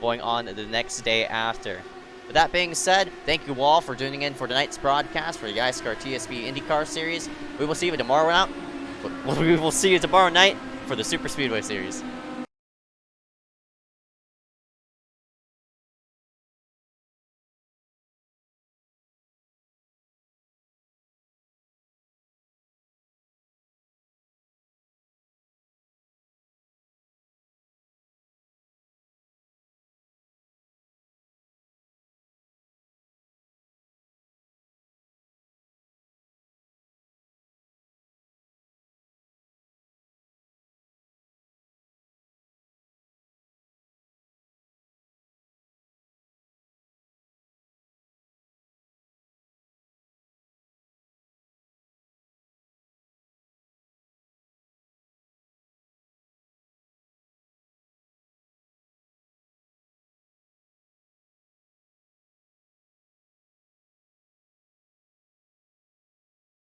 going on the next day after. With that being said, thank you all for tuning in for tonight's broadcast for the iSCAR TSP IndyCar Series. We will see you tomorrow night. We will see you tomorrow night for the Super Speedway Series.